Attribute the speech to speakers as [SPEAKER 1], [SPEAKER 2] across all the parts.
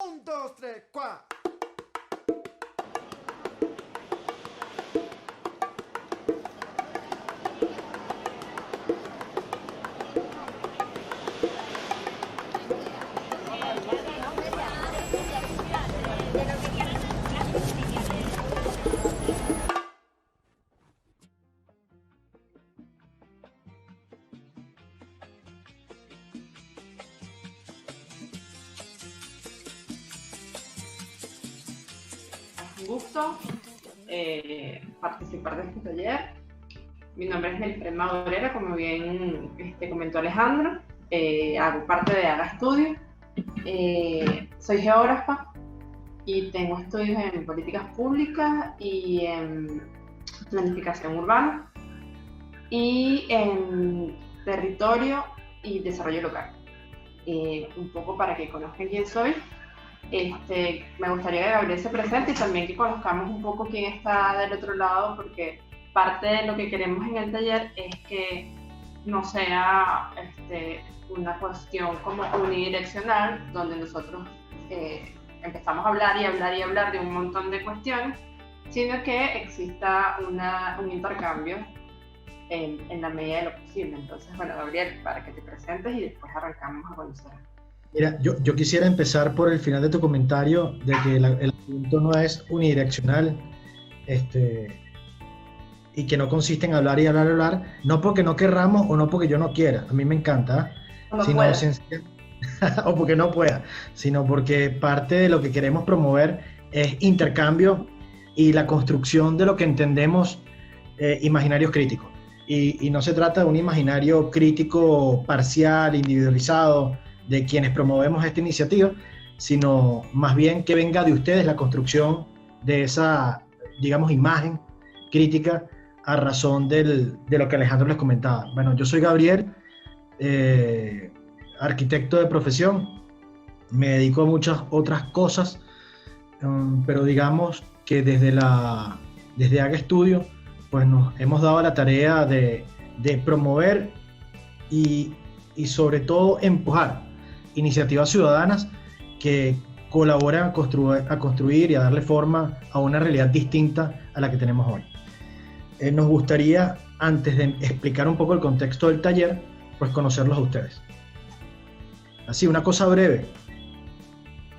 [SPEAKER 1] Un, dos, tres, cuatro.
[SPEAKER 2] Un gusto participar de este taller. Mi nombre es Melfred Madurera, como bien comentó Alejandro. Hago parte de AGA Studio. Soy geógrafa y tengo estudios en políticas públicas y en planificación urbana y en territorio y desarrollo local. Un poco para que conozcan quién soy. Me gustaría que Gabriel se presente y también que conozcamos un poco quién está del otro lado, porque parte de lo que queremos en el taller es que no sea una cuestión como unidireccional, donde nosotros empezamos a hablar y hablar y hablar de un montón de cuestiones, sino que exista un intercambio en la medida de lo posible. Entonces, bueno, Gabriel, para que te presentes y después arrancamos a conocer.
[SPEAKER 3] Mira, yo quisiera empezar por el final de tu comentario de que el asunto no es unidireccional y que no consiste en hablar y hablar y hablar, no porque no querramos o no porque yo no quiera, a mí me encanta,
[SPEAKER 2] No
[SPEAKER 3] sino o porque no pueda, sino porque parte de lo que queremos promover es intercambio y la construcción de lo que entendemos imaginarios críticos. Y no se trata de un imaginario crítico parcial, individualizado, de quienes promovemos esta iniciativa, sino más bien que venga de ustedes la construcción de esa, digamos, imagen crítica a razón de lo que Alejandro les comentaba. Bueno, yo soy Gabriel, arquitecto de profesión, me dedico a muchas otras cosas, pero digamos que desde AGA Studio, pues nos hemos dado la tarea de promover y sobre todo empujar iniciativas ciudadanas que colaboran a construir y a darle forma a una realidad distinta a la que tenemos hoy. Nos gustaría, antes de explicar un poco el contexto del taller, pues conocerlos a ustedes. Así, una cosa breve.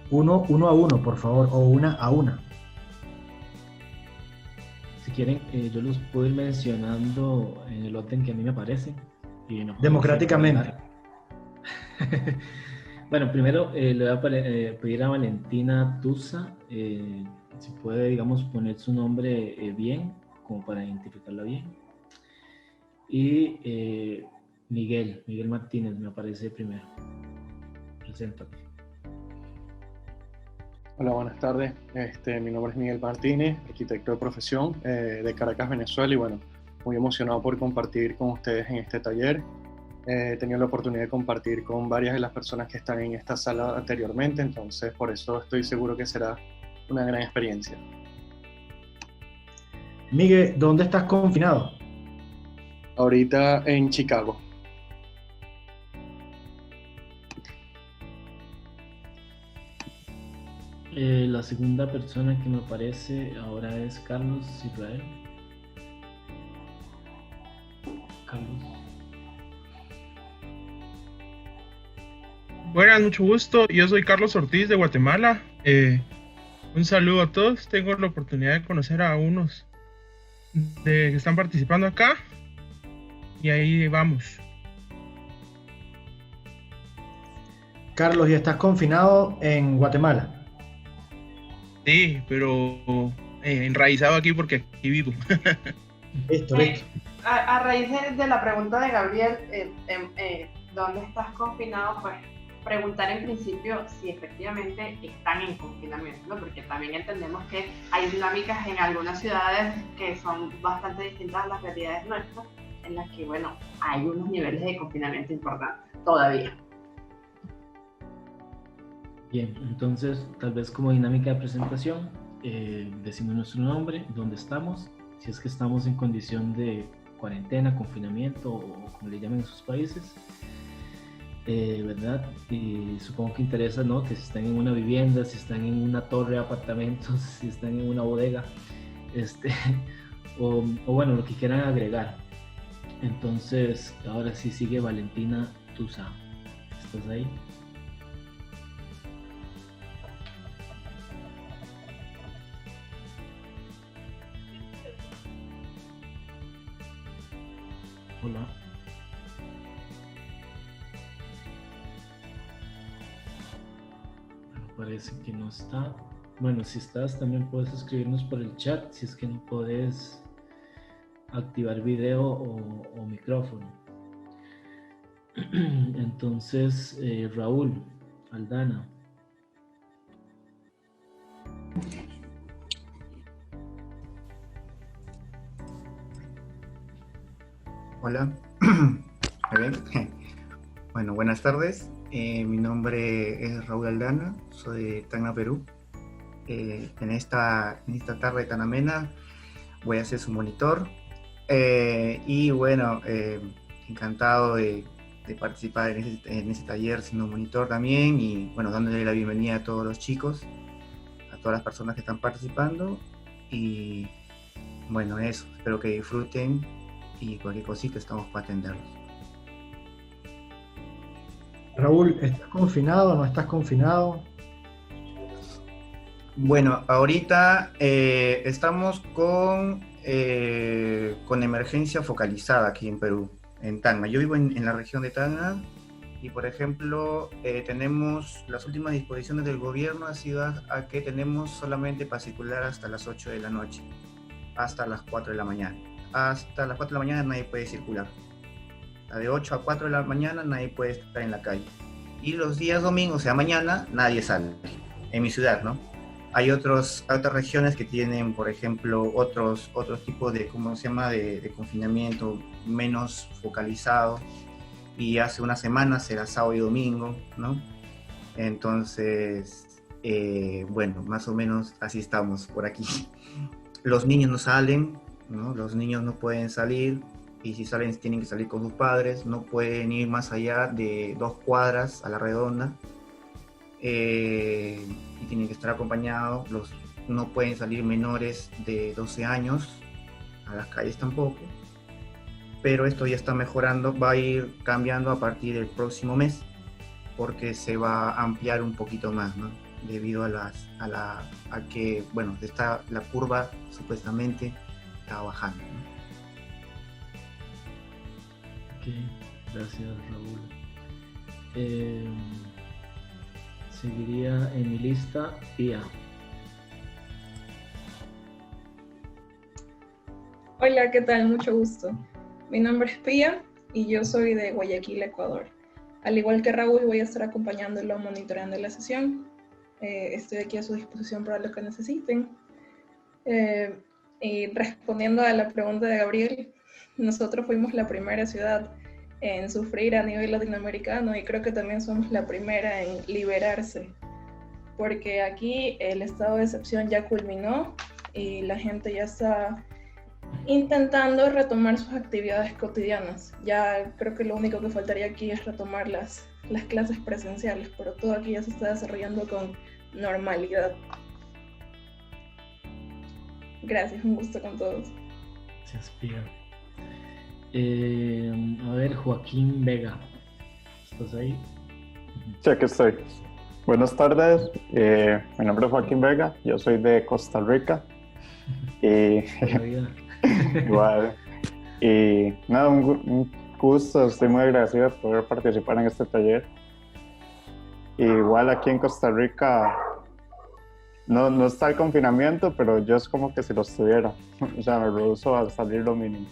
[SPEAKER 3] Uno a uno, por favor, o una a una.
[SPEAKER 4] Si quieren, yo los puedo ir mencionando en el orden que a mí me aparece.
[SPEAKER 3] Democráticamente.
[SPEAKER 4] Bueno, primero le voy a pedir a Valentina Tusa, si puede, digamos, poner su nombre bien, como para identificarla bien. Y Miguel Martínez me aparece primero. Preséntate.
[SPEAKER 5] Hola, buenas tardes. Mi nombre es Miguel Martínez, arquitecto de profesión de Caracas, Venezuela, y bueno, muy emocionado por compartir con ustedes en este taller. He tenido la oportunidad de compartir con varias de las personas que están en esta sala anteriormente, entonces por eso estoy seguro que será una gran experiencia.
[SPEAKER 3] Miguel, ¿dónde estás confinado?
[SPEAKER 5] Ahorita en Chicago.
[SPEAKER 4] La segunda persona que me aparece ahora es Carlos Israel. Carlos.
[SPEAKER 6] Buenas, mucho gusto. Yo soy Carlos Ortiz de Guatemala. Un saludo a todos. Tengo la oportunidad de conocer a unos que están participando acá. Y ahí vamos.
[SPEAKER 3] Carlos, ¿y estás confinado en Guatemala?
[SPEAKER 6] Sí, pero enraizado aquí porque aquí vivo.
[SPEAKER 3] Listo.
[SPEAKER 2] A raíz de la pregunta de Gabriel, ¿dónde estás confinado? Pues preguntar en principio si efectivamente están en confinamiento, ¿no? Porque también entendemos que hay dinámicas en algunas ciudades que son bastante distintas a las realidades nuestras, en las que, bueno, hay unos niveles de confinamiento importantes todavía.
[SPEAKER 4] Bien, entonces tal vez como dinámica de presentación, decimos nuestro nombre, dónde estamos, si es que estamos en condición de cuarentena, confinamiento o como le llamen en sus países, ¿verdad? Y supongo que interesa, ¿no? Que si están en una vivienda, si están en una torre de apartamentos, si están en una bodega, o bueno, lo que quieran agregar. Entonces, ahora sí sigue Valentina Tusa. ¿Estás ahí? Hola. Bueno, parece que no está. Bueno, si estás, también puedes escribirnos por el chat si es que no puedes activar video o micrófono. Entonces, Raúl Aldana.
[SPEAKER 1] Hola, ¿me ven? Bueno, buenas tardes. Mi nombre es Raúl Aldana, soy de Tacna, Perú. En esta tarde tan amena voy a ser su monitor. Y bueno, encantado de participar en este taller siendo monitor también, y bueno, dándole la bienvenida a todos los chicos, a todas las personas que están participando, y bueno, eso, espero que disfruten y cualquier cosita estamos para atenderlos.
[SPEAKER 3] Raúl, ¿estás confinado o no estás confinado?
[SPEAKER 1] Bueno, ahorita estamos con emergencia focalizada aquí en Perú, en Tacna. Yo vivo en la región de Tacna y, por ejemplo, tenemos las últimas disposiciones del gobierno ha sido a que tenemos solamente para circular hasta las 8 de la noche, hasta las 4 de la mañana. Hasta las 4 de la mañana nadie puede circular. De 8 a 4 de la mañana nadie puede estar en la calle. Y los días domingos, o sea, mañana, nadie sale. En mi ciudad, ¿no? Hay otras regiones que tienen, por ejemplo, otros tipos de, ¿cómo se llama?, de confinamiento menos focalizado. Y hace una semana será sábado y domingo, ¿no? Entonces, bueno, más o menos así estamos por aquí. Los niños no salen, ¿no? Los niños no pueden salir, y si salen tienen que salir con sus padres, no pueden ir más allá de 2 cuadras a la redonda, y tienen que estar acompañados. No pueden salir menores de 12 años a las calles tampoco, pero esto ya está mejorando, va a ir cambiando a partir del próximo mes, porque se va a ampliar un poquito más, ¿no? Debido a que, bueno, la curva supuestamente está bajando, ¿no?
[SPEAKER 4] Ok, gracias, Raúl. Seguiría en mi lista Pía.
[SPEAKER 7] Hola, ¿qué tal? Mucho gusto. Mi nombre es Pía y yo soy de Guayaquil, Ecuador. Al igual que Raúl, voy a estar acompañándolo, monitoreando la sesión. Estoy aquí a su disposición para lo que necesiten. Y respondiendo a la pregunta de Gabriel, nosotros fuimos la primera ciudad en sufrir a nivel latinoamericano, y creo que también somos la primera en liberarse, porque aquí el estado de excepción ya culminó y la gente ya está intentando retomar sus actividades cotidianas. Ya creo que lo único que faltaría aquí es retomar las clases presenciales, pero todo aquí ya se está desarrollando con normalidad. Gracias, un gusto con todos.
[SPEAKER 4] Gracias, Pía. A ver, Joaquín Vega, ¿estás ahí?
[SPEAKER 8] Sí, aquí estoy. Buenas tardes, mi nombre es Joaquín Vega, yo soy de Costa Rica. Y igual, y nada, un gusto, estoy muy agradecido por poder participar en este taller. Igual aquí en Costa Rica no está el confinamiento, pero yo es como que si lo estuviera, o sea, me rehuso a salir lo mínimo.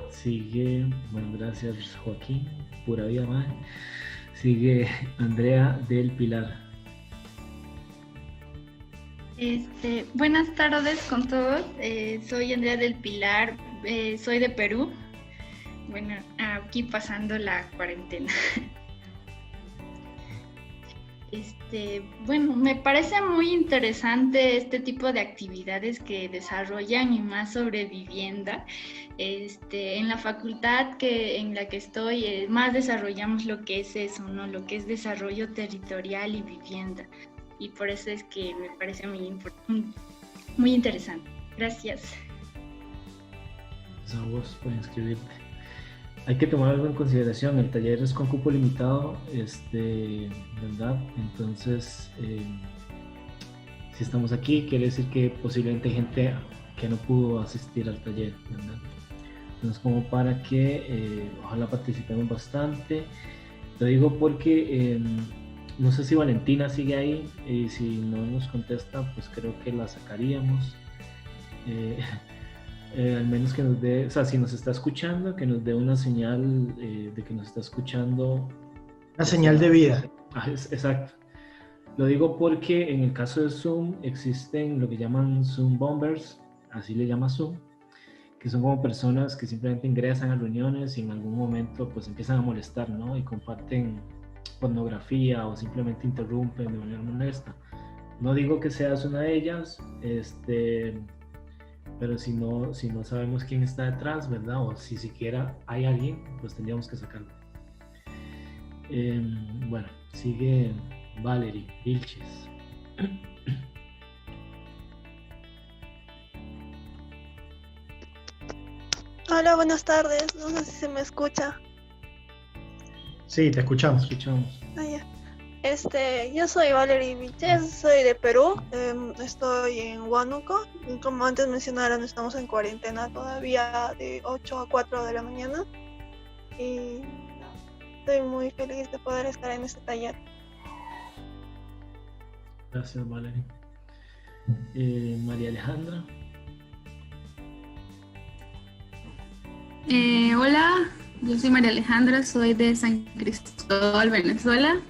[SPEAKER 4] Sigue, bueno, gracias Joaquín, pura vida más. Sigue Andrea del Pilar.
[SPEAKER 9] Buenas tardes con todos, soy Andrea del Pilar, soy de Perú, bueno, aquí pasando la cuarentena. Bueno, me parece muy interesante este tipo de actividades que desarrollan, y más sobre vivienda. En la facultad en la que estoy, más desarrollamos lo que es eso, ¿no? Lo que es desarrollo territorial y vivienda. Y por eso es que me parece muy interesante. Gracias.
[SPEAKER 4] Pues a vos por inscribirte. Hay que tomar algo en consideración, el taller es con cupo limitado, ¿verdad? Entonces, si estamos aquí, quiere decir que posiblemente hay gente que no pudo asistir al taller, ¿verdad? Entonces, como para que ojalá participemos bastante. Lo digo porque no sé si Valentina sigue ahí, y si no nos contesta, pues creo que la sacaríamos. Al menos que nos dé, o sea, si nos está escuchando, que nos dé una señal de que nos está escuchando.
[SPEAKER 3] Una señal de vida.
[SPEAKER 4] Exacto. Lo digo porque en el caso de Zoom existen lo que llaman Zoom bombers, así le llama Zoom, que son como personas que simplemente ingresan a reuniones y en algún momento pues empiezan a molestar, ¿no? Y comparten pornografía o simplemente interrumpen de manera molesta. No digo que seas una de ellas, pero si no sabemos quién está detrás, ¿verdad? O si siquiera hay alguien, pues tendríamos que sacarlo. Bueno, sigue Valerie Vilches.
[SPEAKER 10] Hola, buenas tardes. No sé si se me escucha.
[SPEAKER 3] Sí, te escuchamos.
[SPEAKER 10] Ah, ya. Yo soy Valerie Vilches, soy de Perú. Estoy en Huánuco. Como antes mencionaron, estamos en cuarentena todavía de 8 a 4 de la mañana. Y estoy muy feliz de poder estar en este taller.
[SPEAKER 4] Gracias, Valerie. María Alejandra.
[SPEAKER 11] Hola, yo soy María Alejandra, soy de San Cristóbal, Venezuela.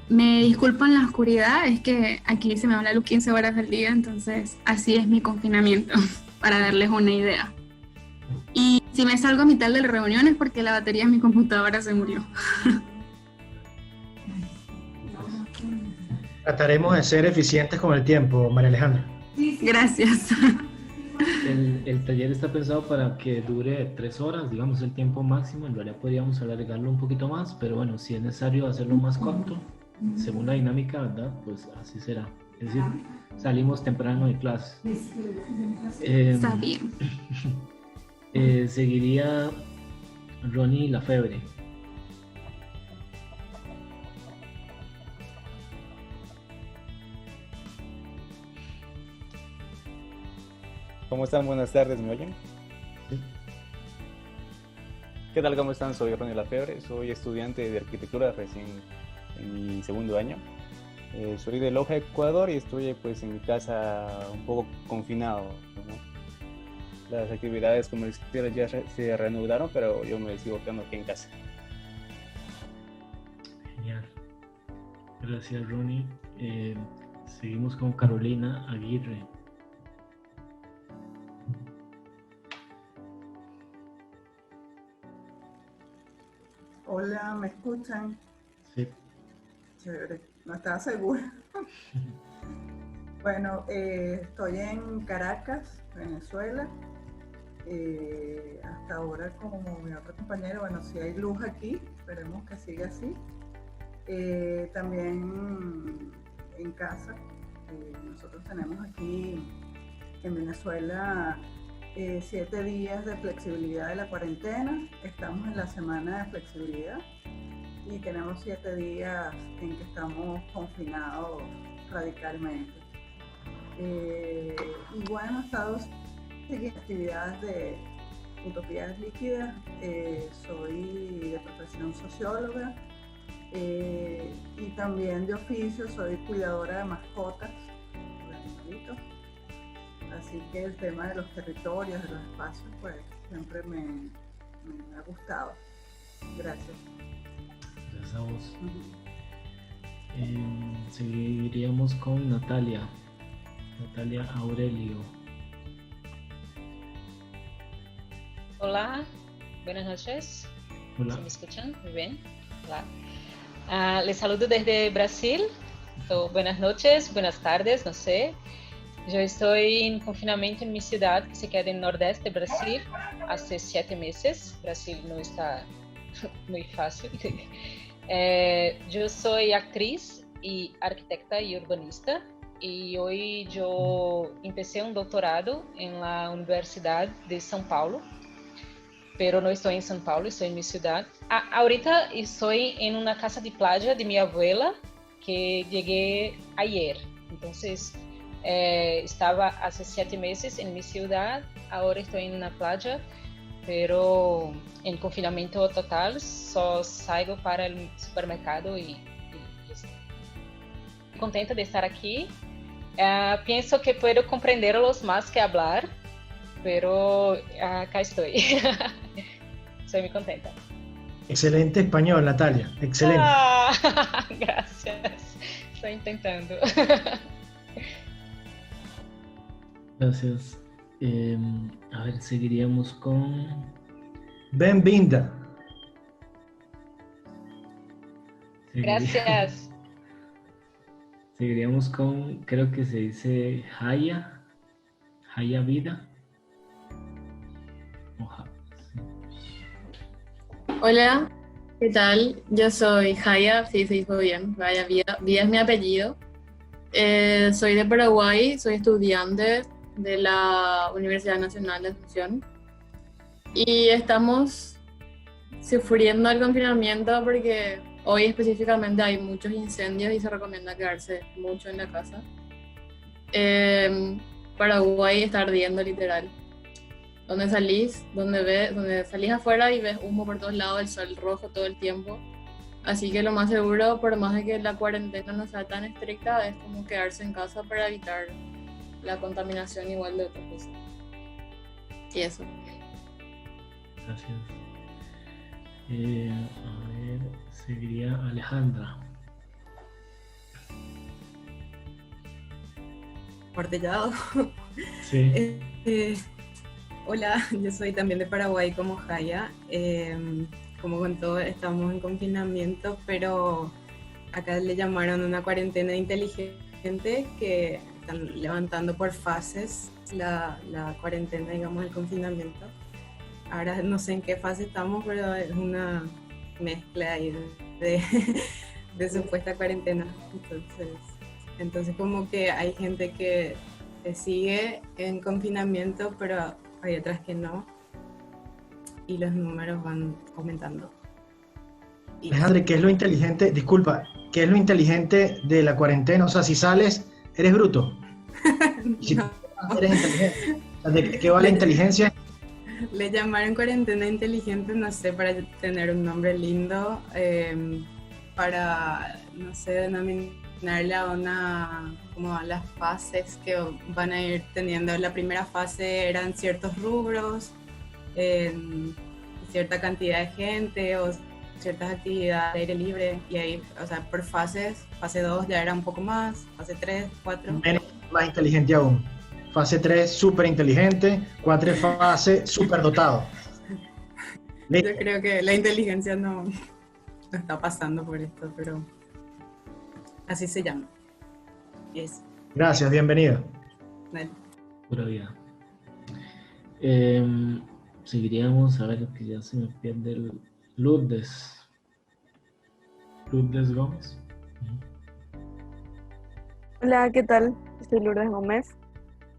[SPEAKER 11] Me disculpan la oscuridad, es que aquí se me va la luz 15 horas al día, entonces así es mi confinamiento, para darles una idea. Y si me salgo a mitad de la reunión es porque la batería de mi computadora se murió.
[SPEAKER 3] Trataremos de ser eficientes con el tiempo, María Alejandra.
[SPEAKER 11] Gracias.
[SPEAKER 4] El taller está pensado para que dure 3 horas, digamos el tiempo máximo. En realidad podríamos alargarlo un poquito más, pero bueno, si es necesario hacerlo más corto, según la dinámica, ¿verdad? Pues así será. Es decir, salimos temprano de clase.
[SPEAKER 11] Está bien.
[SPEAKER 4] Seguiría Ronnie Lafebre.
[SPEAKER 12] ¿Cómo están? Buenas tardes, ¿me oyen? Sí. ¿Qué tal? ¿Cómo están? Soy Ronnie Lafebre, soy estudiante de arquitectura recién en mi segundo año. Soy de Loja, Ecuador, y estoy pues en mi casa un poco confinado, ¿no? Las actividades comerciales ya se reanudaron, pero yo me sigo quedando aquí en casa.
[SPEAKER 4] Genial. Gracias, Ronnie. Seguimos con Carolina Aguirre.
[SPEAKER 13] Hola, ¿me escuchan?
[SPEAKER 4] Sí.
[SPEAKER 13] Chévere, no estaba segura. Bueno, estoy en Caracas, Venezuela. Hasta ahora, como mi otro compañero, bueno, si hay luz aquí, esperemos que siga así. También en casa, nosotros tenemos aquí en Venezuela 7 días de flexibilidad de la cuarentena. Estamos en la semana de flexibilidad y tenemos 7 días en que estamos confinados radicalmente. Y bueno, he estado en actividades de utopías líquidas. Soy de profesión socióloga y también de oficio soy cuidadora de mascotas, de animalitos. Así que el tema de los territorios, de los espacios, pues siempre me ha gustado. Gracias.
[SPEAKER 4] Gracias a vos. Seguiríamos con Natalia Aurelio.
[SPEAKER 14] Hola, buenas noches.
[SPEAKER 4] Hola.
[SPEAKER 14] ¿Se me escuchan? Muy bien. Hola. Les saludo desde Brasil. Buenas noches, buenas tardes, no sé. Yo estoy en confinamiento en mi ciudad, que se queda en el nordeste de Brasil, hace 7 meses. Brasil no está muy fácil. Yo soy actriz y arquitecta y urbanista, y hoy yo empecé un doctorado en la Universidad de São Paulo, pero no estoy en São Paulo, estoy en mi ciudad. Ahorita estoy en una casa de playa de mi abuela, que llegué ayer. Entonces, estaba hace 7 meses en mi ciudad, ahora estoy en una playa, pero en confinamiento total, solo salgo para el supermercado y estoy contenta de estar aquí. Pienso que puedo comprenderlos más que hablar, pero acá estoy. Soy muy contenta.
[SPEAKER 3] Excelente español, Natalia, excelente.
[SPEAKER 14] Gracias, estoy intentando.
[SPEAKER 4] Gracias. A ver, seguiríamos con...
[SPEAKER 3] Bem-vinda.
[SPEAKER 14] Gracias.
[SPEAKER 4] Seguiríamos con, creo que se dice Haya Vida.
[SPEAKER 11] Hola, ¿qué tal? Yo soy Haya, sí, se dijo bien, Haya Vida. Vida es mi apellido. Soy de Paraguay, soy estudiante de la Universidad Nacional de Asunción. Y estamos sufriendo el confinamiento porque hoy específicamente hay muchos incendios y se recomienda quedarse mucho en la casa. Paraguay está ardiendo literal. Donde salís afuera y ves humo por todos lados, el sol rojo todo el tiempo. Así que lo más seguro, por más de que la cuarentena no sea tan estricta, es como quedarse en casa para evitar la contaminación igual de otras cosas. Y eso.
[SPEAKER 4] Gracias. A ver, seguiría Alejandra.
[SPEAKER 15] Portellado.
[SPEAKER 4] Sí.
[SPEAKER 15] Hola, yo soy también de Paraguay como Haya. Como contó, estamos en confinamiento, pero acá le llamaron una cuarentena inteligente, que están levantando por fases la cuarentena, digamos, el confinamiento. Ahora no sé en qué fase estamos, pero es una mezcla ahí de supuesta cuarentena. Entonces como que hay gente que sigue en confinamiento, pero hay otras que no, y los números van aumentando.
[SPEAKER 3] Alejandra, ¿qué es lo inteligente? Disculpa, ¿qué es lo inteligente de la cuarentena? O sea, si sales, eres bruto. Si
[SPEAKER 15] no.
[SPEAKER 3] Eres inteligente. ¿De qué va la inteligencia?
[SPEAKER 15] Le llamaron cuarentena inteligente, no sé, para tener un nombre lindo, para, no sé, denominarla como a las fases que van a ir teniendo. La primera fase eran ciertos rubros, cierta cantidad de gente o ciertas actividades de aire libre, y ahí, o sea, por fases, fase 2 ya era un poco más, fase 3, 4.
[SPEAKER 3] Más inteligente aún. Fase 3, súper inteligente. 4 fase, súper dotado.
[SPEAKER 15] Yo creo que la inteligencia no está pasando por esto, pero así se llama. Yes.
[SPEAKER 3] Gracias, bienvenida.
[SPEAKER 15] Dale.
[SPEAKER 4] Pura vida. Seguiríamos, a ver, que ya se me pierde el Lourdes Gómez.
[SPEAKER 16] Hola, ¿qué tal? Soy Lourdes Gómez.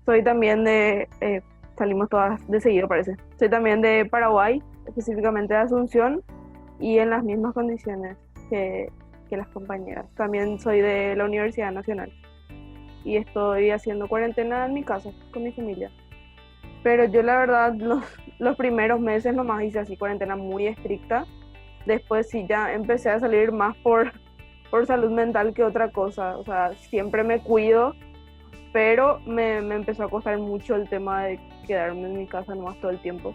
[SPEAKER 16] Soy también salimos todas de seguido parece. Soy también de Paraguay, específicamente de Asunción, y en las mismas condiciones que las compañeras. También soy de la Universidad Nacional y estoy haciendo cuarentena en mi casa con mi familia. Pero yo la verdad los primeros meses nomás hice así cuarentena muy estricta. Después sí ya empecé a salir más por salud mental que otra cosa. O sea, siempre me cuido, pero me empezó a costar mucho el tema de quedarme en mi casa nomás todo el tiempo.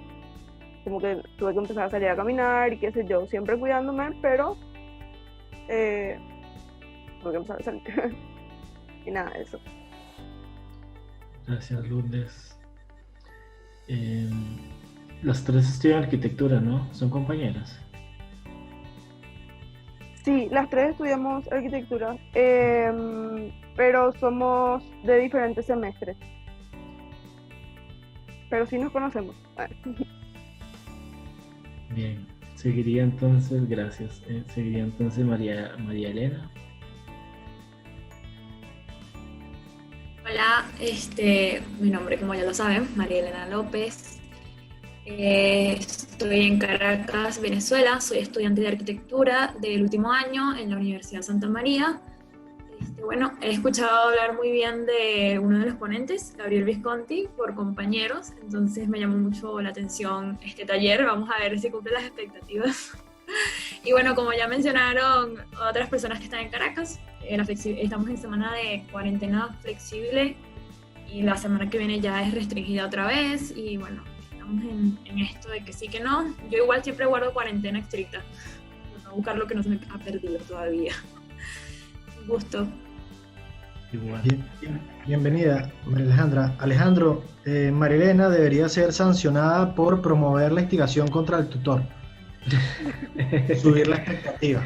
[SPEAKER 16] Como que tuve que empezar a salir a caminar y qué sé yo, siempre cuidándome, pero tuve que empezar a salir. Y nada, eso.
[SPEAKER 4] Gracias, Lourdes. Las tres estudian arquitectura, ¿no? ¿Son compañeras?
[SPEAKER 16] Sí, las tres estudiamos arquitectura, pero somos de diferentes semestres. Pero sí nos conocemos.
[SPEAKER 4] Bien, seguiría entonces, gracias. Seguiría entonces María Elena.
[SPEAKER 17] Hola, mi nombre, como ya lo saben, María Elena López. Estoy en Caracas, Venezuela. Soy estudiante de arquitectura del último año en la Universidad Santa María. Bueno, he escuchado hablar muy bien de uno de los ponentes, Gabriel Visconti, por compañeros, entonces me llamó mucho la atención este taller. Vamos a ver si cumple las expectativas. Y bueno, como ya mencionaron otras personas que están en Caracas, estamos en semana de cuarentena flexible y la semana que viene ya es restringida otra vez y bueno, estamos en esto de que sí que no. Yo igual siempre guardo cuarentena estricta, por no buscar lo que no se me ha perdido todavía. Un gusto.
[SPEAKER 3] Bienvenida, María Alejandra. Alejandro, María Elena debería ser sancionada por promover la instigación contra el tutor. Subir la expectativa.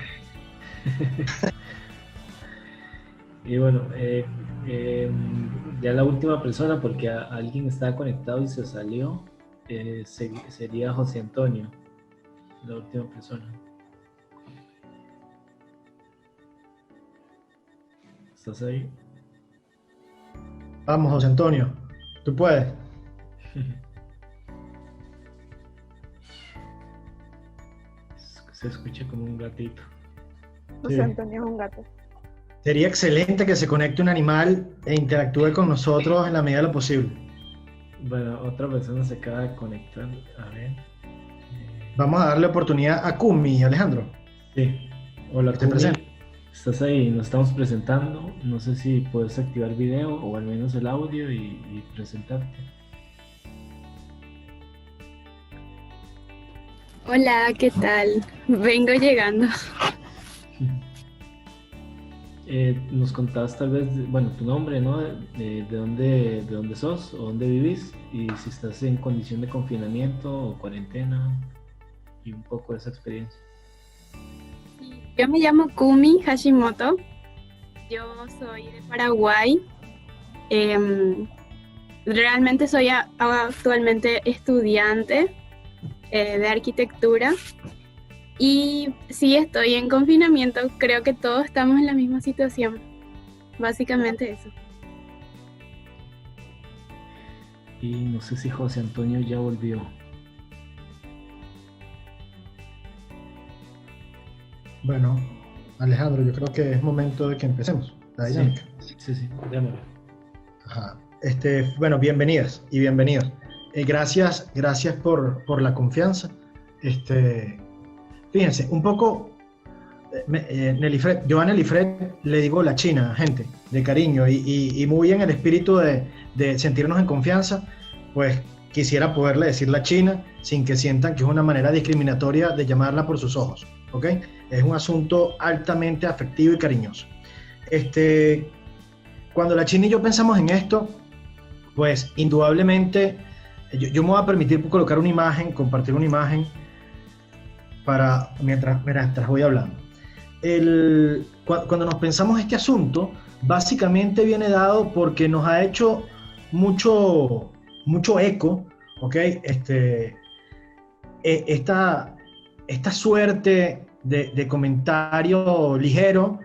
[SPEAKER 4] Y bueno, ya la última persona, porque alguien estaba conectado y se salió, sería José Antonio, la última persona. ¿Estás ahí?
[SPEAKER 3] Vamos, José Antonio, tú puedes.
[SPEAKER 4] Se escucha como un gatito.
[SPEAKER 16] José Antonio es un gato.
[SPEAKER 3] Sería excelente que se conecte un animal e interactúe con nosotros en la medida de lo posible.
[SPEAKER 4] Bueno, otra persona se acaba de conectar. A ver.
[SPEAKER 3] Vamos a darle oportunidad a Kumi, Alejandro.
[SPEAKER 4] Sí. Hola,
[SPEAKER 3] que te presente.
[SPEAKER 4] Estás ahí, nos estamos presentando. No sé si puedes activar video o al menos el audio y presentarte.
[SPEAKER 11] Hola, ¿qué tal? Vengo llegando.
[SPEAKER 4] Nos contabas tal vez, bueno, tu nombre, ¿no? De dónde sos o dónde vivís y si estás en condición de confinamiento o cuarentena y un poco de esa experiencia.
[SPEAKER 11] Yo me llamo Kumi Hashimoto. Yo soy de Paraguay. Realmente soy actualmente estudiante de arquitectura. Y sí, estoy en confinamiento, creo que todos estamos en la misma situación, básicamente eso.
[SPEAKER 4] Y no sé si José Antonio ya volvió.
[SPEAKER 3] Bueno, Alejandro, yo creo que es momento de que empecemos la dinámica.
[SPEAKER 4] Sí, démosle.
[SPEAKER 3] Ajá. Bueno, bienvenidas y bienvenidos. Gracias por la confianza. Fíjense, un poco, yo a Nellyfred le digo la China, gente, de cariño, y muy en el espíritu de sentirnos en confianza, pues quisiera poderle decir la China sin que sientan que es una manera discriminatoria de llamarla por sus ojos, ¿ok? Es un asunto altamente afectivo y cariñoso. Cuando la China y yo pensamos en esto, pues indudablemente, yo me voy a permitir colocar una imagen, compartir una imagen, mientras voy hablando. Cuando nos pensamos este asunto, básicamente viene dado porque nos ha hecho mucho eco, ¿ok? Esta suerte de comentario ligero,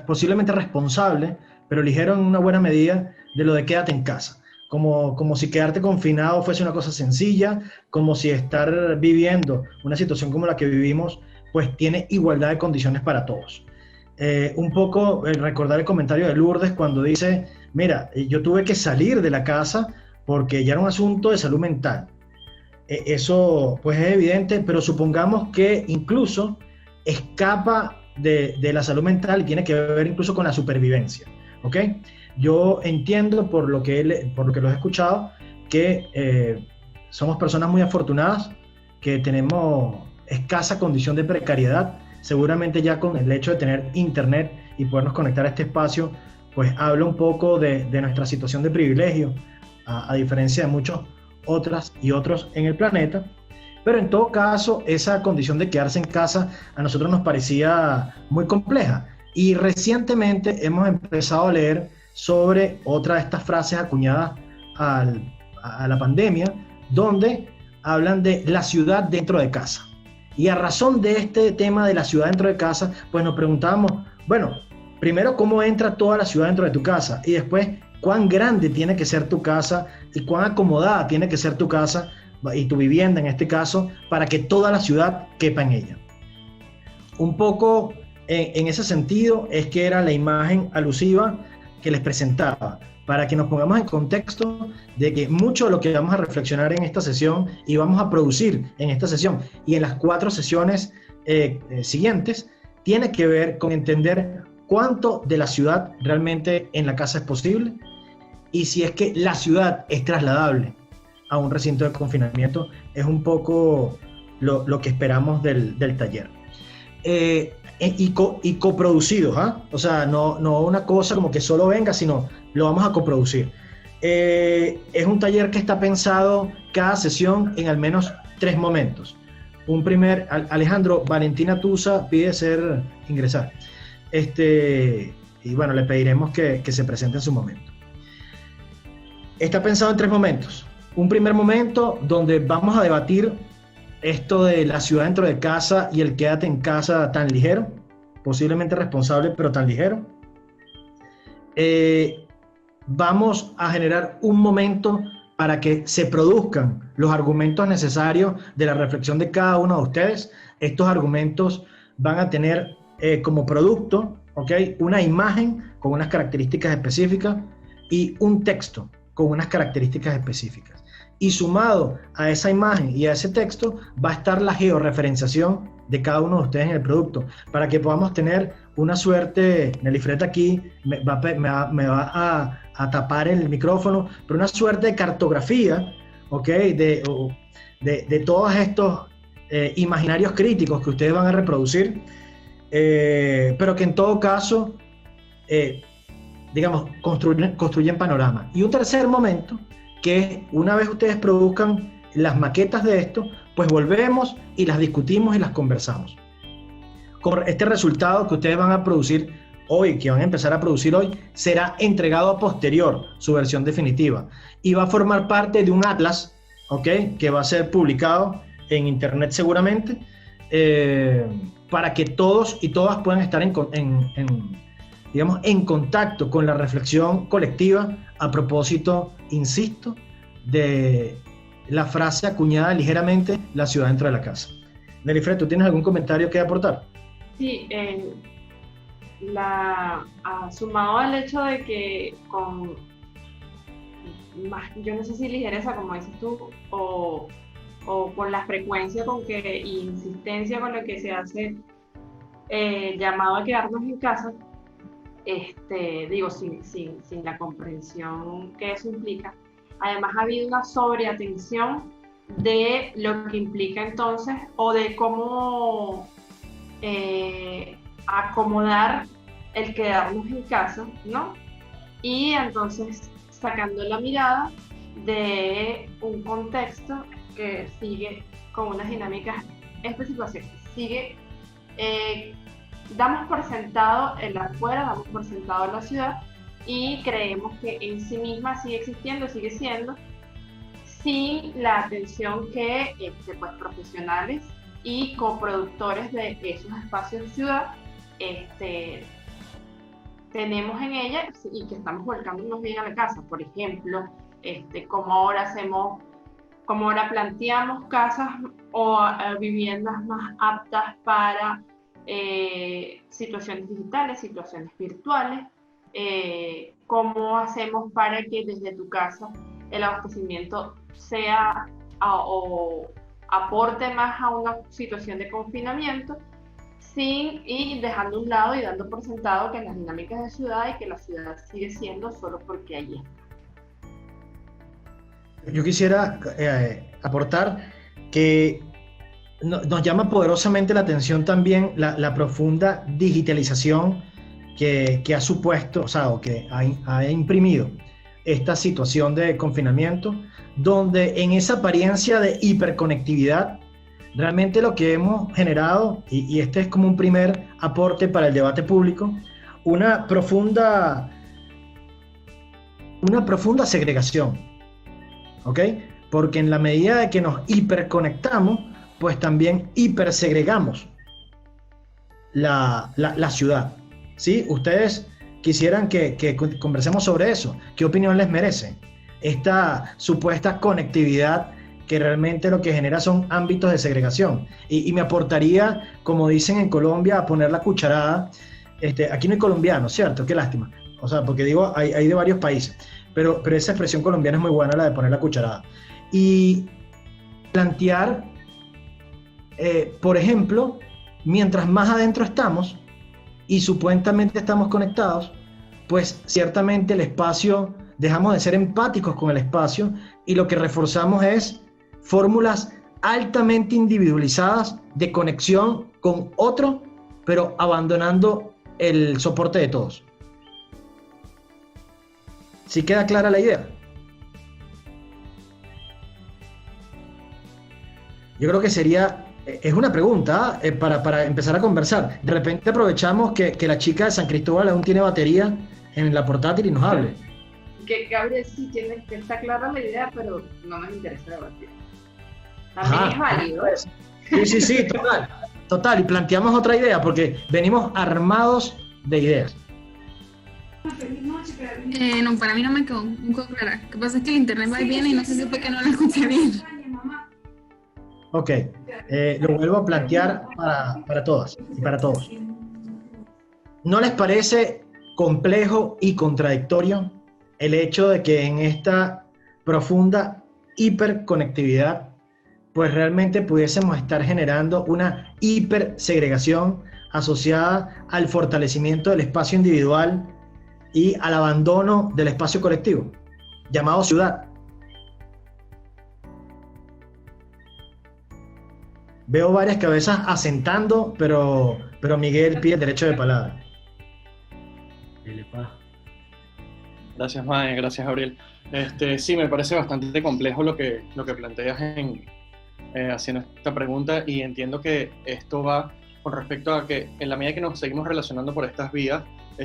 [SPEAKER 3] posiblemente responsable, pero ligero en una buena medida de lo de quédate en casa. Como si quedarte confinado fuese una cosa sencilla, como si estar viviendo una situación como la que vivimos, pues tiene igualdad de condiciones para todos. Un poco recordar el comentario de Lourdes cuando dice, mira, yo tuve que salir de la casa porque ya era un asunto de salud mental. Eso pues es evidente, pero supongamos que incluso escapa de la salud mental y tiene que ver incluso con la supervivencia, ¿ok? Yo entiendo por lo que los he escuchado que somos personas muy afortunadas, que tenemos escasa condición de precariedad. Seguramente ya con el hecho de tener internet y podernos conectar a este espacio, pues habla un poco de nuestra situación de privilegio, a diferencia de muchos otras y otros en el planeta. pero en todo caso esa condición de quedarse en casa a nosotros nos parecía muy compleja. Y recientemente hemos empezado a leer sobre otra de estas frases acuñadas a la pandemia, donde hablan de la ciudad dentro de casa. Y a razón de este tema de la ciudad dentro de casa, pues nos preguntábamos, bueno, primero, ¿cómo entra toda la ciudad dentro de tu casa? Y después, ¿cuán grande tiene que ser tu casa y cuán acomodada tiene que ser tu casa y tu vivienda en este caso para que toda la ciudad quepa en ella? Un poco en ese sentido es que era la imagen alusiva que les presentaba, para que nos pongamos en contexto de que mucho de lo que vamos a reflexionar en esta sesión y vamos a producir en esta sesión y en las 4 sesiones siguientes tiene que ver con entender cuánto de la ciudad realmente en la casa es posible y si es que la ciudad es trasladable a un recinto de confinamiento. Es un poco lo que esperamos del taller. Y coproducidos, ¿ah? O sea, no una cosa como que solo venga, sino lo vamos a coproducir. Es un taller que está pensado cada sesión en al menos 3 momentos. Alejandro, Valentina Tusa pide ingresar. Y bueno, le pediremos que se presente en su momento. Está pensado en 3 momentos. Un primer momento donde vamos a debatir esto de la ciudad dentro de casa y el quédate en casa tan ligero, posiblemente responsable, pero tan ligero. Vamos a generar un momento para que se produzcan los argumentos necesarios de la reflexión de cada uno de ustedes. Estos argumentos van a tener como producto, ¿okay?, una imagen con unas características específicas y un texto con unas características específicas. Y sumado a esa imagen y a ese texto va a estar la georreferenciación de cada uno de ustedes en el producto, para que podamos tener una suerte, Nelifred aquí me va a tapar el micrófono, pero una suerte de cartografía, ¿ok?, de todos estos imaginarios críticos que ustedes van a reproducir, pero que en todo caso, digamos, construyen panorama. Y un tercer momento, que una vez ustedes produzcan las maquetas de esto, pues volvemos y las discutimos y las conversamos. Con este resultado que ustedes van a producir hoy, que van a empezar a producir hoy, será entregado a posterior, su versión definitiva, y va a formar parte de un atlas, ¿ok?, que va a ser publicado en internet seguramente, para que todos y todas puedan estar en contacto con la reflexión colectiva a propósito, insisto, de la frase acuñada ligeramente, la ciudad dentro de la casa. Nelifred, ¿tú tienes algún comentario que aportar?
[SPEAKER 2] Sí, sumado al hecho de que yo no sé si ligereza, como dices tú, o con la frecuencia y insistencia con la que se hace llamado a quedarnos en casa, sin la comprensión que eso implica. Además ha habido una sobreatención de lo que implica entonces, o de cómo acomodar el quedarnos en casa, ¿no? Y entonces sacando la mirada de un contexto que sigue con unas dinámicas, esta situación sigue, damos por sentado el afuera, damos por sentado la ciudad, y creemos que en sí misma sigue existiendo, sigue siendo, sin la atención que pues, profesionales y coproductores de esos espacios de ciudad tenemos en ella, y que estamos volcándonos bien a la casa. Por ejemplo, como ahora planteamos casas o viviendas más aptas para situaciones digitales, situaciones virtuales. ¿Cómo hacemos para que desde tu casa el abastecimiento sea o aporte más a una situación de confinamiento, y dejando a un lado y dando por sentado que las dinámicas de ciudad y que la ciudad sigue siendo solo porque allí está?
[SPEAKER 3] Yo quisiera aportar que nos llama poderosamente la atención también la profunda digitalización que ha supuesto, o que ha imprimido esta situación de confinamiento, donde en esa apariencia de hiperconectividad realmente lo que hemos generado, y este es como un primer aporte para el debate público, una profunda segregación, ¿ok? Porque en la medida de que nos hiperconectamos, pues también hipersegregamos la ciudad, ¿sí? Ustedes quisieran que conversemos sobre eso. ¿Qué opinión les merece esta supuesta conectividad que realmente lo que genera son ámbitos de segregación? Y me aportaría, como dicen en Colombia, a poner la cucharada. Aquí no hay colombianos, ¿cierto? Qué lástima. O sea, porque digo, hay de varios países. Pero esa expresión colombiana es muy buena, la de poner la cucharada. Y plantear, por ejemplo, mientras más adentro estamos y supuestamente estamos conectados, pues ciertamente el espacio, dejamos de ser empáticos con el espacio y lo que reforzamos es fórmulas altamente individualizadas de conexión con otro, pero abandonando el soporte de todos. ¿Sí queda clara la idea? Yo creo que es una pregunta para empezar a conversar. De repente aprovechamos que la chica de San Cristóbal aún tiene batería en la portátil y nos hable.
[SPEAKER 2] Que Gabriel sí está clara la idea, pero no nos interesa debatir. También es válido.
[SPEAKER 3] Sí, total. Y planteamos otra idea, porque venimos armados de ideas.
[SPEAKER 11] No, para mí no me quedó un poco clara. Lo que pasa es que el internet va y viene y no sé si fue que no lo escuché bien.
[SPEAKER 3] Ok, lo vuelvo a plantear para todas y para todos. ¿No les parece complejo y contradictorio el hecho de que en esta profunda hiperconectividad, pues realmente pudiésemos estar generando una hipersegregación asociada al fortalecimiento del espacio individual y al abandono del espacio colectivo, llamado ciudad? Veo varias cabezas asentando, pero Miguel pide el derecho de palabra.
[SPEAKER 5] Gracias, Mae, gracias, Gabriel. Sí, me parece bastante complejo lo que planteas haciendo esta pregunta, y entiendo que esto va con respecto a que en la medida que nos seguimos relacionando por estas vías,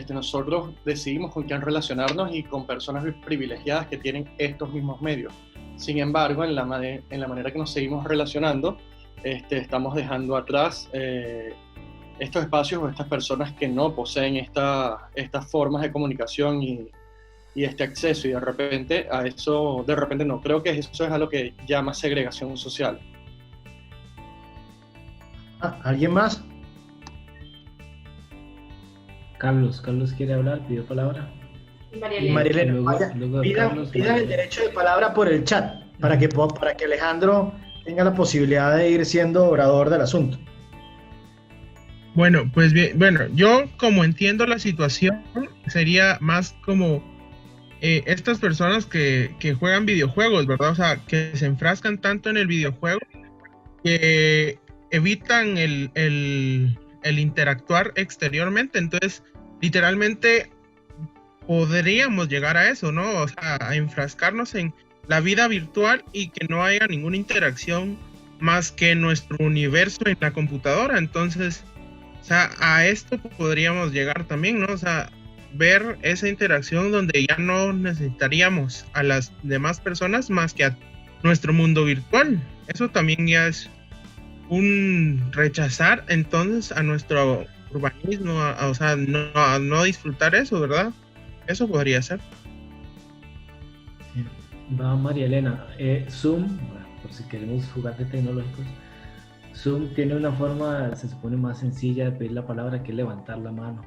[SPEAKER 5] nosotros decidimos con quién relacionarnos y con personas privilegiadas que tienen estos mismos medios. Sin embargo, en la manera que nos seguimos relacionando, estamos dejando atrás estos espacios o estas personas que no poseen estas formas de comunicación y este acceso, y de repente no, creo que eso es a lo que llama segregación social.
[SPEAKER 3] ¿Alguien más?
[SPEAKER 4] Carlos quiere hablar, pidió palabra.
[SPEAKER 2] Y Marielena.
[SPEAKER 3] Pidan el derecho de palabra por el chat, para que Alejandro tenga la posibilidad de ir siendo orador del asunto.
[SPEAKER 6] Bueno, pues bien, yo como entiendo la situación, sería más como estas personas que juegan videojuegos, ¿verdad? O sea, que se enfrascan tanto en el videojuego que evitan el interactuar exteriormente. Entonces, literalmente podríamos llegar a eso, ¿no? O sea, a enfrascarnos en la vida virtual y que no haya ninguna interacción más que nuestro universo en la computadora. Entonces, o sea, a esto podríamos llegar también, ¿no? O sea, ver esa interacción donde ya no necesitaríamos a las demás personas más que a nuestro mundo virtual. Eso también ya es un rechazar entonces a nuestro urbanismo, o sea, no disfrutar eso, ¿verdad? Eso podría ser.
[SPEAKER 4] Va, María Elena. Zoom, por si queremos juguetes tecnológicos, Zoom tiene una forma, se supone, más sencilla de pedir la palabra, que levantar la mano.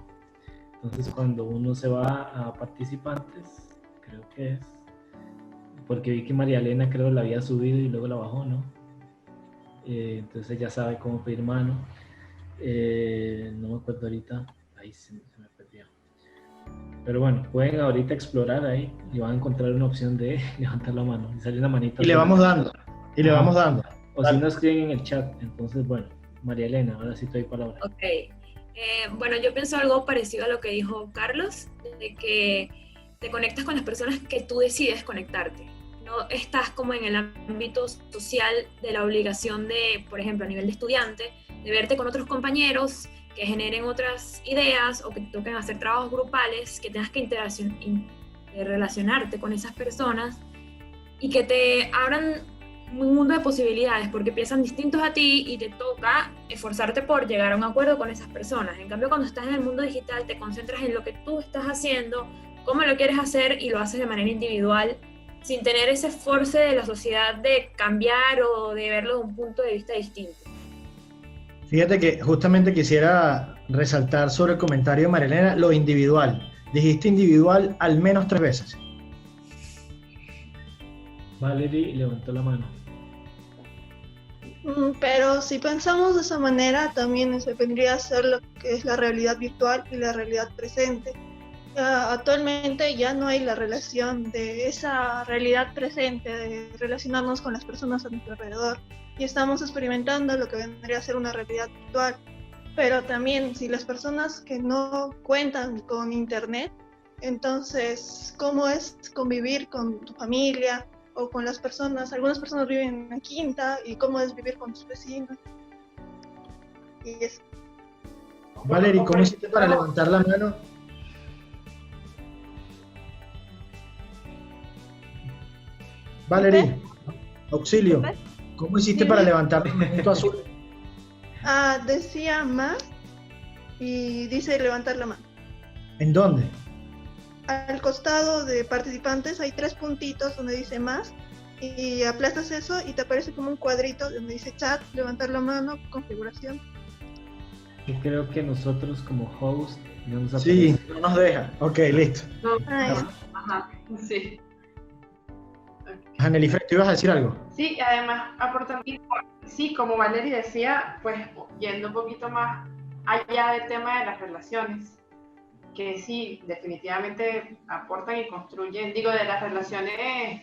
[SPEAKER 4] Entonces, cuando uno se va a participantes, creo que es, porque vi que María Elena creo la había subido y luego la bajó, ¿no? Entonces ya sabe cómo pedir mano. No me acuerdo ahorita, ahí se me perdió. Pero bueno, pueden ahorita explorar ahí y van a encontrar una opción de levantar la mano y sale una manita.
[SPEAKER 3] Y le vamos dando, le vamos dando.
[SPEAKER 4] O si no, escriben en el chat. Entonces, bueno, María Elena, ahora sí te doy palabra.
[SPEAKER 17] Ok. Bueno, yo pienso algo parecido a lo que dijo Carlos, de que te conectas con las personas que tú decides conectarte. no estás como en el ámbito social de la obligación de, por ejemplo, a nivel de estudiante, de verte con otros compañeros que generen otras ideas o que te toquen hacer trabajos grupales, que tengas que relacionarte con esas personas y que te abran un mundo de posibilidades porque piensan distintos a ti y te toca esforzarte por llegar a un acuerdo con esas personas. En cambio, cuando estás en el mundo digital te concentras en lo que tú estás haciendo, cómo lo quieres hacer y lo haces de manera individual sin tener ese esfuerzo de la sociedad de cambiar o de verlo de un punto de vista distinto.
[SPEAKER 3] Fíjate que justamente quisiera resaltar sobre el comentario de Marilena, lo individual. Dijiste individual al menos 3 veces.
[SPEAKER 4] Valerie levantó la mano.
[SPEAKER 10] Pero si pensamos de esa manera, también se vendría a ser lo que es la realidad virtual y la realidad presente. Actualmente ya no hay la relación de esa realidad presente, de relacionarnos con las personas a nuestro alrededor, y estamos experimentando lo que vendría a ser una realidad virtual. Pero también, si las personas que no cuentan con internet, entonces, ¿cómo es convivir con tu familia o con las personas? Algunas personas viven en una quinta, y cómo es vivir con tus vecinos. Y eso.
[SPEAKER 3] Valerie, ¿cómo hiciste para levantar la mano? Valerie, auxilio. ¿Cómo hiciste para levantar el punto azul?
[SPEAKER 10] Decía más y dice levantar la mano.
[SPEAKER 3] ¿En dónde?
[SPEAKER 10] Al costado de participantes hay 3 puntitos donde dice más, y aplastas eso y te aparece como un cuadrito donde dice chat, levantar la mano, configuración.
[SPEAKER 4] Yo creo que nosotros como host no nos
[SPEAKER 3] aparece. Sí,
[SPEAKER 4] aparece.
[SPEAKER 3] no nos deja. Ok, listo.
[SPEAKER 2] Ajá, sí.
[SPEAKER 3] Anneli, ¿tú ibas a decir algo?
[SPEAKER 2] Sí, además aportando, sí, como Valerie decía, pues yendo un poquito más allá del tema de las relaciones, que sí, definitivamente aportan y construyen, digo, de las relaciones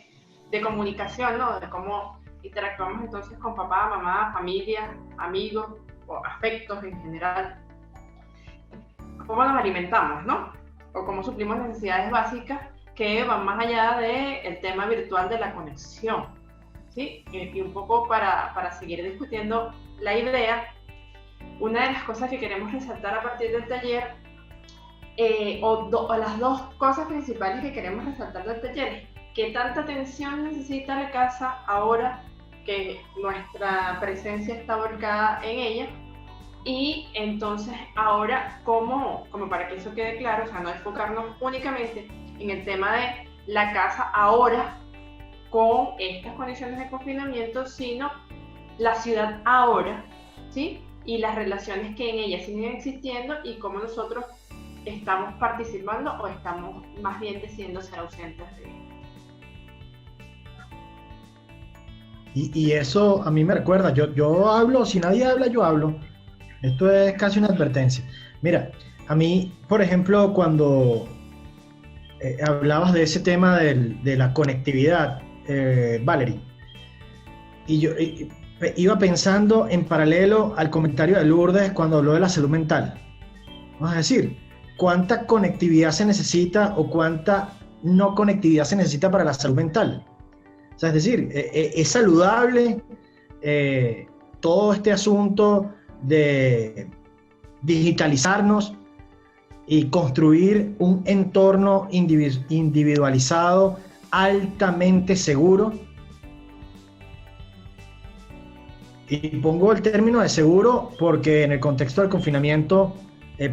[SPEAKER 2] de comunicación, ¿no? De cómo interactuamos entonces con papá, mamá, familia, amigos, o afectos en general. Cómo nos alimentamos, ¿no? O cómo suplimos necesidades básicas que van más allá del tema virtual de la conexión, ¿sí? Y un poco para seguir discutiendo la idea, una de las cosas que queremos resaltar a partir del taller, o las 2 cosas principales que queremos resaltar del taller, es qué tanta atención necesita la casa ahora que nuestra presencia está volcada en ella, y entonces ahora como para que eso quede claro, o sea, no enfocarnos únicamente en el tema de la casa ahora con estas condiciones de confinamiento, sino la ciudad ahora, ¿sí? Y las relaciones que en ella siguen existiendo y cómo nosotros estamos participando o estamos más bien decidiendo ser ausentes de ella.
[SPEAKER 3] Y eso a mí me recuerda, yo hablo, si nadie habla, yo hablo. Esto es casi una advertencia. Mira, a mí, por ejemplo, cuando hablabas de ese tema de la conectividad, Valerie, y yo iba pensando en paralelo al comentario de Lourdes cuando habló de la salud mental. Vamos a decir, ¿cuánta conectividad se necesita o cuánta no conectividad se necesita para la salud mental? O sea, es decir, es saludable todo este asunto de digitalizarnos y construir un entorno individualizado altamente seguro. Y pongo el término de seguro porque en el contexto del confinamiento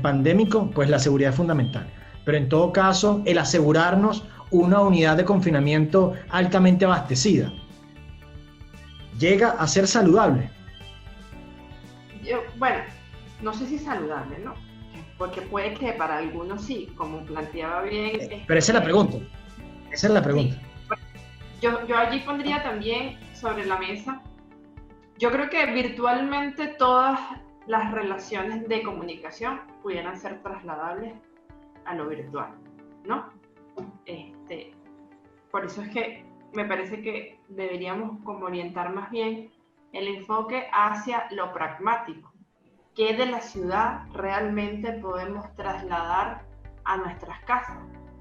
[SPEAKER 3] pandémico, pues la seguridad es fundamental. Pero en todo caso, el asegurarnos una unidad de confinamiento altamente abastecida llega a ser saludable.
[SPEAKER 2] Bueno, no sé si saludable, ¿no? Porque puede que para algunos sí, como planteaba bien.
[SPEAKER 3] Pero esa es la pregunta. Esa es la pregunta.
[SPEAKER 2] Sí. Yo allí pondría también sobre la mesa, yo creo que virtualmente todas las relaciones de comunicación pudieran ser trasladables a lo virtual, ¿no? Por eso es que me parece que deberíamos como orientar más bien el enfoque hacia lo pragmático. ¿Qué de la ciudad realmente podemos trasladar a nuestras casas?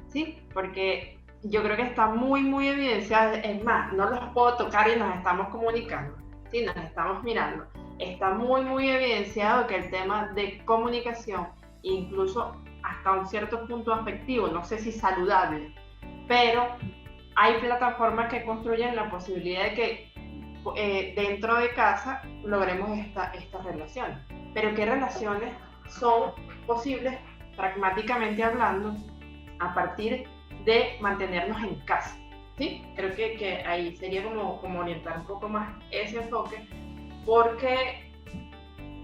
[SPEAKER 2] ¿Sí? Porque yo creo que está muy, muy evidenciada. Es más, no los puedo tocar y nos estamos comunicando, ¿sí? Nos estamos mirando. Está muy, muy evidenciado que el tema de comunicación, incluso hasta un cierto punto afectivo, no sé si saludable, pero hay plataformas que construyen la posibilidad de que dentro de casa logremos esta relación. Pero ¿qué relaciones son posibles, pragmáticamente hablando, a partir de mantenernos en casa? ¿Sí? Creo que ahí sería como orientar un poco más ese enfoque, porque,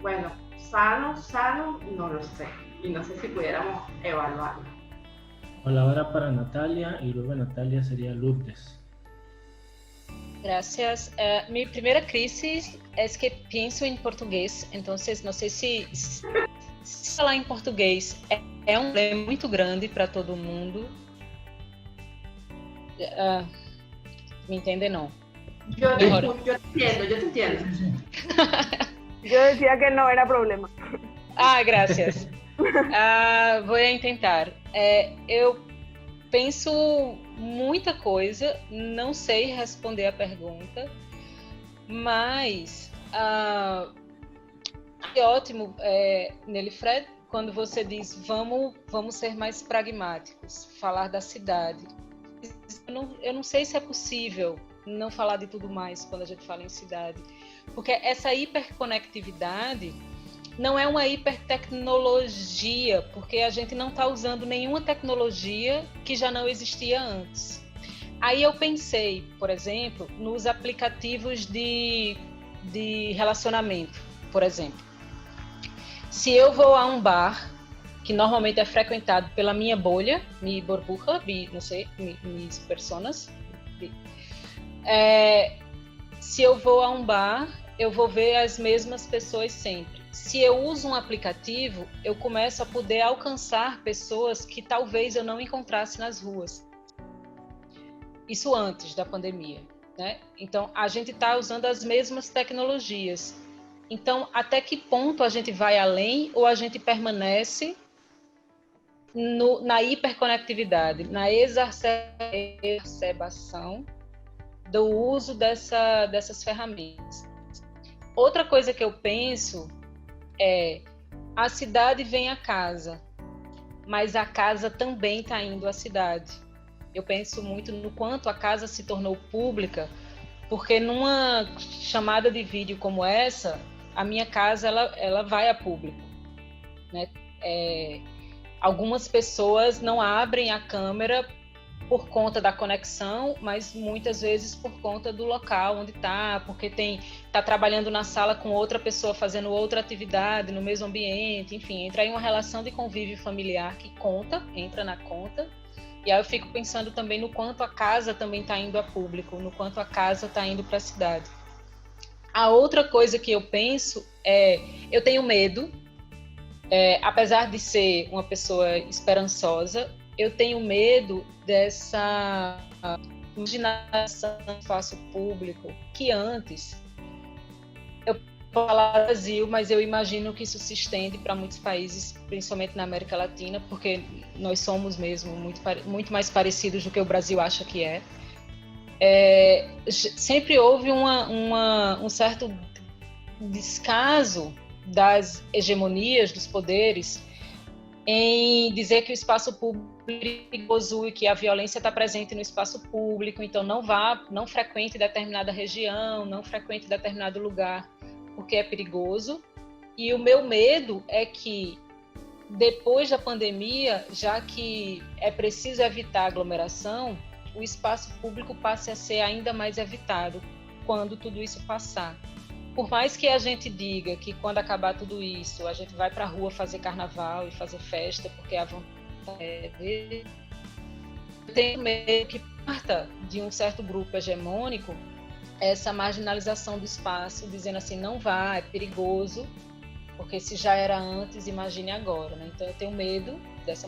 [SPEAKER 2] bueno, sano, no lo sé, y no sé si pudiéramos evaluarlo.
[SPEAKER 4] Palabra para Natalia, y luego Natalia sería Lourdes.
[SPEAKER 14] Gracias. Mi primera crisis es que pienso en portugués, entonces no sé si falar em português é um problema muito grande para todo mundo. ¿Me entiende? No.
[SPEAKER 2] Yo te entiendo.
[SPEAKER 16] Yo decía que no era problema.
[SPEAKER 14] Gracias. Vou tentar. Eu penso muita coisa, não sei responder a pergunta, mas é ótimo, Nelly-Fred, quando você diz vamos ser mais pragmáticos, falar da cidade. Eu não sei se é possível não falar de tudo mais quando a gente fala em cidade, porque essa hiperconectividade não é uma hipertecnologia, porque a gente não está usando nenhuma tecnologia que já não existia antes. Aí eu pensei, por exemplo, nos aplicativos de relacionamento, por exemplo. Se eu vou a um bar, que normalmente é frequentado pela minha bolha, minha burbuja, não sei, minhas personas, se eu vou a um bar, eu vou ver as mesmas pessoas sempre. Se eu uso um aplicativo, eu começo a poder alcançar pessoas que talvez eu não encontrasse nas ruas. Isso antes da pandemia, né? Então, a gente está usando as mesmas tecnologias. Então, até que ponto a gente vai além ou a gente permanece na hiperconectividade, na exacerbação do uso dessas ferramentas? Outra coisa que eu penso a cidade vem à casa, mas a casa também está indo à cidade. Eu penso muito no quanto a casa se tornou pública, porque numa chamada de vídeo como essa, a minha casa ela vai a público, né? Algumas pessoas não abrem a câmera por conta da conexão, mas muitas vezes por conta do local onde está, porque está trabalhando na sala com outra pessoa fazendo outra atividade no mesmo ambiente, enfim, entra aí uma relação de convívio familiar que entra na conta. E aí eu fico pensando também no quanto a casa também está indo a público, no quanto a casa está indo para a cidade. A outra coisa que eu penso eu tenho medo, apesar de ser uma pessoa esperançosa, eu tenho medo dessa imaginação do espaço público que antes, eu vou falar Brasil, mas eu imagino que isso se estende para muitos países, principalmente na América Latina, porque nós somos mesmo muito mais parecidos do que o Brasil acha que é. Sempre houve um certo descaso das hegemonias, dos poderes, em dizer que o espaço público é perigoso e que a violência está presente no espaço público, então não frequente determinada região, não frequente determinado lugar, porque é perigoso. E o meu medo é que, depois da pandemia, já que é preciso evitar aglomeração, o espaço público passe a ser ainda mais evitado quando tudo isso passar. Por mais que a gente diga que quando acabar tudo isso, a gente vai para a rua fazer carnaval e fazer festa, porque a vontade é ver, eu tenho medo que parta de um certo grupo hegemônico essa marginalização do espaço, dizendo assim, não vá, é perigoso, porque se já era antes, imagine agora, né? Então eu tenho medo dessa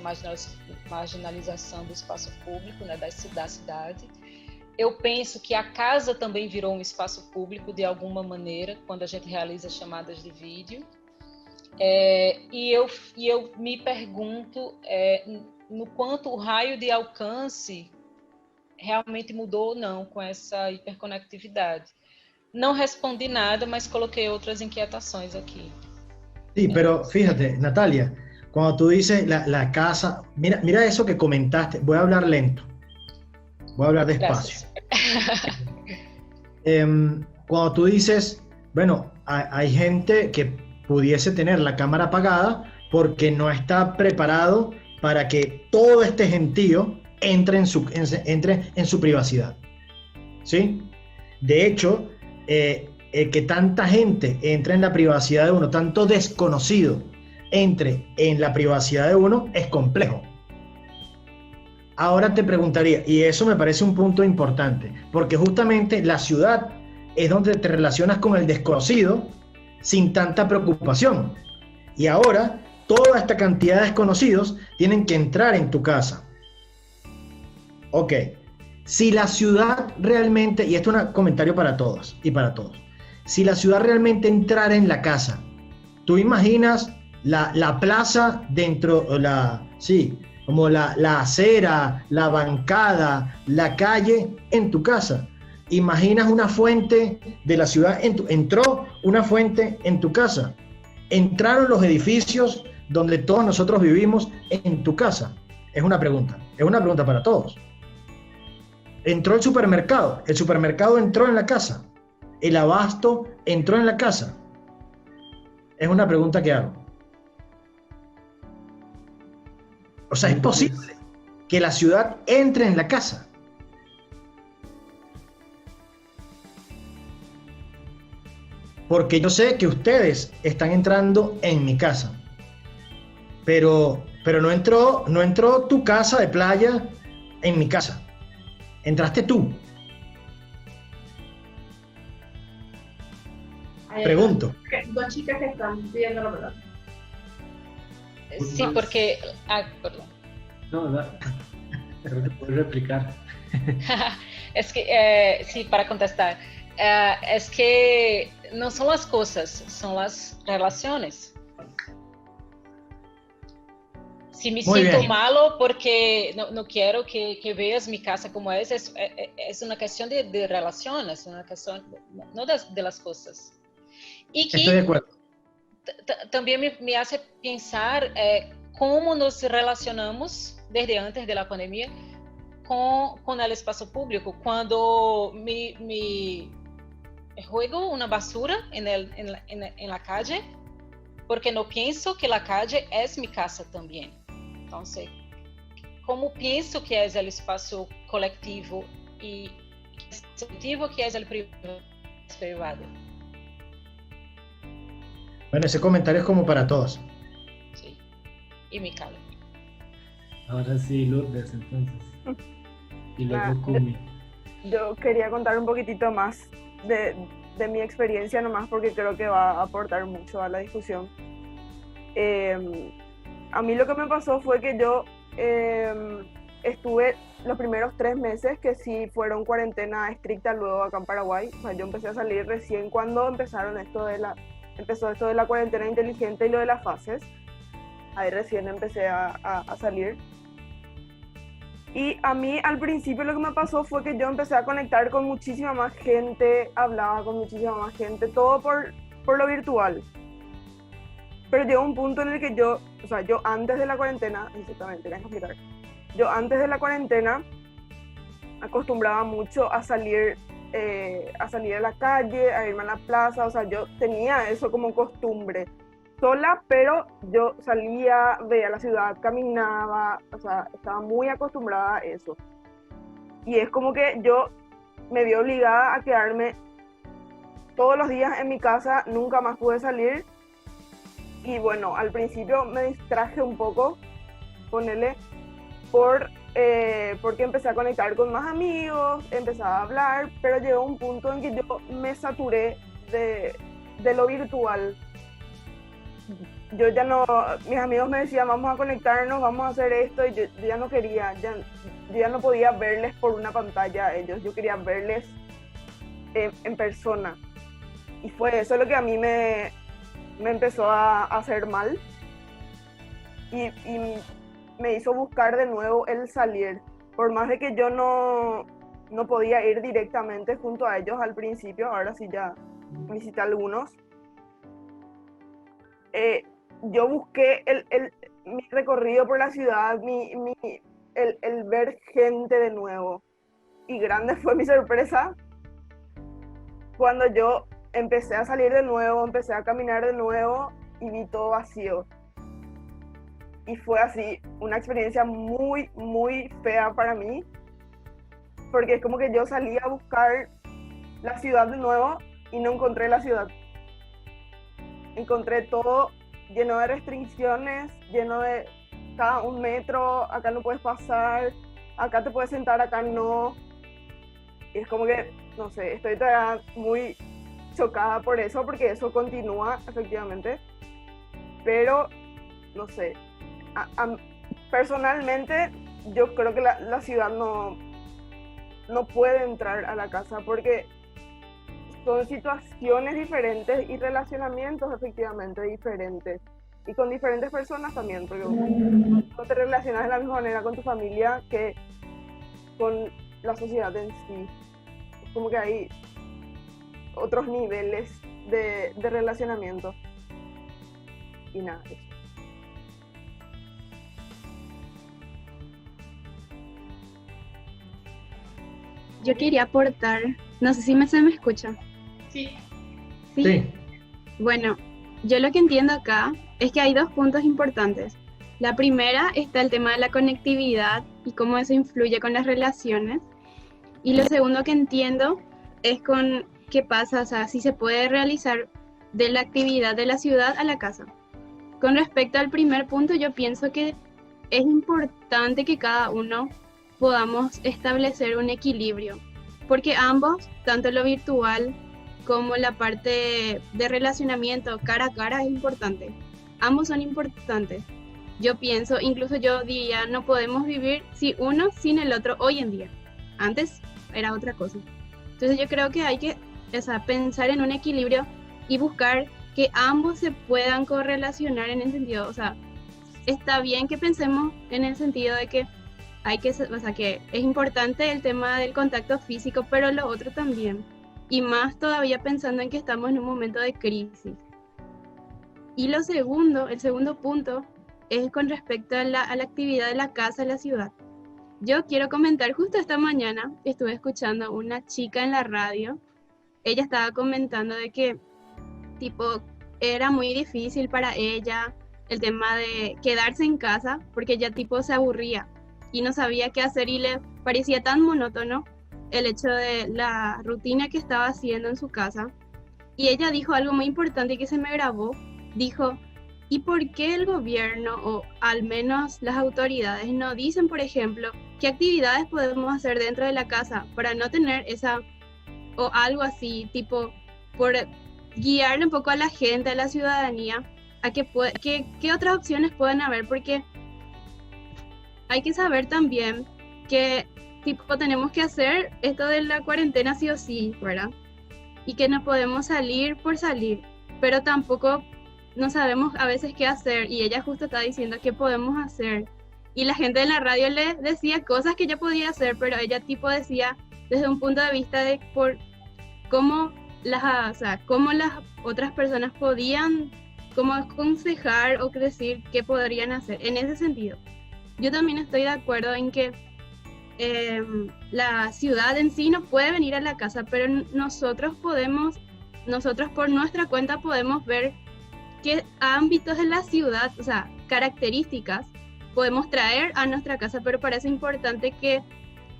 [SPEAKER 14] marginalização do espaço público, né, da cidade. Eu penso que a casa também virou um espaço público de alguma maneira, quando a gente realiza chamadas de vídeo. E eu me pergunto no quanto o raio de alcance realmente mudou ou não com essa hiperconectividade. Não respondi nada, mas coloquei outras inquietações aqui.
[SPEAKER 3] Sí, pero fíjate, Natalia, cuando tú dices la casa, mira eso que comentaste, voy a hablar lento, voy a hablar despacio. Cuando tú dices, bueno, hay gente que pudiese tener la cámara apagada porque no está preparado para que todo este gentío entre en su privacidad, ¿sí? De hecho, que tanta gente entre en la privacidad de uno, tanto desconocido entre en la privacidad de uno, es complejo. Ahora te preguntaría, y eso me parece un punto importante, porque justamente la ciudad es donde te relacionas con el desconocido sin tanta preocupación. Y ahora, toda esta cantidad de desconocidos tienen que entrar en tu casa. Ok, si la ciudad realmente, y esto es un comentario para todos y para todos, si la ciudad realmente entrara en la casa, tú imaginas la plaza dentro, como la acera, la bancada, la calle en tu casa. Imaginas una fuente de la ciudad, entró una fuente en tu casa. Entraron los edificios donde todos nosotros vivimos en tu casa. Es una pregunta para todos. Entró el supermercado entró en la casa. El abasto entró en la casa. Es una pregunta que hago. O sea, es posible que la ciudad entre en la casa. Porque yo sé que ustedes están entrando en mi casa. Pero no entró tu casa de playa en mi casa. Entraste tú. Pregunto.
[SPEAKER 2] Dos chicas que están pidiendo la palabra.
[SPEAKER 14] Sí, porque... perdón.
[SPEAKER 4] No, pero te puedo replicar.
[SPEAKER 14] Es que, sí, para contestar. Es que no son las cosas, son las relaciones. Si me siento malo porque no quiero que veas mi casa como es una cuestión de relaciones, una cuestión no de las cosas. Y que
[SPEAKER 3] estoy de acuerdo.
[SPEAKER 14] También me hace pensar cómo nos relacionamos desde antes de la pandemia con el espacio público. Cuando me juego una basura en la calle, porque no pienso que la calle es mi casa también. Entonces, ¿cómo pienso que es el espacio colectivo y colectivo que es el privado?
[SPEAKER 3] Bueno, ese comentario es como para todos.
[SPEAKER 14] Sí, y me calo.
[SPEAKER 4] Ahora sí, Lourdes, entonces. Y luego Kumi.
[SPEAKER 16] Yo quería contar un poquitito más de mi experiencia nomás porque creo que va a aportar mucho a la discusión. A mí lo que me pasó fue que yo estuve los primeros 3 meses que sí fueron cuarentena estricta luego acá en Paraguay. O sea, yo empecé a salir recién cuando empezó esto de la cuarentena inteligente y lo de las fases. Ahí recién empecé a salir. Y a mí al principio lo que me pasó fue que yo empecé a conectar con muchísima más gente, hablaba con muchísima más gente, todo por lo virtual. Pero llegó un punto en el que yo antes de la cuarentena, exactamente, déjame explicar. Yo antes de la cuarentena acostumbraba mucho a salir a la calle, a irme a la plaza, o sea, yo tenía eso como costumbre. Sola, pero yo salía, veía la ciudad, caminaba, o sea, estaba muy acostumbrada a eso. Y es como que yo me vi obligada a quedarme todos los días en mi casa, nunca más pude salir. Y bueno, al principio me distraje un poco, ponele, porque empecé a conectar con más amigos, empecé a hablar, pero llegó un punto en que yo me saturé de lo virtual. Yo ya no, mis amigos me decían vamos a conectarnos, vamos a hacer esto, y yo ya no quería, yo ya no podía verles por una pantalla a ellos, yo quería verles en persona. Y fue eso lo que a mí me empezó a hacer mal y me hizo buscar de nuevo el salir. por más de que yo no podía ir directamente junto a ellos al principio, ahora sí ya visité algunos, yo busqué mi recorrido por la ciudad, el ver gente de nuevo. Y grande fue mi sorpresa cuando yo empecé a salir de nuevo, empecé a caminar de nuevo y vi todo vacío. Y fue así, una experiencia muy, muy fea para mí, porque es como que yo salí a buscar la ciudad de nuevo y no encontré la ciudad. Encontré todo lleno de restricciones, lleno de cada 1 metro, acá no puedes pasar, acá te puedes sentar, acá no. Y es como que, no sé, estoy todavía muy chocada por eso, porque eso continúa efectivamente, pero no sé, personalmente yo creo que la ciudad no puede entrar a la casa, porque son situaciones diferentes y relacionamientos efectivamente diferentes, y con diferentes personas también, porque no te relacionas de la misma manera con tu familia que con la sociedad en sí. Es como que hay otros niveles de relacionamiento. Y nada, eso.
[SPEAKER 11] Yo quería aportar, no sé si se me escucha.
[SPEAKER 2] Sí.
[SPEAKER 3] Sí.
[SPEAKER 11] Bueno, yo lo que entiendo acá es que hay 2 puntos importantes. La primera está el tema de la conectividad y cómo eso influye con las relaciones. Y lo segundo que entiendo es con qué pasa, o sea, si se puede realizar de la actividad de la ciudad a la casa. Con respecto al primer punto, yo pienso que es importante que cada uno podamos establecer un equilibrio, porque ambos, tanto lo virtual como la parte de relacionamiento cara a cara, es importante. Ambos son importantes. Yo pienso, incluso yo diría, no podemos vivir uno sin el otro hoy en día. Antes era otra cosa. Entonces yo creo que hay que pensar en un equilibrio y buscar que ambos se puedan correlacionar en el sentido, o sea, está bien que pensemos en el sentido de que que es importante el tema del contacto físico, pero lo otro también. Y más todavía pensando en que estamos en un momento de crisis. Y el segundo punto es con respecto a la actividad de la casa en la ciudad. Yo quiero comentar, justo esta mañana estuve escuchando a una chica en la radio. Ella estaba comentando de que era muy difícil para ella el tema de quedarse en casa, porque ella se aburría y no sabía qué hacer y le parecía tan monótono el hecho de la rutina que estaba haciendo en su casa. Y ella dijo algo muy importante que se me grabó. Dijo, ¿y por qué el gobierno o al menos las autoridades no dicen, por ejemplo, qué actividades podemos hacer dentro de la casa para no tener o algo así, por guiarle un poco a la gente, a la ciudadanía, a qué otras opciones pueden haber? Porque hay que saber también que tenemos que hacer esto de la cuarentena sí o sí, ¿verdad? Y que no podemos salir por salir, pero tampoco no sabemos a veces qué hacer, y ella justo está diciendo qué podemos hacer. Y la gente de la radio le decía cosas que ella podía hacer, pero ella decía desde un punto de vista de cómo las otras personas podían aconsejar o decir qué podrían hacer. En ese sentido, yo también estoy de acuerdo en que la ciudad en sí no puede venir a la casa, pero nosotros por nuestra cuenta podemos ver qué ámbitos de la ciudad, o sea, características podemos traer a nuestra casa, pero para eso es importante que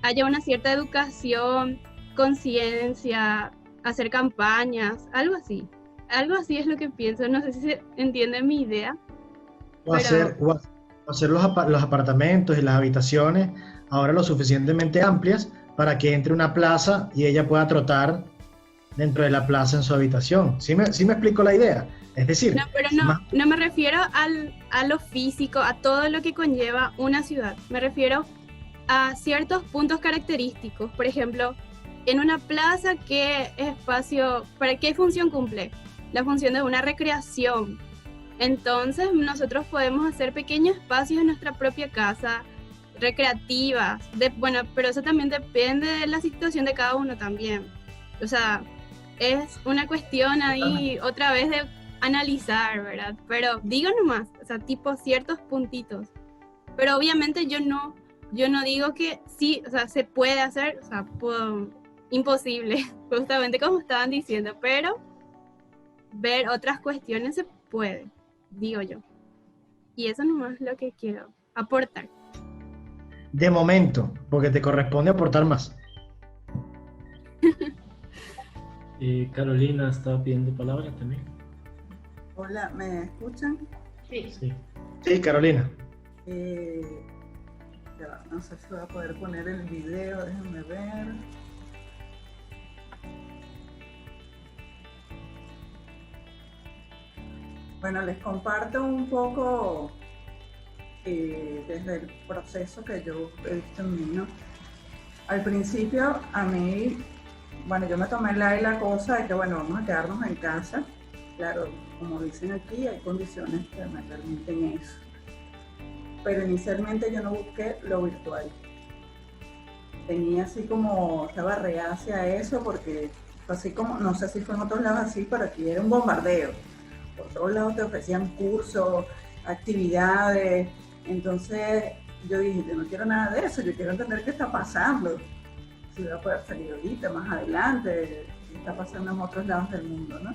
[SPEAKER 11] haya una cierta educación, conciencia, hacer campañas, algo así es lo que pienso. No sé si se entiende mi idea.
[SPEAKER 3] Hacer los apartamentos y las habitaciones ahora lo suficientemente amplias para que entre una plaza y ella pueda trotar dentro de la plaza en su habitación. ¿Sí me explico la idea? Es decir...
[SPEAKER 11] No me refiero a lo físico, a todo lo que conlleva una ciudad. Me refiero a ciertos puntos característicos. Por ejemplo, en una plaza, ¿para qué función cumple? La función de una recreación. Entonces nosotros podemos hacer pequeños espacios en nuestra propia casa,
[SPEAKER 18] recreativas, bueno, pero eso también depende de la situación de cada uno también. O sea, es una cuestión ahí otra vez de analizar, ¿verdad? Pero digo nomás, o sea, tipo ciertos puntitos. Pero obviamente yo no digo que sí, o sea, se puede hacer, o sea, imposible, justamente como estaban diciendo, pero ver otras cuestiones se puede, digo yo. Y eso nomás es lo que quiero aportar.
[SPEAKER 3] De momento, porque te corresponde aportar más.
[SPEAKER 4] Carolina estaba pidiendo palabra también.
[SPEAKER 13] Hola, ¿me escuchan?
[SPEAKER 18] Sí.
[SPEAKER 3] Sí, Carolina.
[SPEAKER 13] No sé si voy a poder poner el video, déjenme ver. Bueno, les comparto un poco desde el proceso que yo he visto en mí, ¿no? Al principio, a mí, bueno, yo me tomé la cosa de que, bueno, vamos a quedarnos en casa. Claro, como dicen aquí, hay condiciones que me permiten eso. Pero inicialmente yo no busqué lo virtual. Tenía así como, estaba reacia a eso porque, así como, no sé si fue en otros lados así, pero aquí era un bombardeo. Por todos lados te ofrecían cursos, actividades. Entonces yo dije, yo no quiero nada de eso, yo quiero entender qué está pasando. Si voy a poder salir ahorita, más adelante, qué está pasando en otros lados del mundo, ¿no?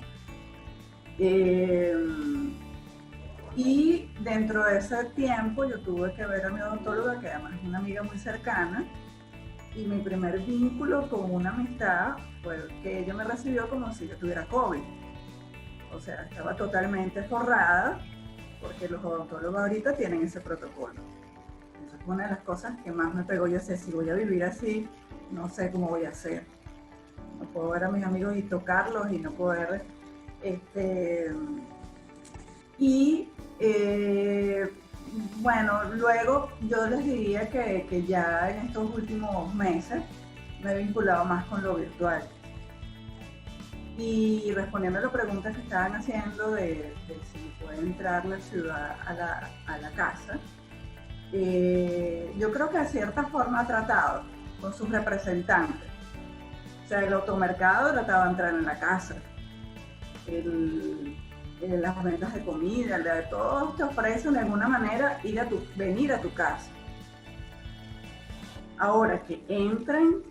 [SPEAKER 13] Y dentro de ese tiempo yo tuve que ver a mi odontóloga, que además es una amiga muy cercana, y mi primer vínculo con una amistad fue que ella me recibió como si yo tuviera COVID. O sea, estaba totalmente forrada, porque los odontólogos ahorita tienen ese protocolo. Esa fue una de las cosas que más me pegó. Yo sé, si voy a vivir así, no sé cómo voy a hacer. No puedo ver a mis amigos y tocarlos y no poder... bueno, luego yo les diría que ya en estos últimos meses me he vinculado más con lo virtual. Y respondiendo a las preguntas que estaban haciendo de si puede entrar la ciudad a la casa, yo creo que de cierta forma ha tratado con sus representantes. O sea, el automercado trataba de entrar en la casa. Las ventas de comida, de todos te ofrecen de alguna manera venir a tu casa. Ahora, que entren,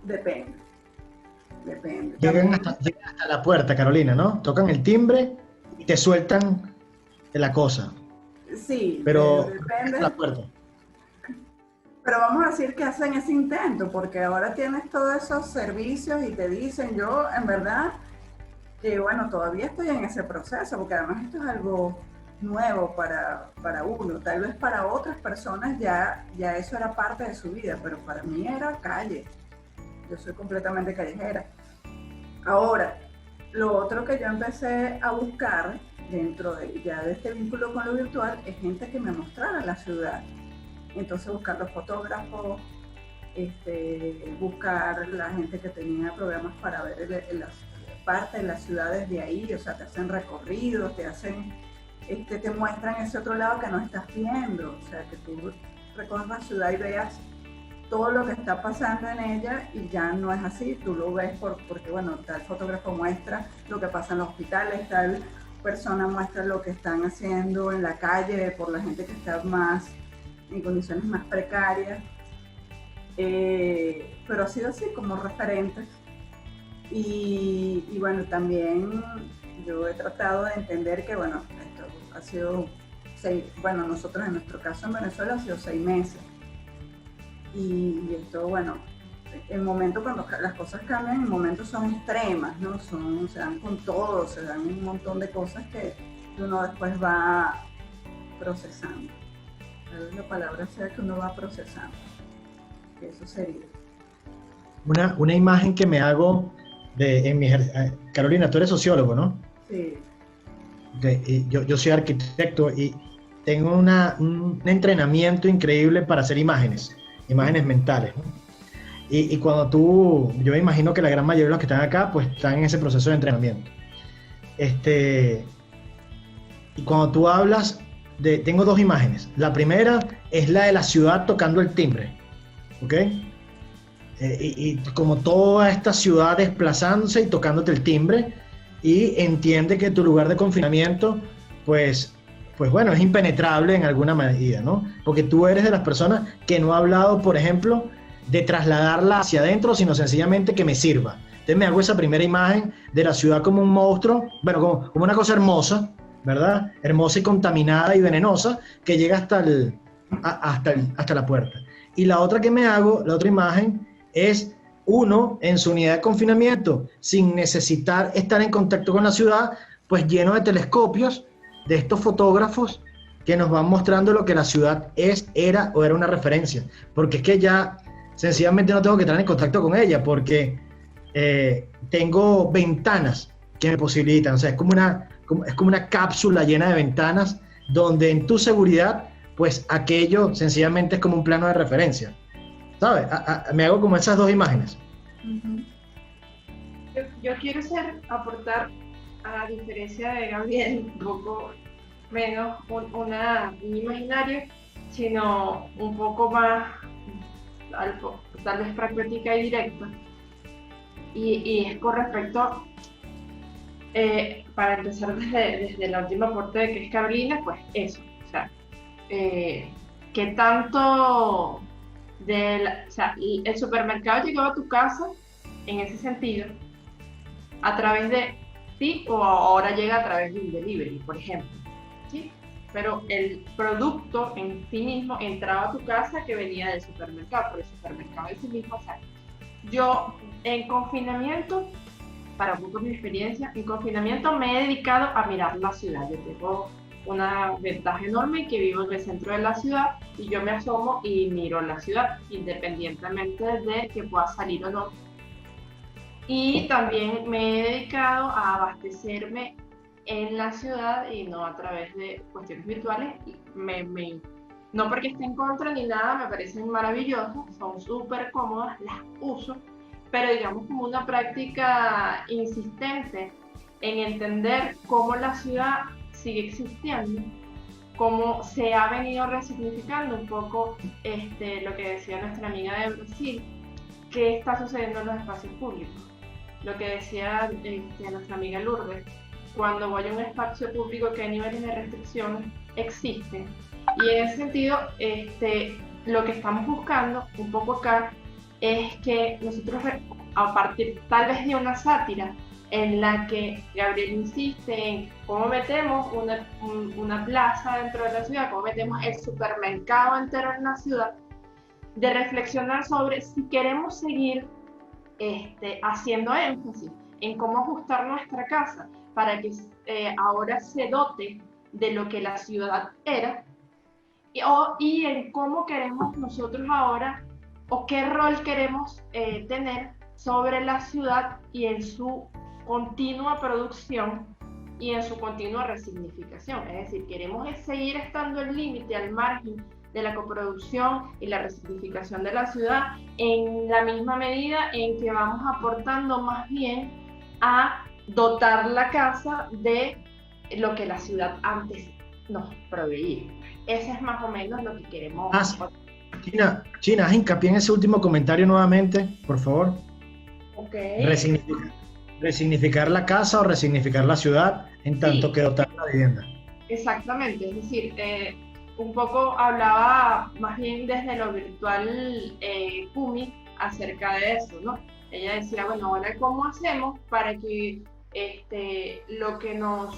[SPEAKER 13] depende.
[SPEAKER 3] Llegan hasta la puerta, Carolina, ¿no? Tocan el timbre y te sueltan de la cosa.
[SPEAKER 13] Sí,
[SPEAKER 3] pero
[SPEAKER 13] depende.
[SPEAKER 3] La puerta.
[SPEAKER 13] Pero vamos a decir que hacen ese intento, porque ahora tienes todos esos servicios y te dicen, yo en verdad, que bueno, todavía estoy en ese proceso, porque además esto es algo nuevo para uno. Tal vez para otras personas ya eso era parte de su vida, pero para mí era calle. Yo soy completamente callejera. Ahora, lo otro que yo empecé a buscar dentro de este vínculo con lo virtual es gente que me mostrara la ciudad. Entonces buscar los fotógrafos, buscar la gente que tenía programas para ver las partes de las ciudades de ahí, o sea, te hacen recorridos, te muestran ese otro lado que no estás viendo, o sea, que tú recorres la ciudad y veas todo lo que está pasando en ella y ya no es así, tú lo ves porque bueno, tal fotógrafo muestra lo que pasa en los hospitales, tal persona muestra lo que están haciendo en la calle por la gente que está más en condiciones más precarias, pero ha sido así como referentes y bueno, también yo he tratado de entender que bueno, esto ha sido nosotros en nuestro caso en Venezuela ha sido 6 meses. Y esto, bueno, el momento cuando las cosas cambian, en momentos son extremas, ¿no? Se dan con todo, se dan un montón de cosas que uno después va procesando. Tal vez la palabra sea que uno va procesando. Que eso sería.
[SPEAKER 3] Una imagen que me hago Carolina, tú eres sociólogo, ¿no?
[SPEAKER 13] Sí.
[SPEAKER 3] Yo soy arquitecto y tengo un entrenamiento increíble para hacer imágenes mentales, ¿no? Y cuando yo me imagino que la gran mayoría de los que están acá pues están en ese proceso de entrenamiento. Y cuando tú hablas tengo 2 imágenes. La primera es la de la ciudad tocando el timbre, ¿ok? Y como toda esta ciudad desplazándose y tocándote el timbre, y entiende que tu lugar de confinamiento, pues bueno, es impenetrable en alguna medida, ¿no? Porque tú eres de las personas que no ha hablado, por ejemplo, de trasladarla hacia adentro, sino sencillamente que me sirva. Entonces me hago esa primera imagen de la ciudad como un monstruo, bueno, como una cosa hermosa, ¿verdad? Hermosa y contaminada y venenosa, que llega hasta la puerta. Y la otra que me hago, la otra imagen, es uno en su unidad de confinamiento, sin necesitar estar en contacto con la ciudad, pues lleno de telescopios, de estos fotógrafos que nos van mostrando lo que la ciudad era una referencia. Porque es que ya sencillamente no tengo que estar en contacto con ella, porque tengo ventanas que me posibilitan. O sea, es como una cápsula llena de ventanas, donde en tu seguridad, pues aquello sencillamente es como un plano de referencia. ¿Sabes? Me hago como esas dos imágenes.
[SPEAKER 2] Yo quiero aportar, a diferencia de Gabriel, un poco menos un imaginario, sino un poco más, tal vez pragmática y directa. Y es con respecto, para empezar desde la última aporte de que es Carolina, pues eso, o sea, que tanto o sea, el supermercado llegó a tu casa en ese sentido, a través de ti, o ahora llega a través de un delivery, por ejemplo, ¿sí? Pero el producto en sí mismo entraba a tu casa que venía del supermercado, pero el supermercado en sí mismo, o sea, yo en confinamiento, para un poco mi experiencia, en confinamiento me he dedicado a mirar la ciudad. Yo tengo una ventaja enorme, que vivo en el centro de la ciudad y yo me asomo y miro la ciudad, independientemente de que pueda salir o no. Y también me he dedicado a abastecerme en la ciudad y no a través de cuestiones virtuales. No porque esté en contra ni nada, me parecen maravillosas, son súper cómodas, las uso, pero digamos como una práctica insistente en entender cómo la ciudad sigue existiendo, cómo se ha venido resignificando un poco lo que decía nuestra amiga de Brasil, qué está sucediendo en los espacios públicos. Lo que decía nuestra amiga Lourdes, cuando voy a un espacio público que hay niveles de restricción, existen. Y en ese sentido, lo que estamos buscando un poco acá es que nosotros, a partir tal vez de una sátira, en la que Gabriel insiste en cómo metemos una plaza dentro de la ciudad, cómo metemos el supermercado entero en la ciudad, de reflexionar sobre si queremos seguir haciendo énfasis en cómo ajustar nuestra casa para que ahora se dote de lo que la ciudad era, y en cómo queremos nosotros ahora, o qué rol queremos tener sobre la ciudad y en su continua producción y en su continua resignificación. Es decir, queremos seguir estando al límite, al margen de la coproducción y la resignificación de la ciudad, en la misma medida en que vamos aportando más bien a dotar la casa de lo que la ciudad antes nos proveía. Ese es más o menos lo que queremos.
[SPEAKER 3] China, haz hincapié en ese último comentario nuevamente, por favor.
[SPEAKER 2] Okay.
[SPEAKER 3] Resignificar la casa o resignificar la ciudad en tanto que dotar la vivienda.
[SPEAKER 2] Exactamente, es decir, un poco hablaba más bien desde lo virtual Kumi acerca de eso, ¿no? Ella decía, bueno, ahora ¿cómo hacemos para que lo que nos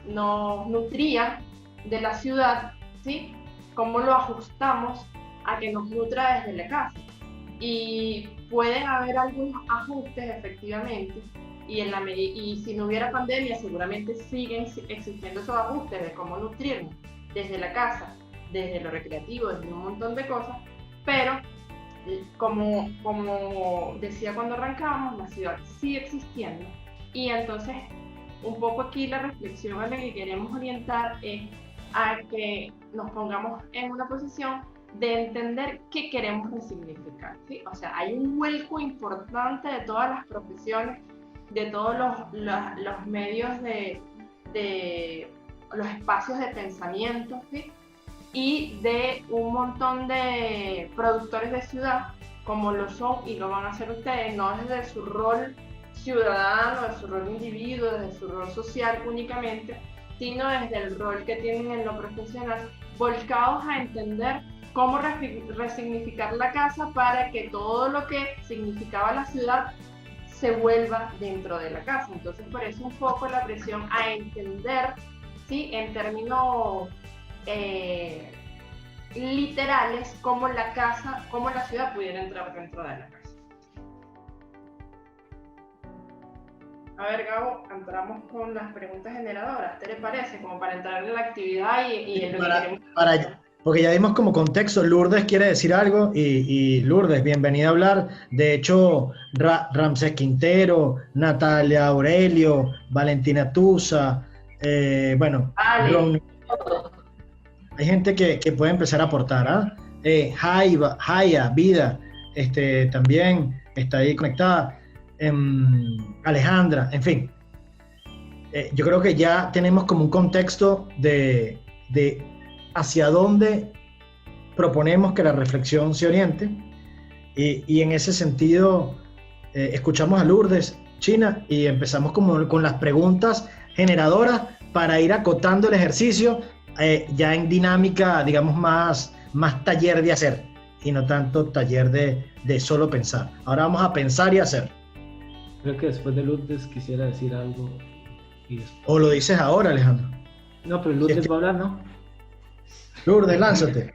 [SPEAKER 2] nutría de la ciudad, ¿sí? ¿Cómo lo ajustamos a que nos nutra desde la casa? Y pueden haber algunos ajustes efectivamente, y si no hubiera pandemia seguramente siguen existiendo esos ajustes de cómo nutrirnos desde la casa, desde lo recreativo, desde un montón de cosas, pero como decía cuando arrancábamos, la ciudad sigue existiendo, y entonces un poco aquí la reflexión a la que queremos orientar es a que nos pongamos en una posición de entender qué queremos resignificar, ¿sí? O sea, hay un vuelco importante de todas las profesiones, de todos los medios de los espacios de pensamiento, ¿sí? y de un montón de productores de ciudad, como lo son y lo van a hacer ustedes, no desde su rol ciudadano, desde su rol individuo, desde su rol social únicamente, sino desde el rol que tienen en lo profesional, volcados a entender cómo resignificar la casa para que todo lo que significaba la ciudad se vuelva dentro de la casa. Entonces, por eso un poco la presión a entender, ¿sí?, en términos literales, cómo la casa, cómo la ciudad pudiera entrar dentro de la casa. A ver, Gabo, entramos con las preguntas generadoras. ¿Te le parece? Como para entrar en la actividad y en lo que queremos.
[SPEAKER 3] Porque ya dimos como contexto, Lourdes quiere decir algo y Lourdes, bienvenida a hablar. De hecho, Ramsés Quintero, Natalia Aurelio, Valentina Tusa, bueno, Ron, hay gente que puede empezar a aportar, ¿ah? Jaya, Vida, también está ahí conectada, Alejandra, en fin. Yo creo que ya tenemos como un contexto de hacia dónde proponemos que la reflexión se oriente y en ese sentido escuchamos a Lourdes, China, y empezamos como con las preguntas generadoras para ir acotando el ejercicio ya en dinámica, digamos, más taller de hacer y no tanto taller de solo pensar. Ahora vamos a pensar y hacer.
[SPEAKER 4] Creo que después de Lourdes quisiera decir algo.
[SPEAKER 3] ¿O lo dices ahora, Alejandro?
[SPEAKER 4] No, pero Lourdes va a hablar, ¿no?
[SPEAKER 3] Lourdes, lánzate.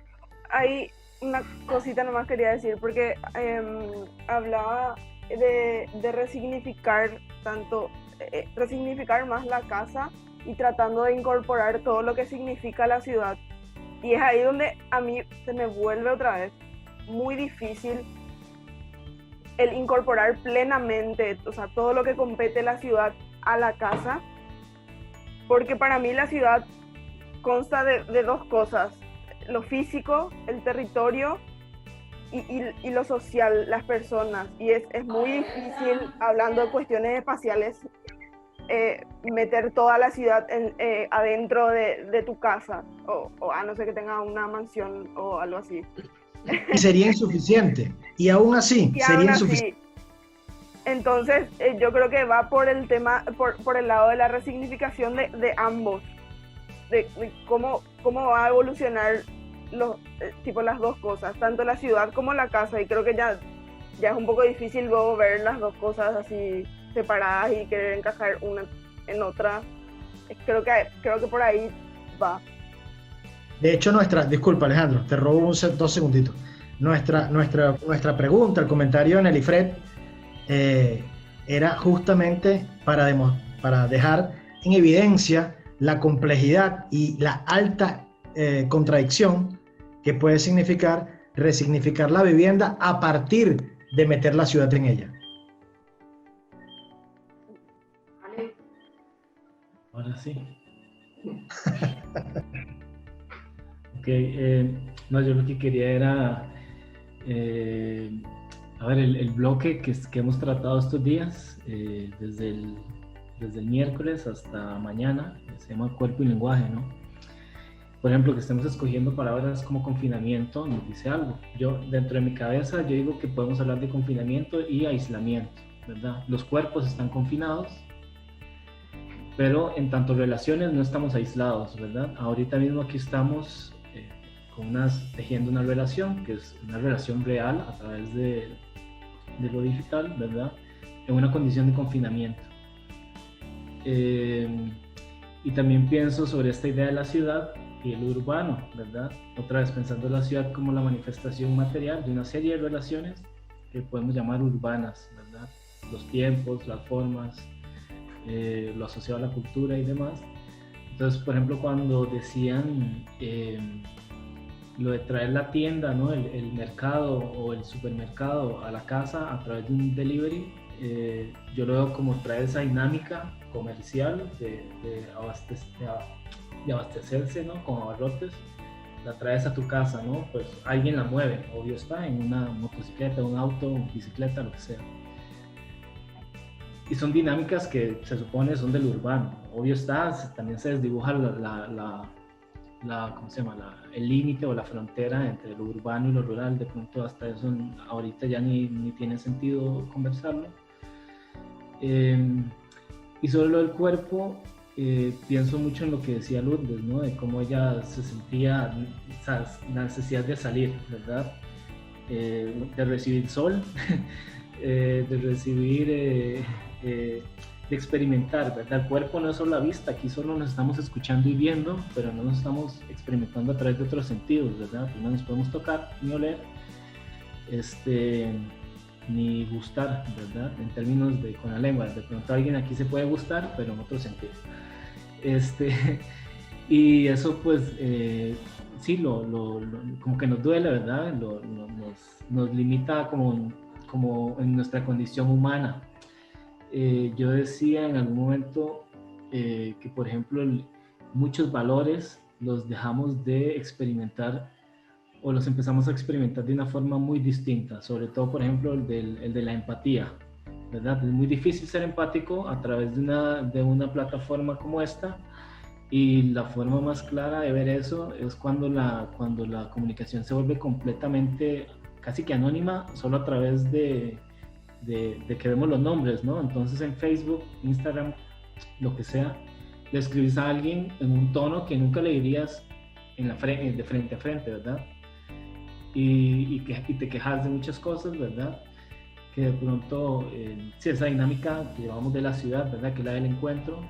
[SPEAKER 16] Hay una cosita nomás quería decir, porque hablaba de resignificar resignificar más la casa y tratando de incorporar todo lo que significa la ciudad. Y es ahí donde a mí se me vuelve otra vez muy difícil el incorporar plenamente, o sea, todo lo que compete la ciudad a la casa, porque para mí la ciudad consta de dos cosas: lo físico, el territorio, y lo social, las personas. Y es muy difícil, hablando de cuestiones espaciales, meter toda la ciudad adentro de tu casa, o a no ser que tenga una mansión o algo así.
[SPEAKER 3] Y sería insuficiente, y aún así sería insuficiente.
[SPEAKER 16] Entonces, yo creo que va por el tema, por el lado de la resignificación de ambos, de cómo va a evolucionar las dos cosas, tanto la ciudad como la casa. Y creo que ya es un poco difícil luego ver las dos cosas así separadas y querer encajar una en otra. Creo que por ahí va.
[SPEAKER 3] De hecho, disculpa, Alejandro, te robo 2 segunditos. Nuestra pregunta, el comentario en el IFRED, era justamente para dejar en evidencia la complejidad y la alta contradicción que puede significar resignificar la vivienda a partir de meter la ciudad en ella.
[SPEAKER 4] Ahora sí. Ok, no, yo lo que quería era el bloque que hemos tratado estos días, desde el miércoles hasta mañana, se llama Cuerpo y Lenguaje, ¿no? Por ejemplo, que estemos escogiendo palabras como confinamiento, nos dice algo. Yo, dentro de mi cabeza, yo digo que podemos hablar de confinamiento y aislamiento, ¿verdad? Los cuerpos están confinados, pero en tanto relaciones no estamos aislados, ¿verdad? Ahorita mismo aquí estamos tejiendo una relación, que es una relación real a través de lo digital, ¿verdad? En una condición de confinamiento. Y también pienso sobre esta idea de la ciudad y el urbano, ¿verdad? Otra vez pensando en la ciudad como la manifestación material de una serie de relaciones que podemos llamar urbanas, ¿verdad? Los tiempos, las formas, lo asociado a la cultura y demás. Entonces, por ejemplo, cuando decían lo de traer la tienda, ¿no? el mercado o el supermercado a la casa a través de un delivery, yo lo veo como traer esa dinámica comercial de abastecerse, ¿no? Con abarrotes, la traes a tu casa, ¿no? Pues alguien la mueve, obvio está, en una motocicleta, un auto, bicicleta, lo que sea. Y son dinámicas que se supone son del urbano. Obvio está, también se desdibuja ¿cómo se llama? El límite o la frontera entre lo urbano y lo rural. De pronto hasta eso ahorita ya ni tiene sentido conversarlo. Y sobre lo del cuerpo, pienso mucho en lo que decía Lourdes, ¿no? De cómo ella se sentía, la necesidad de salir, ¿verdad? De recibir sol, de recibir, de experimentar, ¿verdad? El cuerpo no es solo la vista, aquí solo nos estamos escuchando y viendo, pero no nos estamos experimentando a través de otros sentidos, ¿verdad? No nos podemos tocar ni oler, ni gustar, ¿verdad? En términos de con la lengua, de pronto alguien aquí se puede gustar, pero en otro sentido. Y eso pues sí, como que nos duele, ¿verdad? Nos limita como en nuestra condición humana. Yo decía en algún momento que, por ejemplo, muchos valores los dejamos de experimentar o los empezamos a experimentar de una forma muy distinta, sobre todo, por ejemplo, el de la empatía, ¿verdad? Es muy difícil ser empático a través de una plataforma como esta, y la forma más clara de ver eso es cuando la comunicación se vuelve completamente, casi que anónima, solo a través de que vemos los nombres, ¿no? Entonces en Facebook, Instagram, lo que sea, le escribís a alguien en un tono que nunca le dirías de frente a frente, ¿verdad? Y te quejas de muchas cosas, ¿verdad? Que de pronto, sí, esa dinámica que llevamos de la ciudad, ¿verdad? Que es la del encuentro,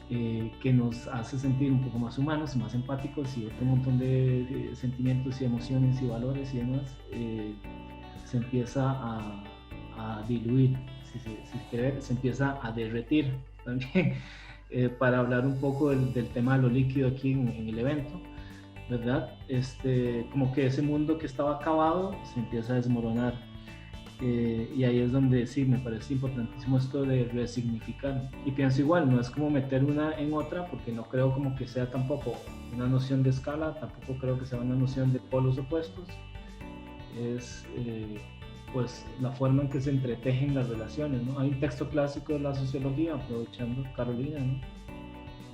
[SPEAKER 4] que nos hace sentir un poco más humanos y más empáticos, y otro montón de sentimientos y emociones y valores y demás, se empieza a diluir, si quiere, se empieza a derretir también, para hablar un poco del tema de lo líquido aquí en el evento, ¿verdad? Como que ese mundo que estaba acabado se empieza a desmoronar, y ahí es donde sí me parece importantísimo esto de resignificar, y pienso igual, no es como meter una en otra, porque no creo como que sea tampoco una noción de escala, tampoco creo que sea una noción de polos opuestos, es pues la forma en que se entretejen las relaciones, ¿no? Hay un texto clásico de la sociología, aprovechando Carolina, ¿no?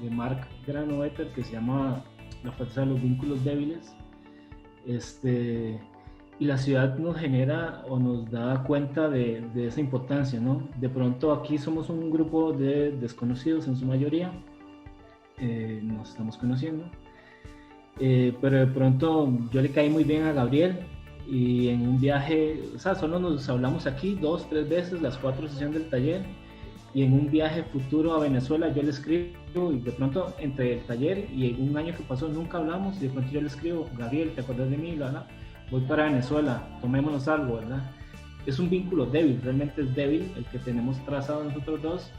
[SPEAKER 4] De Mark Granovetter, que se llama La fuerza de los vínculos débiles, y la ciudad nos genera o nos da cuenta de esa importancia, ¿no? De pronto aquí somos un grupo de desconocidos en su mayoría, nos estamos conociendo, pero de pronto yo le caí muy bien a Gabriel, y en un viaje, o sea, solo nos hablamos aquí 2, 3 veces, las 4 sesiones del taller, y en un viaje futuro a Venezuela yo le escribo, y de pronto entre el taller y un año que pasó nunca hablamos, y de pronto yo le escribo: Gabriel, ¿te acuerdas de mí? Voy para Venezuela, tomémonos algo, ¿verdad? Es un vínculo débil, realmente es débil el que tenemos trazado nosotros dos,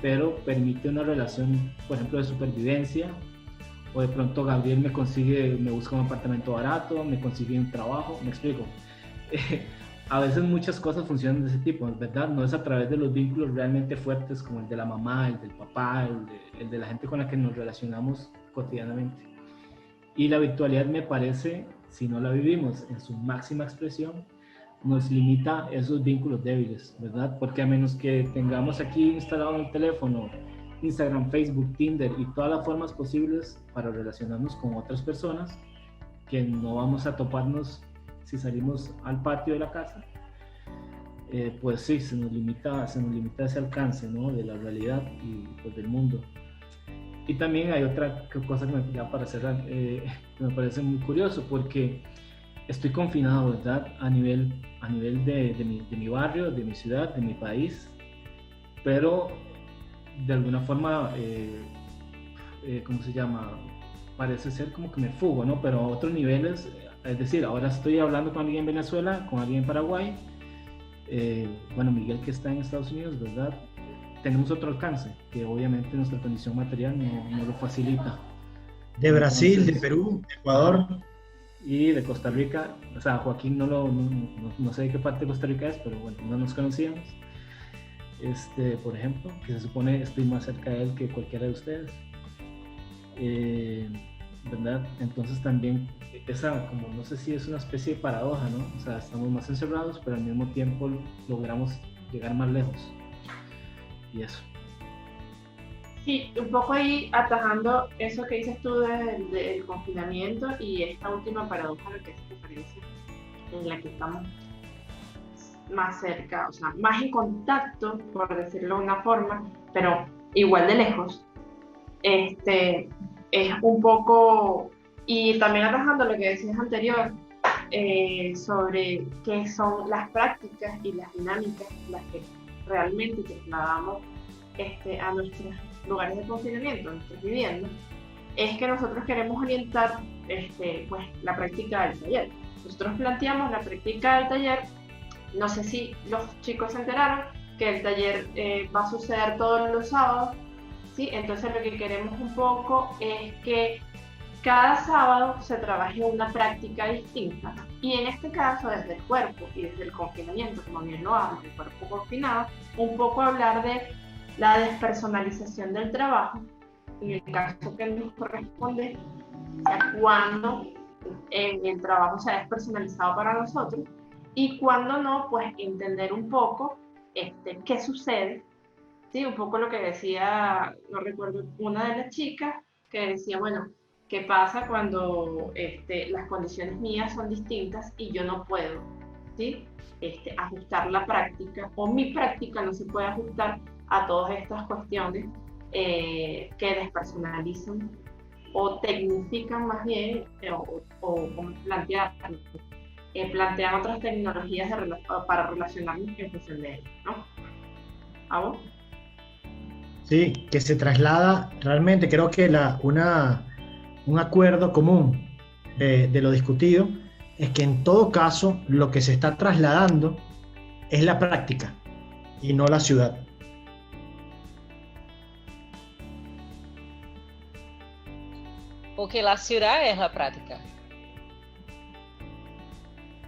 [SPEAKER 4] pero permite una relación, por ejemplo, de supervivencia. O de pronto Gabriel me busca un apartamento barato, me consigue un trabajo, me explico. A veces muchas cosas funcionan de ese tipo, ¿verdad? No es a través de los vínculos realmente fuertes como el de la mamá, el del papá, el de la gente con la que nos relacionamos cotidianamente. Y la virtualidad, me parece, si no la vivimos en su máxima expresión, nos limita esos vínculos débiles, ¿verdad? Porque a menos que tengamos aquí instalado en el teléfono Instagram, Facebook, Tinder y todas las formas posibles para relacionarnos con otras personas, que no vamos a toparnos si salimos al patio de la casa, pues sí, se nos limita ese alcance, ¿no? De la realidad y pues del mundo. Y también hay otra cosa que ya para cerrar, que me parece muy curioso, porque estoy confinado, ¿verdad? A nivel de mi barrio, de mi ciudad, de mi país, pero de alguna forma, ¿cómo se llama? Parece ser como que me fugo, ¿no? Pero a otros niveles, es decir, ahora estoy hablando con alguien en Venezuela, con alguien en Paraguay, bueno, Miguel que está en Estados Unidos, ¿verdad? Tenemos otro alcance, que obviamente nuestra condición material no lo facilita.
[SPEAKER 3] De Brasil, entonces, de Perú, de Ecuador.
[SPEAKER 4] Y de Costa Rica, o sea, Joaquín no sé de qué parte de Costa Rica es, pero bueno, no nos conocíamos. Por ejemplo, que se supone estoy más cerca de él que cualquiera de ustedes, ¿verdad? Entonces también como no sé si es una especie de paradoja, ¿no? O sea, estamos más encerrados, pero al mismo tiempo logramos llegar más lejos, y eso.
[SPEAKER 2] Sí, un poco ahí atajando eso que dices tú del confinamiento y esta última paradoja a la que hace referencia, en la que estamos más cerca, o sea, más en contacto, por decirlo de una forma, pero igual de lejos. Es un poco, y también atajando lo que decías anterior, sobre qué son las prácticas y las dinámicas las que realmente trasladamos a nuestros lugares de confinamiento, a nuestras viviendas, es que nosotros queremos orientar pues, la práctica del taller. Nosotros planteamos la práctica del taller, no sé si los chicos se enteraron que el taller va a suceder todos los sábados, ¿sí? Entonces lo que queremos un poco es que cada sábado se trabaje una práctica distinta y en este caso desde el cuerpo y desde el confinamiento, como bien lo hablo, el cuerpo confinado, un poco hablar de la despersonalización del trabajo, en el caso que nos corresponde, o sea, cuando el trabajo se ha despersonalizado para nosotros y cuando no, pues entender un poco qué sucede, ¿sí? Un poco lo que decía, no recuerdo, una de las chicas que decía, bueno, ¿qué pasa cuando las condiciones mías son distintas y yo no puedo, ¿sí? Ajustar la práctica o mi práctica no se puede ajustar a todas estas cuestiones que despersonalizan o tecnifican más bien o plantean otras tecnologías para relacionarnos en función de ello, ¿no? ¿A vos?
[SPEAKER 3] Sí, que se traslada realmente, creo que un acuerdo común de lo discutido es que en todo caso lo que se está trasladando es la práctica y no la ciudad.
[SPEAKER 14] Porque la ciudad es la práctica.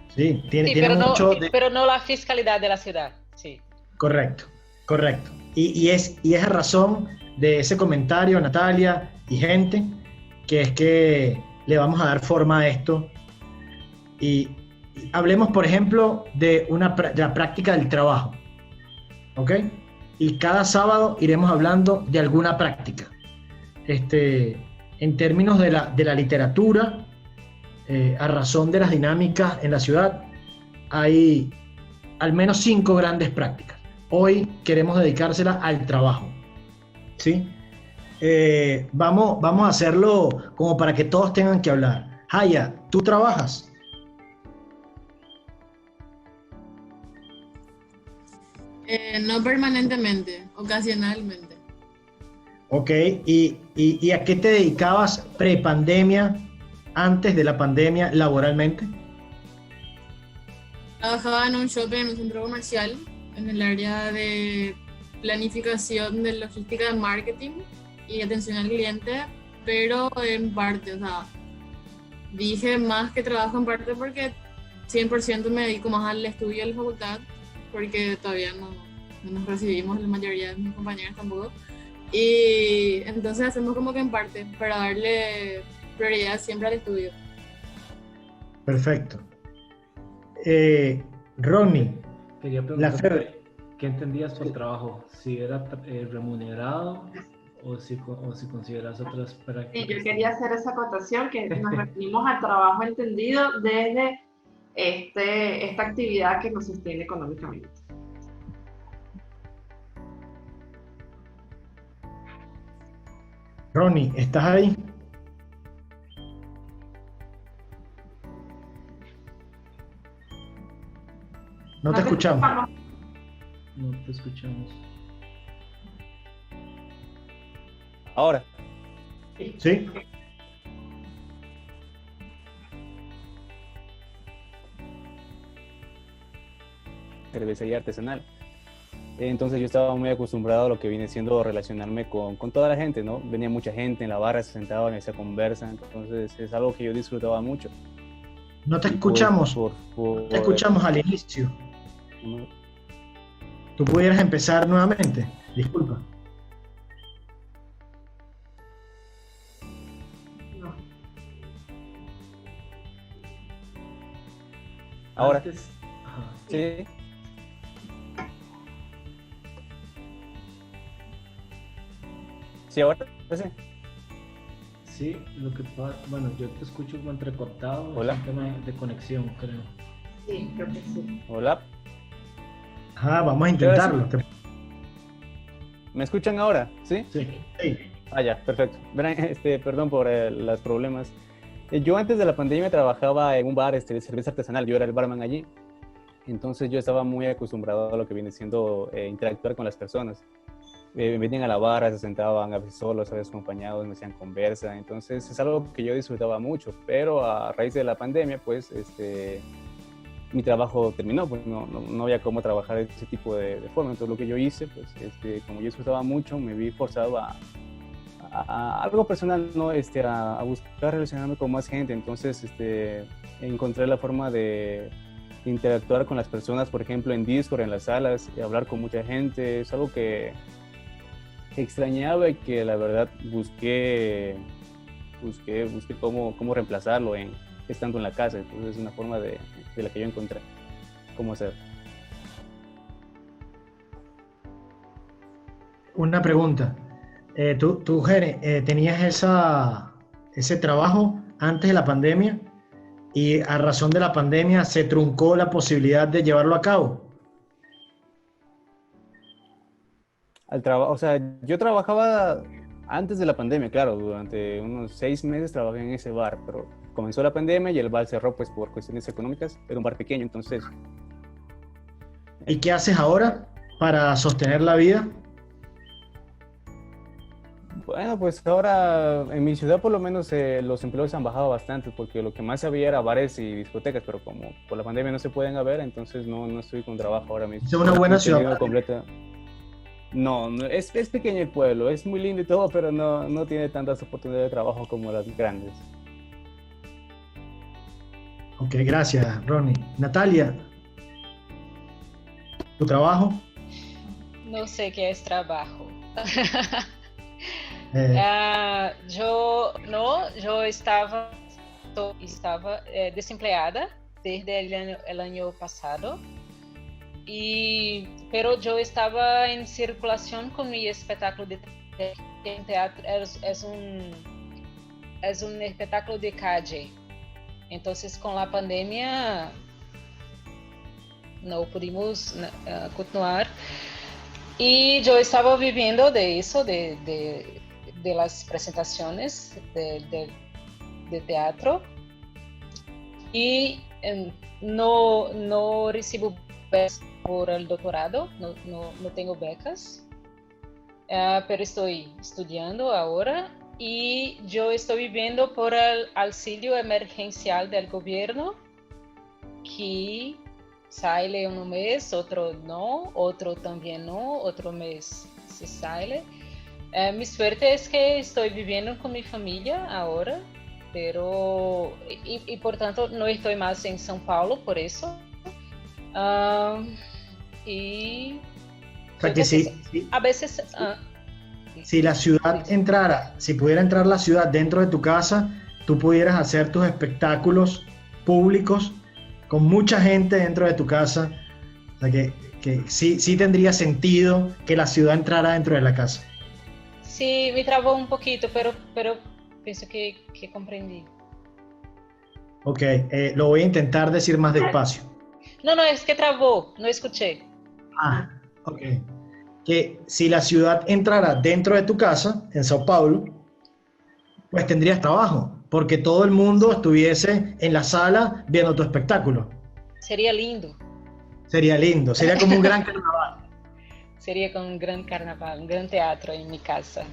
[SPEAKER 3] Sí, tiene
[SPEAKER 14] pero
[SPEAKER 3] mucho
[SPEAKER 14] pero no la fiscalidad de la ciudad, sí.
[SPEAKER 3] Correcto. Y es a razón de ese comentario, Natalia y gente, que es que le vamos a dar forma a esto. Y hablemos, por ejemplo, de la práctica del trabajo, ¿ok? Y cada sábado iremos hablando de alguna práctica. En términos de la literatura, a razón de las dinámicas en la ciudad, hay al menos 5 grandes prácticas. Hoy queremos dedicársela al trabajo, ¿sí? Vamos a hacerlo como para que todos tengan que hablar. Haya, ¿tú trabajas?
[SPEAKER 11] No permanentemente, ocasionalmente.
[SPEAKER 3] Ok, ¿y a qué te dedicabas pre-pandemia, antes de la pandemia, laboralmente?
[SPEAKER 11] Trabajaba en un shopping, en un centro comercial, en el área de planificación de logística de marketing y atención al cliente, pero en parte, o sea, dije más que trabajo en parte porque 100% me dedico más al estudio de la facultad, porque todavía no nos recibimos, la mayoría de mis compañeros tampoco, y entonces hacemos como que en parte, para darle prioridad siempre al estudio.
[SPEAKER 3] Perfecto. Ronnie,
[SPEAKER 4] quería preguntar ¿qué entendías por trabajo? ¿Si era remunerado o si consideras otras prácticas?
[SPEAKER 2] Sí, yo quería hacer esa acotación, que nos referimos al trabajo entendido desde esta actividad que nos sostiene económicamente.
[SPEAKER 3] Ronnie, ¿estás ahí? No te escuchamos.
[SPEAKER 4] No te escuchamos.
[SPEAKER 12] Ahora.
[SPEAKER 3] ¿Sí?
[SPEAKER 12] Cervecería artesanal. Entonces yo estaba muy acostumbrado a lo que viene siendo relacionarme con toda la gente, ¿no? Venía mucha gente en la barra, se sentaban en esa conversa, entonces es algo que yo disfrutaba mucho.
[SPEAKER 3] No te escuchamos. Te escuchamos al inicio. ¿Tú pudieras empezar nuevamente? Disculpa.
[SPEAKER 2] No.
[SPEAKER 12] Ahora.
[SPEAKER 4] Ajá.
[SPEAKER 12] Sí. Sí, ahora sí.
[SPEAKER 4] Sí, lo que pasa, bueno, yo te escucho como entrecortado.
[SPEAKER 12] Hola.
[SPEAKER 4] Es un tema de conexión, creo.
[SPEAKER 2] Sí, creo que sí.
[SPEAKER 12] Hola.
[SPEAKER 3] Vamos a intentarlo.
[SPEAKER 12] ¿Me escuchan ahora? ¿Sí?
[SPEAKER 3] Sí.
[SPEAKER 12] Ah, ya, perfecto. Verán, perdón por los problemas. Yo antes de la pandemia trabajaba en un bar de cerveza artesanal, yo era el barman allí. Entonces yo estaba muy acostumbrado a lo que viene siendo interactuar con las personas. Venían a la barra, se sentaban a veces solos, a veces acompañados, me hacían conversa. Entonces es algo que yo disfrutaba mucho, pero a raíz de la pandemia, pues mi trabajo terminó, pues no había cómo trabajar de ese tipo de forma. Entonces lo que yo hice, pues como yo disfrutaba mucho, me vi forzado a algo personal, ¿no? A buscar relacionarme con más gente. Entonces encontré la forma de interactuar con las personas, por ejemplo en Discord, en las salas, hablar con mucha gente. Es algo que extrañaba y que la verdad busqué cómo reemplazarlo estando en la casa. Entonces es una forma de la que yo encontré cómo hacer.
[SPEAKER 3] Una pregunta. Tú Jere, ¿tenías ese trabajo antes de la pandemia y a razón de la pandemia se truncó la posibilidad de llevarlo a cabo?
[SPEAKER 12] O sea, yo trabajaba antes de la pandemia, claro, durante unos 6 meses trabajé en ese bar, pero comenzó la pandemia y el bar cerró pues por cuestiones económicas. Era un bar pequeño, entonces.
[SPEAKER 3] ¿Y qué haces ahora para sostener la vida?
[SPEAKER 12] Bueno, pues ahora en mi ciudad por lo menos los empleos han bajado bastante, porque lo que más había era bares y discotecas, pero como por la pandemia no se pueden haber, entonces no estoy con trabajo ahora mismo.
[SPEAKER 3] Es una buena ciudad.
[SPEAKER 12] Completa. No, es pequeño el pueblo, es muy lindo y todo, pero no tiene tantas oportunidades de trabajo como las grandes.
[SPEAKER 3] Ok, gracias, Ronnie. Natalia, ¿tu trabajo?
[SPEAKER 14] No sé qué es trabajo. Yo estaba desempleada desde el año pasado, pero yo estaba en circulación con mi espectáculo de teatro. Es un espectáculo de calle. Entonces con la pandemia no pudimos continuar. Y yo estaba viviendo de eso, de las presentaciones de teatro, y no recibo becas por el doctorado, no tengo becas, pero estoy estudiando ahora y yo estoy viviendo por el auxilio emergencial del gobierno, que sale un mes, otro no, otro también no, otro mes se sale. Mi suerte es que estoy viviendo con mi familia ahora, pero y por tanto no estoy más en São Paulo por eso. Y
[SPEAKER 3] o sea que sí,
[SPEAKER 14] a veces
[SPEAKER 3] si la ciudad entrara, si pudiera entrar la ciudad dentro de tu casa, tú pudieras hacer tus espectáculos públicos con mucha gente dentro de tu casa. O sea que sí tendría sentido que la ciudad entrara dentro de la casa.
[SPEAKER 14] Sí, me trabó un poquito, pero pienso que comprendí.
[SPEAKER 3] Ok, lo voy a intentar decir más despacio.
[SPEAKER 14] No, es que trabó, no escuché.
[SPEAKER 3] Ok. Que si la ciudad entrara dentro de tu casa, en Sao Paulo, pues tendrías trabajo, porque todo el mundo estuviese en la sala viendo tu espectáculo.
[SPEAKER 14] Sería lindo.
[SPEAKER 3] Sería lindo, sería como un gran carnaval.
[SPEAKER 14] Sería como un gran carnaval, un gran teatro en mi casa.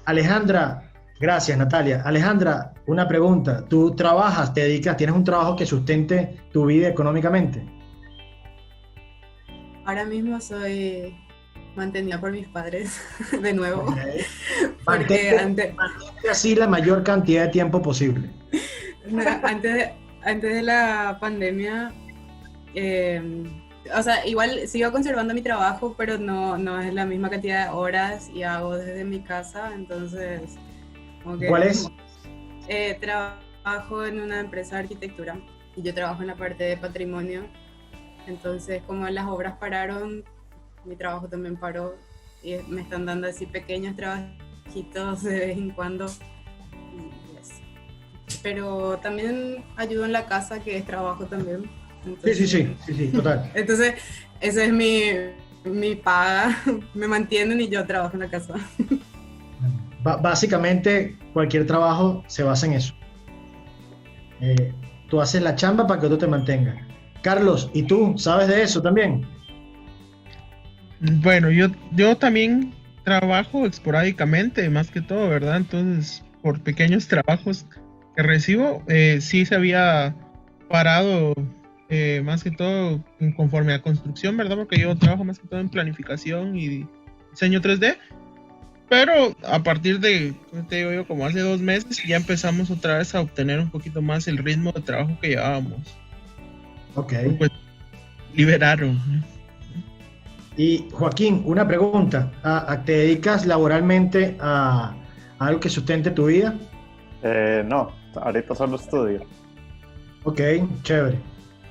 [SPEAKER 3] Alejandra, gracias Natalia. Alejandra, una pregunta. ¿Tú trabajas, te dedicas, tienes un trabajo que sustente tu vida económicamente?
[SPEAKER 15] Ahora mismo soy mantenida por mis padres, de nuevo.
[SPEAKER 3] Okay.
[SPEAKER 15] Porque
[SPEAKER 3] mantente así la mayor cantidad de tiempo posible.
[SPEAKER 15] Antes de la pandemia, o sea, igual sigo conservando mi trabajo, pero no es la misma cantidad de horas y hago desde mi casa, entonces... Okay.
[SPEAKER 3] ¿Cuál es?
[SPEAKER 15] Trabajo en una empresa de arquitectura y yo trabajo en la parte de patrimonio, entonces como las obras pararon, mi trabajo también paró y me están dando así pequeños trabajitos trabajitos de vez en cuando. Y eso. Pero también ayudo en la casa, que es trabajo también. Entonces,
[SPEAKER 3] Sí, total.
[SPEAKER 15] Entonces, esa es mi paga. Me mantienen y yo trabajo en la casa.
[SPEAKER 3] Básicamente, cualquier trabajo se basa en eso. Tú haces la chamba para que otro te mantenga. Carlos, ¿y tú sabes de eso también?
[SPEAKER 6] Bueno, yo también trabajo esporádicamente, más que todo, ¿verdad? Entonces, por pequeños trabajos que recibo, sí se había parado más que todo conforme a construcción, ¿verdad? Porque yo trabajo más que todo en planificación y diseño 3D. Pero a partir de, te digo yo, como hace 2 meses, ya empezamos otra vez a obtener un poquito más el ritmo de trabajo que llevábamos.
[SPEAKER 3] Ok.
[SPEAKER 6] Pues liberaron.
[SPEAKER 3] Y Joaquín, una pregunta. ¿Te dedicas laboralmente a algo que sustente tu vida?
[SPEAKER 8] No, ahorita solo estudio.
[SPEAKER 3] Ok, chévere.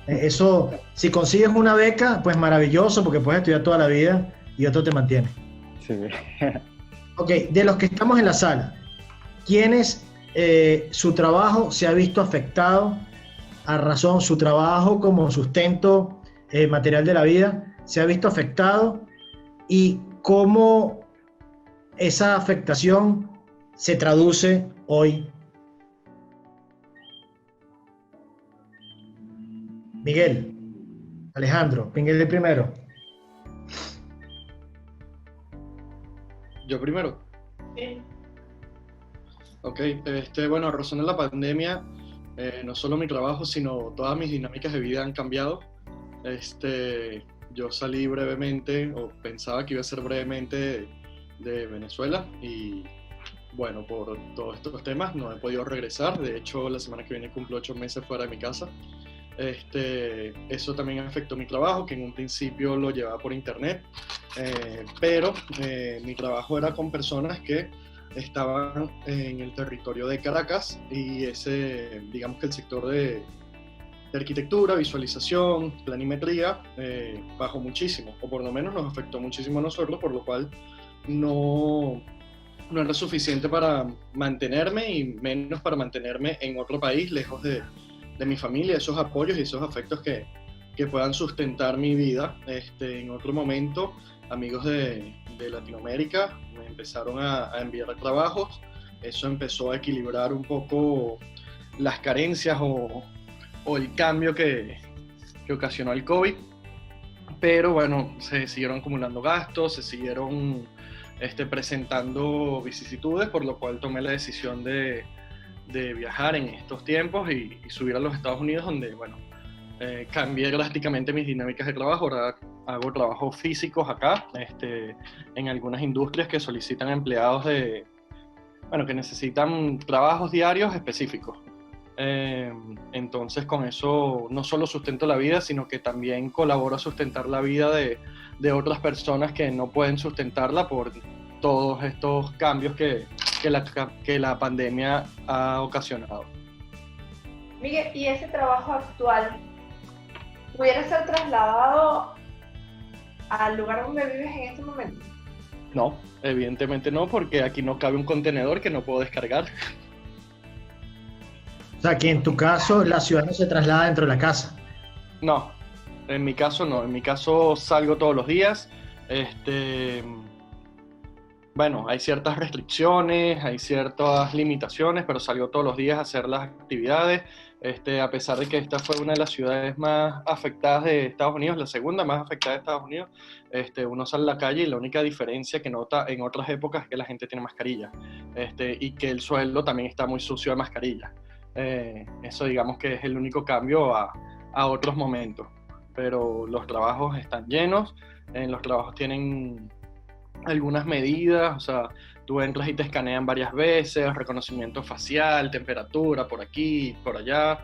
[SPEAKER 3] Eso, si consigues una beca, pues maravilloso, porque puedes estudiar toda la vida y otro te mantiene.
[SPEAKER 8] Sí.
[SPEAKER 3] Ok, de los que estamos en la sala, ¿quiénes su trabajo se ha visto afectado a razón, su trabajo como sustento material de la vida, se ha visto afectado y cómo esa afectación se traduce hoy? Miguel, Alejandro, Miguel primero.
[SPEAKER 5] Yo primero.
[SPEAKER 2] Sí.
[SPEAKER 5] Ok, bueno, a razón de la pandemia, no solo mi trabajo, sino todas mis dinámicas de vida han cambiado. Yo salí brevemente, o pensaba que iba a ser brevemente, de Venezuela, y bueno, por todos estos temas no he podido regresar. De hecho, la semana que viene cumplo 8 meses fuera de mi casa. Eso también afectó mi trabajo, que en un principio lo llevaba por internet, pero mi trabajo era con personas que estaban en el territorio de Caracas, y digamos que el sector de arquitectura, visualización, planimetría bajó muchísimo, o por lo menos nos afectó muchísimo a nosotros, por lo cual no era suficiente para mantenerme, y menos para mantenerme en otro país lejos de mi familia, esos apoyos y esos afectos que puedan sustentar mi vida. En otro momento, amigos de Latinoamérica me empezaron a enviar trabajos. Eso empezó a equilibrar un poco las carencias o el cambio que ocasionó el COVID. Pero bueno, se siguieron acumulando gastos, se siguieron presentando vicisitudes, por lo cual tomé la decisión de viajar en estos tiempos y subir a los Estados Unidos, donde, bueno, cambié drásticamente mis dinámicas de trabajo. Ahora hago trabajos físicos acá, en algunas industrias que solicitan empleados que necesitan trabajos diarios específicos. Entonces, con eso no solo sustento la vida, sino que también colaboro a sustentar la vida de otras personas que no pueden sustentarla por todos estos cambios que la pandemia ha ocasionado.
[SPEAKER 2] Miguel, ¿y ese trabajo actual pudiera ser trasladado al lugar donde vives en este momento?
[SPEAKER 5] No, evidentemente no, porque aquí no cabe un contenedor que no puedo descargar.
[SPEAKER 3] O sea, que en tu caso la ciudad no se traslada dentro de la casa.
[SPEAKER 5] No, en mi caso no. En mi caso salgo todos los días. Bueno, hay ciertas restricciones, hay ciertas limitaciones, pero salgo todos los días a hacer las actividades. A pesar de que esta fue una de las ciudades más afectadas de Estados Unidos, la segunda más afectada de Estados Unidos, uno sale a la calle y la única diferencia que nota en otras épocas es que la gente tiene mascarilla, y que el suelo también está muy sucio de mascarilla. Eso, digamos, que es el único cambio a otros momentos. Pero los trabajos están llenos, los trabajos tienen algunas medidas, o sea, tú entras y te escanean varias veces, reconocimiento facial, temperatura por aquí, por allá,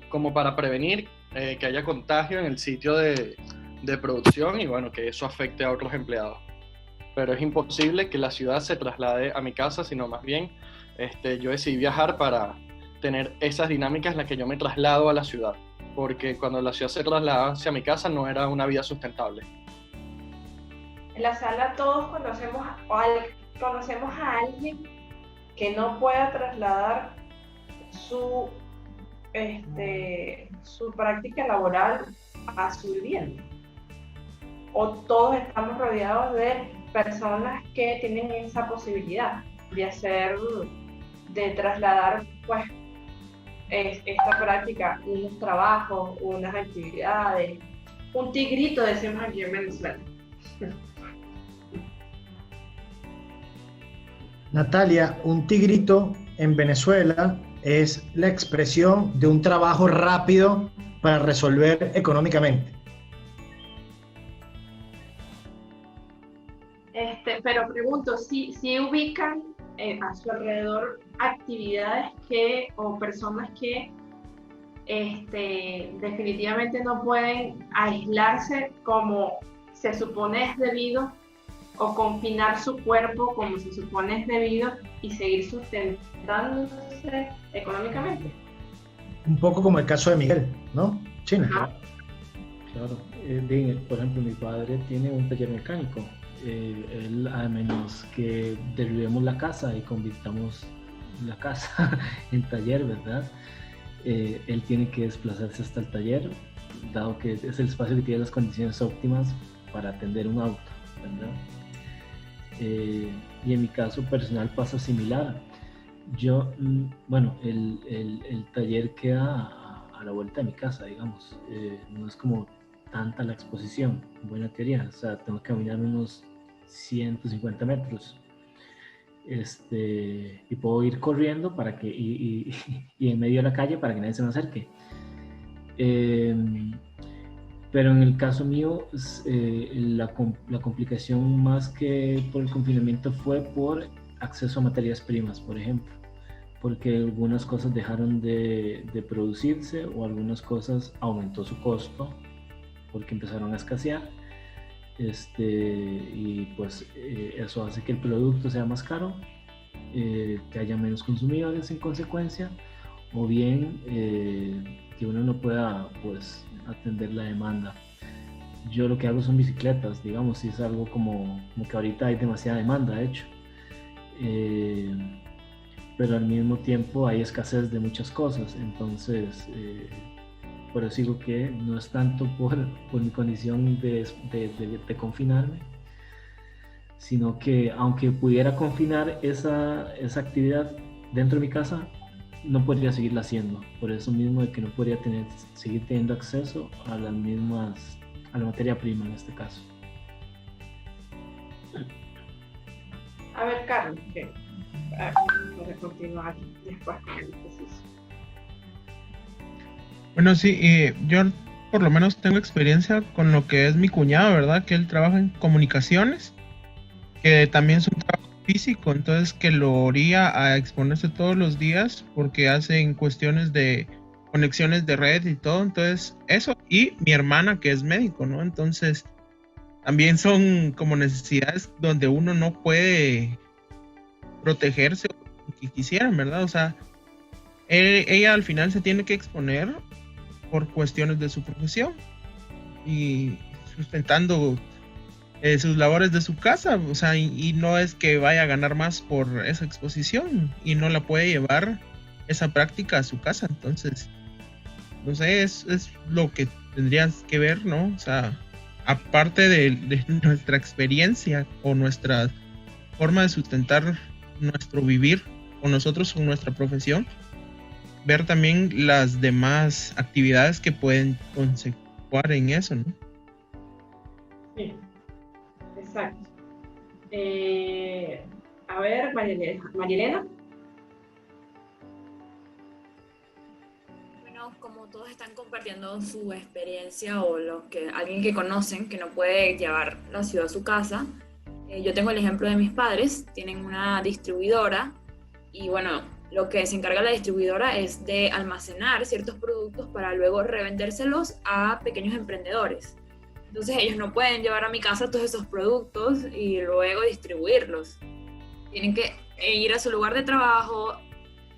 [SPEAKER 5] como para prevenir que haya contagio en el sitio de producción, y bueno, que eso afecte a otros empleados. Pero es imposible que la ciudad se traslade a mi casa, sino más bien yo decidí viajar para tener esas dinámicas en las que yo me traslado a la ciudad, porque cuando la ciudad se trasladaba hacia mi casa no era una vida sustentable.
[SPEAKER 2] En la sala todos conocemos conocemos a alguien que no pueda trasladar su práctica laboral a su vivienda? ¿O todos estamos rodeados de personas que tienen esa posibilidad de trasladar pues esta práctica, unos trabajos, unas actividades, un tigrito decimos aquí en Venezuela?
[SPEAKER 3] Natalia, un tigrito en Venezuela es la expresión de un trabajo rápido para resolver económicamente.
[SPEAKER 2] Pero pregunto, si ubican a su alrededor actividades o personas que definitivamente no pueden aislarse como se supone es debido, o confinar su cuerpo como se supone es debido y seguir sustentándose económicamente.
[SPEAKER 3] Un poco como el caso de Miguel, ¿no? China.
[SPEAKER 4] Claro. Por ejemplo, mi padre tiene un taller mecánico. Él, a menos que derribemos la casa y convirtamos la casa en taller, ¿verdad? Él tiene que desplazarse hasta el taller, dado que es el espacio que tiene las condiciones óptimas para atender un auto, ¿verdad? Y en mi caso personal pasa similar. Yo, bueno, el taller queda a la vuelta de mi casa, digamos. No es como tanta la exposición, en buena teoría. O sea, tengo que caminar unos 150 metros. Y puedo ir corriendo para que, y en medio de la calle para que nadie se me acerque. Pero en el caso mío, la complicación más que por el confinamiento fue por acceso a materias primas, por ejemplo, porque algunas cosas dejaron de producirse o algunas cosas aumentó su costo porque empezaron a escasear, y pues eso hace que el producto sea más caro, que haya menos consumidores en consecuencia, o bien que uno no pueda pues atender la demanda. Yo lo que hago son bicicletas, digamos, si es algo como que ahorita hay demasiada demanda, de hecho, pero al mismo tiempo hay escasez de muchas cosas, entonces por eso digo que no es tanto por mi condición de confinarme, sino que aunque pudiera confinar esa actividad dentro de mi casa, no podría seguirla haciendo, por eso mismo de que no podría seguir teniendo acceso a la materia prima en este caso.
[SPEAKER 2] A ver, Carlos, para continuar después con el ejercicio.
[SPEAKER 6] Bueno, sí, yo por lo menos tengo experiencia con lo que es mi cuñado, ¿verdad? Que él trabaja en comunicaciones, que también es un trabajo físico, entonces que lo oría a exponerse todos los días porque hacen cuestiones de conexiones de red y todo, entonces eso, y mi hermana que es médico, ¿no? Entonces también son como necesidades donde uno no puede protegerse que quisieran, ¿verdad? O sea, ella al final se tiene que exponer por cuestiones de su profesión y sustentando sus labores de su casa, o sea, y no es que vaya a ganar más por esa exposición y no la puede llevar esa práctica a su casa, entonces, no sé, es lo que tendrías que ver, ¿no? O sea, aparte de nuestra experiencia o nuestra forma de sustentar nuestro vivir con nosotros, con nuestra profesión, ver también las demás actividades que pueden consecuar en eso, ¿no?
[SPEAKER 2] Sí, exacto. A ver, Marilena.
[SPEAKER 17] Bueno, como todos están compartiendo su experiencia o alguien que conocen que no puede llevar la ciudad a su casa, yo tengo el ejemplo de mis padres, tienen una distribuidora y bueno, lo que se encarga la distribuidora es de almacenar ciertos productos para luego revendérselos a pequeños emprendedores. Entonces ellos no pueden llevar a mi casa todos esos productos y luego distribuirlos. Tienen que ir a su lugar de trabajo,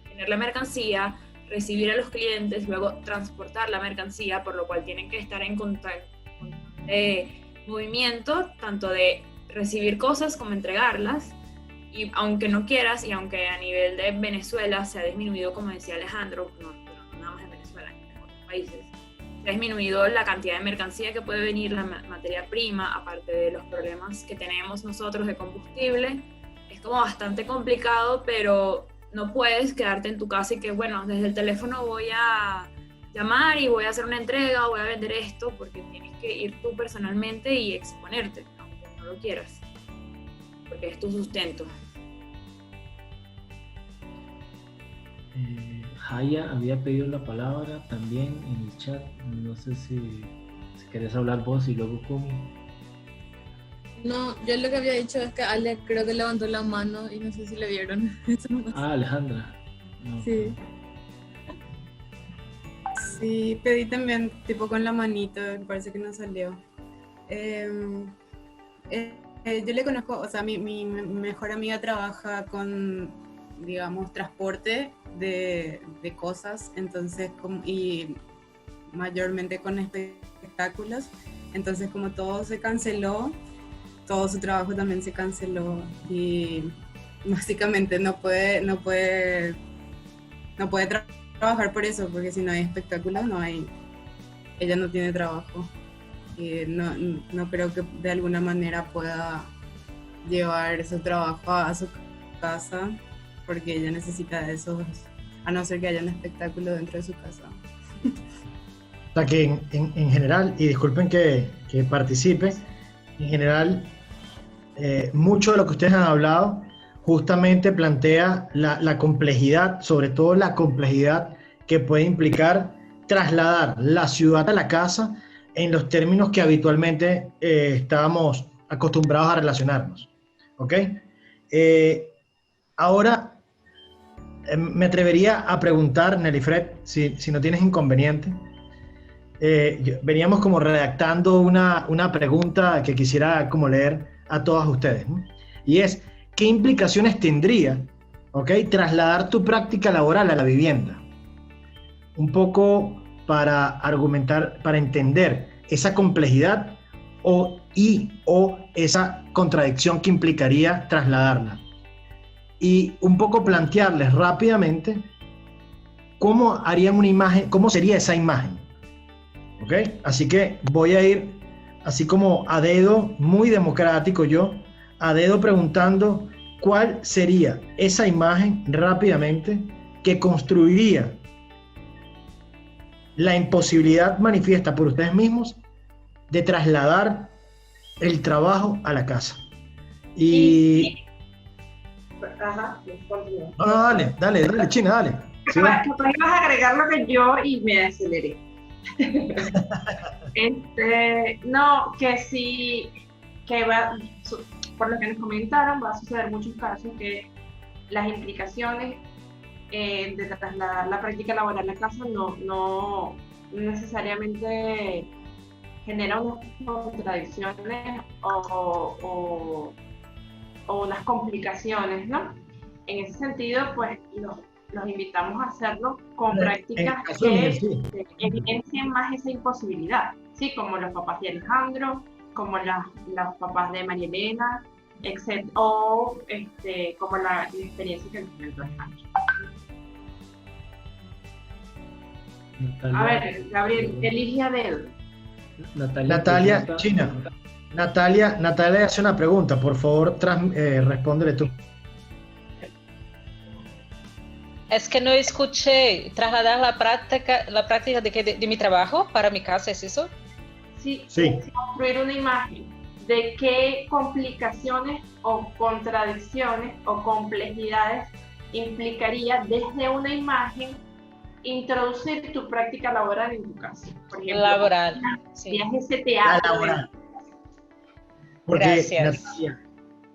[SPEAKER 17] tener la mercancía, recibir a los clientes, luego transportar la mercancía, por lo cual tienen que estar en movimiento, tanto de recibir cosas como entregarlas. Y aunque no quieras, y aunque a nivel de Venezuela se ha disminuido, como decía Alejandro, no nada más en Venezuela, en otros países, se ha disminuido la cantidad de mercancía que puede venir, la materia prima, aparte de los problemas que tenemos nosotros de combustible. Es como bastante complicado, pero no puedes quedarte en tu casa y que, bueno, desde el teléfono voy a llamar y voy a hacer una entrega, voy a vender esto, porque tienes que ir tú personalmente y exponerte, aunque no lo quieras, porque es tu sustento.
[SPEAKER 4] Jaya había pedido la palabra también en el chat. No sé si querés hablar vos y luego Kumi.
[SPEAKER 11] No, yo lo que había dicho es que Ale creo que levantó la mano y no sé si le vieron. Eso no pasó.
[SPEAKER 4] Alejandra. No.
[SPEAKER 11] Sí.
[SPEAKER 15] Sí, pedí también tipo con la manito, me parece que no salió. Yo le conozco, o sea, mi mejor amiga trabaja con, digamos, transporte de cosas, entonces, y mayormente con espectáculos, entonces como todo se canceló, todo su trabajo también se canceló y básicamente no puede trabajar por eso, porque si no hay espectáculos, ella no tiene trabajo. Y no creo que de alguna manera pueda llevar su trabajo a su casa, porque ella necesita eso, a no ser que haya un espectáculo dentro de su casa.
[SPEAKER 3] O sea que en general, y disculpen que participe, en general, mucho de lo que ustedes han hablado justamente plantea la complejidad, sobre todo la complejidad que puede implicar trasladar la ciudad a la casa en los términos que habitualmente estábamos acostumbrados a relacionarnos. ¿Ok? Ahora, me atrevería a preguntar, Nellyfred, si no tienes inconveniente. Veníamos como redactando una pregunta que quisiera como leer a todas ustedes, ¿no? Y es, ¿qué implicaciones tendría, okay, trasladar tu práctica laboral a la vivienda? Un poco para argumentar, para entender esa complejidad o esa contradicción que implicaría trasladarla. Y un poco plantearles rápidamente cómo harían una imagen, cómo sería esa imagen. ¿Ok? Así que voy a ir así como a dedo, muy democrático yo, a dedo preguntando cuál sería esa imagen rápidamente que construiría la imposibilidad manifiesta por ustedes mismos de trasladar el trabajo a la casa. Y...
[SPEAKER 2] Ajá,
[SPEAKER 3] no, dale, China, dale.
[SPEAKER 2] ¿Sí? Tú ibas a agregar lo que yo y me aceleré. No, que sí, por lo que nos comentaron, va a suceder muchos casos que las implicaciones de trasladar la práctica laboral a la casa no necesariamente genera unas contradicciones o unas complicaciones, ¿no? En ese sentido, pues los invitamos a hacerlo con prácticas que evidencien más esa imposibilidad, ¿sí? Como los papás de Alejandro, como los papás de María Elena, etc. O como la experiencia que nos comentó Alejandro. A ver, Gabriel, elige a dedo.
[SPEAKER 3] Natalia, China. Natalia hace una pregunta, por favor, respóndele tú.
[SPEAKER 14] Es que no escuché trasladar la práctica de mi trabajo para mi casa, ¿es eso?
[SPEAKER 2] Sí. Construir una imagen de qué complicaciones o contradicciones o complejidades implicaría desde una imagen introducir tu práctica laboral en tu casa. Por ejemplo,
[SPEAKER 14] laboral. Sí.
[SPEAKER 2] Ese teatro.
[SPEAKER 3] Laboral. Porque,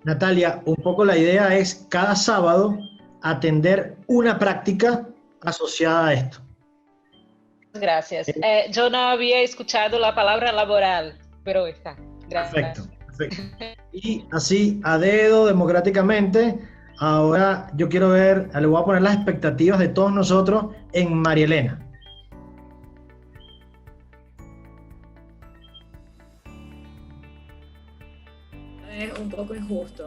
[SPEAKER 3] Natalia, un poco la idea es cada sábado atender una práctica asociada a esto.
[SPEAKER 14] Gracias. Yo no había escuchado la palabra laboral, pero está. Gracias.
[SPEAKER 3] Perfecto. Y así, a dedo, democráticamente, ahora yo quiero ver, le voy a poner las expectativas de todos nosotros en María Elena.
[SPEAKER 17] Es un poco injusto.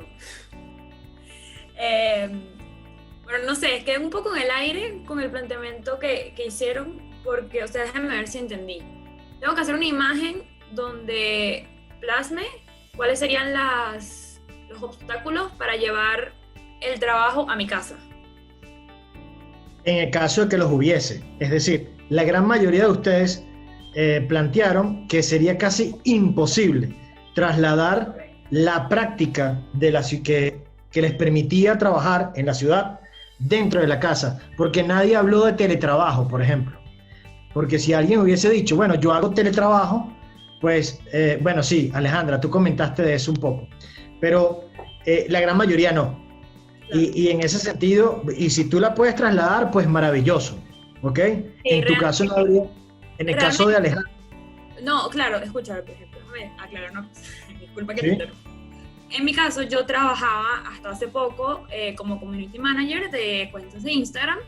[SPEAKER 17] Bueno, no sé, quedé un poco en el aire con el planteamiento que hicieron, porque, o sea, déjenme ver si entendí. Tengo que hacer una imagen donde plasme cuáles serían los obstáculos para llevar el trabajo a mi casa.
[SPEAKER 3] En el caso de que los hubiese, es decir, la gran mayoría de ustedes plantearon que sería casi imposible trasladar la práctica de que les permitía trabajar en la ciudad dentro de la casa, porque nadie habló de teletrabajo, por ejemplo. Porque si alguien hubiese dicho, bueno, yo hago teletrabajo, pues, bueno, sí, Alejandra, tú comentaste de eso un poco, pero la gran mayoría no. Y en ese sentido, y si tú la puedes trasladar, pues maravilloso, ¿ok? En tu caso no habría, en el caso de Alejandra.
[SPEAKER 17] No, claro, escucha, por ejemplo, déjame aclarar una cosa, disculpa que
[SPEAKER 3] ¿Sí?
[SPEAKER 17] te interrumpa. En mi caso, yo trabajaba hasta hace poco como community manager de cuentas de Instagram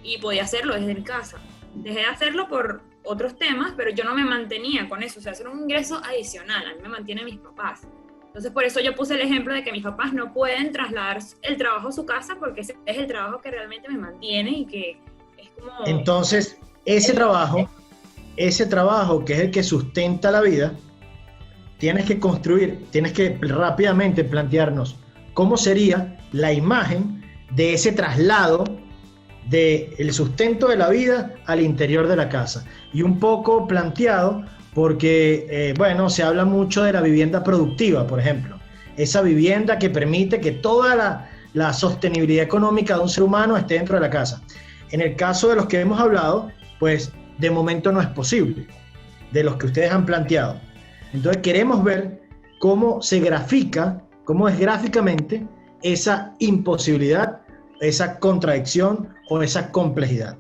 [SPEAKER 17] y podía hacerlo desde mi casa. Dejé de hacerlo por otros temas, pero yo no me mantenía con eso, o sea, hacer un ingreso adicional, a mí me mantienen mis papás. Entonces, por eso yo puse el ejemplo de que mis papás no pueden trasladar el trabajo a su casa porque ese es el trabajo que realmente me mantiene y que es como...
[SPEAKER 3] Entonces, ese trabajo que es el que sustenta la vida, tienes que rápidamente plantearnos cómo sería la imagen de ese traslado del sustento de la vida al interior de la casa. Y un poco planteado porque, bueno, se habla mucho de la vivienda productiva, por ejemplo. Esa vivienda que permite que toda la sostenibilidad económica de un ser humano esté dentro de la casa. En el caso de los que hemos hablado, pues de momento no es posible, de los que ustedes han planteado. Entonces queremos ver cómo se grafica, cómo es gráficamente esa imposibilidad, esa contradicción o esa complejidad.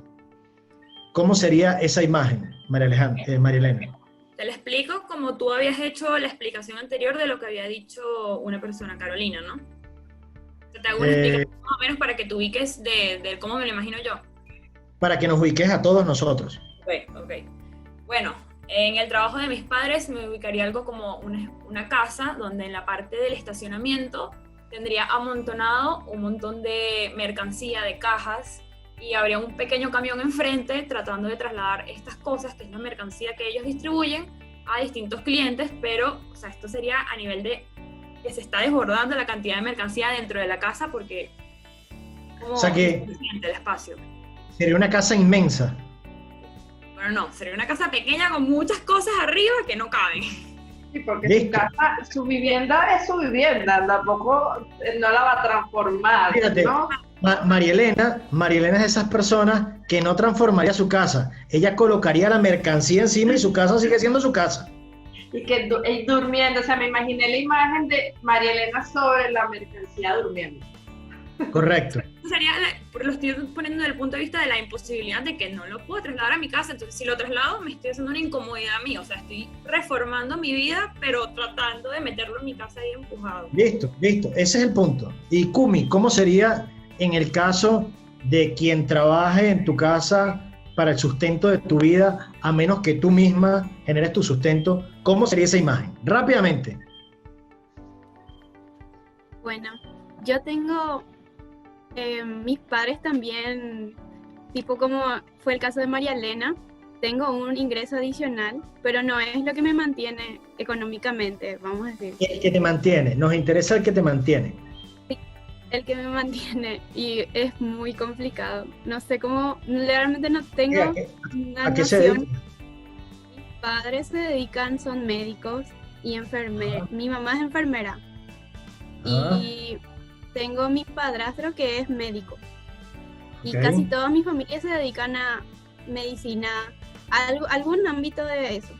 [SPEAKER 3] ¿Cómo sería esa imagen, María Elena?
[SPEAKER 17] Te lo explico como tú habías hecho la explicación anterior de lo que había dicho una persona, Carolina, ¿no? Te hago una explicación más o menos para que te ubiques de cómo me lo imagino yo.
[SPEAKER 3] Para que nos ubiques a todos nosotros.
[SPEAKER 17] Ok. Bueno, en el trabajo de mis padres me ubicaría algo como una casa donde en la parte del estacionamiento tendría amontonado un montón de mercancía, de cajas, y habría un pequeño camión enfrente tratando de trasladar estas cosas, que es la mercancía que ellos distribuyen, a distintos clientes, pero, o sea, esto sería a nivel de que se está desbordando la cantidad de mercancía dentro de la casa porque como
[SPEAKER 3] o sea que
[SPEAKER 17] el espacio.
[SPEAKER 3] Sería una casa inmensa.
[SPEAKER 17] Bueno, no, sería una casa pequeña con muchas cosas arriba que no caben.
[SPEAKER 2] Sí, porque su vivienda es su vivienda, tampoco no la va a transformar.
[SPEAKER 3] Fíjate,
[SPEAKER 2] ¿no?
[SPEAKER 3] María Elena es de esas personas que no transformaría su casa. Ella colocaría la mercancía encima y su casa sigue siendo su casa.
[SPEAKER 2] Y que durmiendo, o sea, me imaginé la imagen de María Elena sobre la mercancía durmiendo.
[SPEAKER 3] Correcto.
[SPEAKER 17] Sería, lo estoy poniendo desde el punto de vista de la imposibilidad de que no lo puedo trasladar a mi casa, entonces si lo traslado me estoy haciendo una incomodidad a mí, o sea, estoy reformando mi vida, pero tratando de meterlo en mi casa ahí empujado.
[SPEAKER 3] Listo, ese es el punto. Y Kumi, ¿cómo sería en el caso de quien trabaje en tu casa para el sustento de tu vida, a menos que tú misma generes tu sustento? ¿Cómo sería esa imagen? Rápidamente.
[SPEAKER 18] Bueno, yo tengo mis padres también, tipo como fue el caso de María Elena, tengo un ingreso adicional, pero no es lo que me mantiene económicamente, vamos a decir.
[SPEAKER 3] El que te mantiene, nos interesa el que te mantiene.
[SPEAKER 18] Sí, el que me mantiene, y es muy complicado. No sé cómo, realmente no tengo una
[SPEAKER 3] ¿A qué se dedica?
[SPEAKER 18] Mis padres se dedican, son médicos y enfermeros. Mi mamá es enfermera. Y tengo mi padrastro que es médico. Y casi toda mi familia se dedican a medicina, algún ámbito de eso.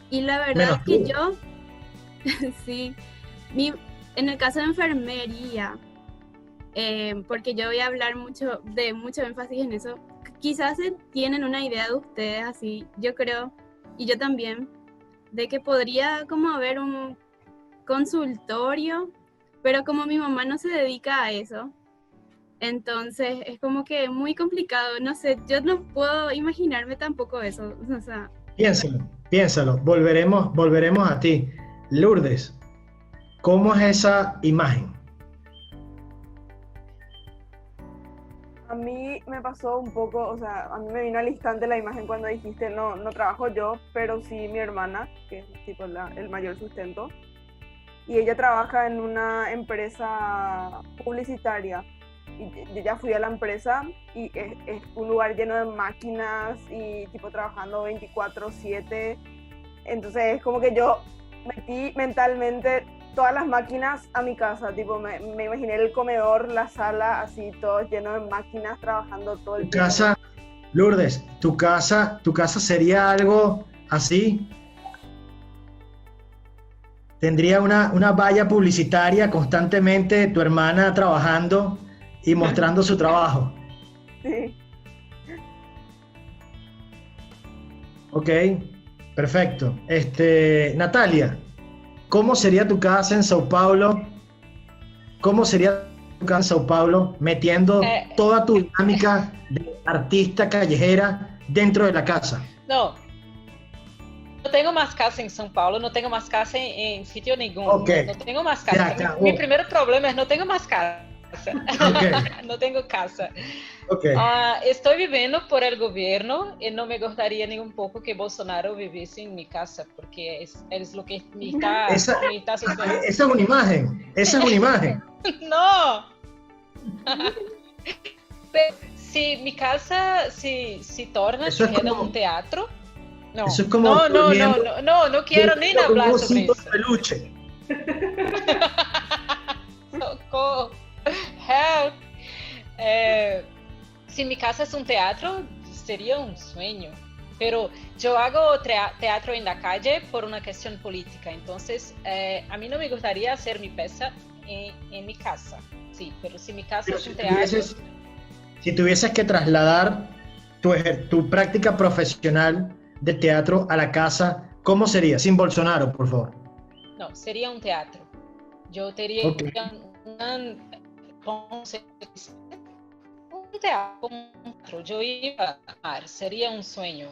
[SPEAKER 18] Y la verdad es que yo, sí, en el caso de enfermería, porque yo voy a hablar mucho énfasis en eso, quizás tienen una idea de ustedes así, yo creo, y yo también, de que podría como haber un consultorio, pero como mi mamá no se dedica a eso, entonces es como que muy complicado, no sé, yo no puedo imaginarme tampoco eso, o sea...
[SPEAKER 3] Piénsalo, volveremos a ti. Lourdes, ¿cómo es esa imagen?
[SPEAKER 16] A mí me pasó un poco, o sea, a mí me vino al instante la imagen cuando dijiste, no trabajo yo, pero sí mi hermana, que es tipo el mayor sustento, y ella trabaja en una empresa publicitaria. Y yo ya fui a la empresa y es un lugar lleno de máquinas y tipo trabajando 24/7. Entonces es como que yo metí mentalmente todas las máquinas a mi casa, tipo me imaginé el comedor, la sala, así todo lleno de máquinas trabajando todo el
[SPEAKER 3] Tu
[SPEAKER 16] tiempo.
[SPEAKER 3] casa, Lourdes, tu casa sería algo así. Tendría una valla publicitaria constantemente, tu hermana trabajando y mostrando su trabajo.
[SPEAKER 16] Sí.
[SPEAKER 3] Ok, perfecto. Natalia, ¿cómo sería tu casa en Sao Paulo? ¿Cómo sería tu casa en Sao Paulo metiendo toda tu dinámica de artista callejera dentro de la casa?
[SPEAKER 14] No tengo más casa en São Paulo, no tengo más casa en sitio ninguno.
[SPEAKER 3] Okay.
[SPEAKER 14] No tengo más casa. Mi primer problema es no tengo más casa. Okay. No tengo casa.
[SPEAKER 3] Okay.
[SPEAKER 14] Estoy viviendo por el gobierno y no me gustaría ni un poco que Bolsonaro viviese en mi casa, porque es lo que me está sucediendo.
[SPEAKER 3] Esa es una imagen. Esa es una imagen.
[SPEAKER 14] No. Si mi casa se torna como un teatro. No.
[SPEAKER 3] Eso es como
[SPEAKER 14] no quiero ni hablar sobre eso.
[SPEAKER 3] Peluche.
[SPEAKER 14] Socorro. Help. Si mi casa es un teatro, sería un sueño. Pero yo hago teatro en la calle por una cuestión política. Entonces, a mí no me gustaría hacer mi pieza en mi casa. Sí, pero si mi casa es un teatro...
[SPEAKER 3] Si tuvieses que trasladar tu práctica profesional de teatro a la casa, ¿cómo sería? Sin Bolsonaro, por favor.
[SPEAKER 14] No, sería un teatro. Yo tendría un teatro. Yo iba a amar, sería un sueño.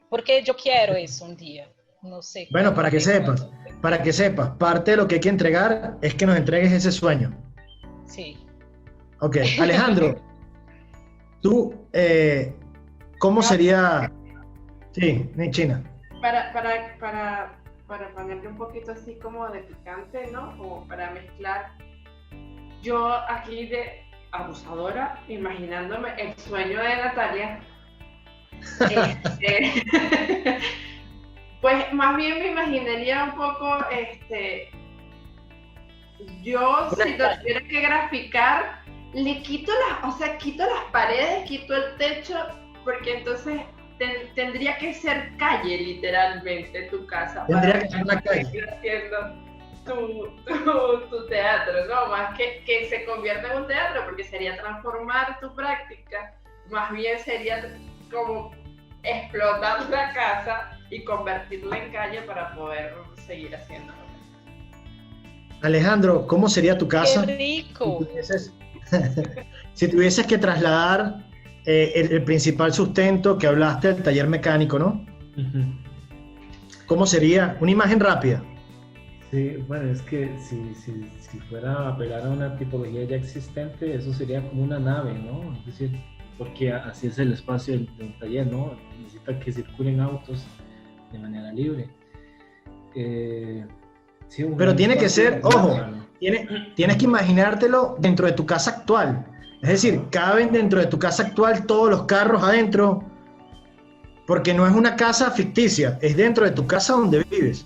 [SPEAKER 14] Porque yo quiero eso un día. No sé.
[SPEAKER 3] Bueno, para que sepas, parte de lo que hay que entregar es que nos entregues ese sueño.
[SPEAKER 14] Sí.
[SPEAKER 3] Ok, Alejandro, tú, ¿cómo sería? Sí, en China.
[SPEAKER 2] Para ponerle un poquito así como de picante, ¿no? Como para mezclar. Yo aquí de abusadora, imaginándome el sueño de Natalia. Pues más bien me imaginaría un poco, yo si lo tuviera que graficar, le quito quito las paredes, quito el techo, porque entonces tendría que ser calle, literalmente, tu casa.
[SPEAKER 3] Tendría que ser una calle.
[SPEAKER 2] Haciendo tu teatro, ¿no? Más que se convierta en un teatro, porque sería transformar tu práctica, más bien sería como explotar la casa y convertirla en calle para poder seguir haciéndolo.
[SPEAKER 3] Alejandro, ¿cómo sería tu casa?
[SPEAKER 14] ¡Qué rico!
[SPEAKER 3] Si tuvieses que trasladar el principal sustento que hablaste del taller mecánico, ¿no? ¿Cómo sería? Una imagen rápida.
[SPEAKER 4] Sí, bueno, es que si fuera a apelar a una tipología ya existente, eso sería como una nave, ¿no? Es decir, porque así es el espacio de un taller, ¿no? Necesita que circulen autos de manera libre. Sí, pero
[SPEAKER 3] tiene que ser, ojo, tienes que imaginártelo dentro de tu casa actual. Es decir, caben dentro de tu casa actual todos los carros adentro, porque no es una casa ficticia, es dentro de tu casa donde vives.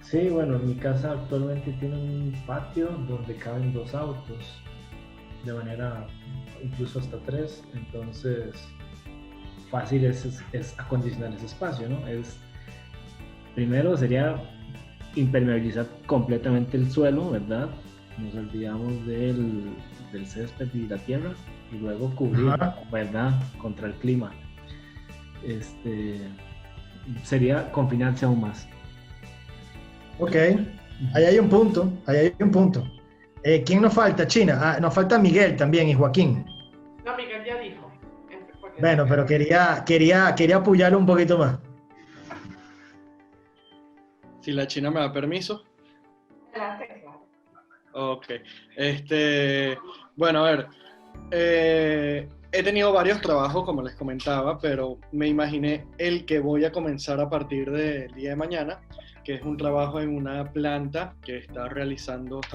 [SPEAKER 4] Sí, bueno, mi casa actualmente tiene un patio donde caben 2 autos, de manera incluso hasta 3, entonces fácil es acondicionar ese espacio, ¿no? Primero sería impermeabilizar completamente el suelo, ¿verdad? Nos olvidamos del césped y la tierra, y luego cubrir, ¿verdad? Contra el clima. Sería confinarse aún más.
[SPEAKER 3] Ok, ahí hay un punto. ¿Quién nos falta? China. Nos falta Miguel también y Joaquín.
[SPEAKER 2] No, Miguel ya dijo.
[SPEAKER 3] Bueno, pero quería apoyarlo un poquito más.
[SPEAKER 5] Si la China me da permiso. Ok. Bueno, a ver. he tenido varios trabajos, como les comentaba, pero me imaginé el que voy a comenzar a partir del día de mañana, que es un trabajo en una planta que está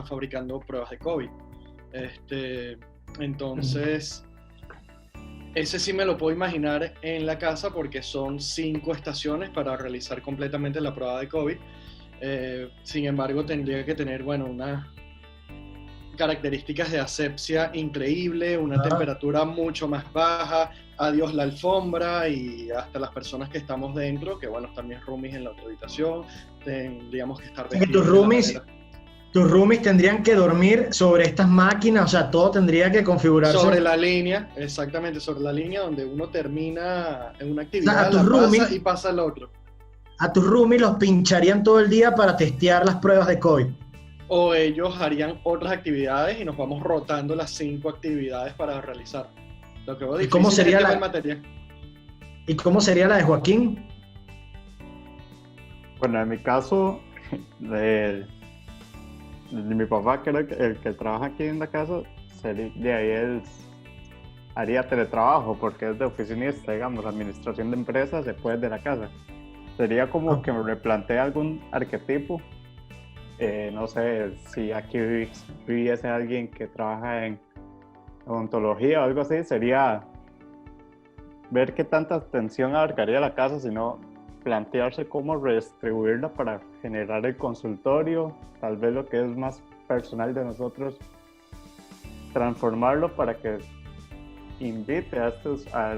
[SPEAKER 5] fabricando pruebas de COVID. Entonces, ese sí me lo puedo imaginar en la casa porque son 5 estaciones para realizar completamente la prueba de COVID. Sin embargo, tendría que tener, bueno, unas características de asepsia increíble, una temperatura mucho más baja, adiós la alfombra y hasta las personas que estamos dentro, que bueno, también roomies en la otra habitación, tendríamos que estar vestidos.
[SPEAKER 3] Tus roomies tendrían que dormir sobre estas máquinas, o sea, todo tendría que configurarse.
[SPEAKER 5] Sobre la línea, exactamente, sobre la línea donde uno termina en una actividad,
[SPEAKER 3] o sea, a tus roomies,
[SPEAKER 5] y pasa al otro.
[SPEAKER 3] A tus roomies los pincharían todo el día para testear las pruebas de COVID.
[SPEAKER 5] O ellos harían otras actividades y nos vamos rotando las 5 actividades para realizar. Lo que
[SPEAKER 3] ¿Y cómo sería ¿Y cómo sería la de Joaquín?
[SPEAKER 8] Bueno, en mi caso, de mi papá, que era el que trabaja aquí en la casa, de ahí él haría teletrabajo porque es de oficinista, digamos, administración de empresas se puede de la casa. Sería como que me replantee algún arquetipo. No sé si aquí viviese alguien que trabaja en odontología o algo así, sería ver qué tanta atención abarcaría la casa, sino plantearse cómo redistribuirla para generar el consultorio, tal vez lo que es más personal de nosotros, transformarlo para que invite a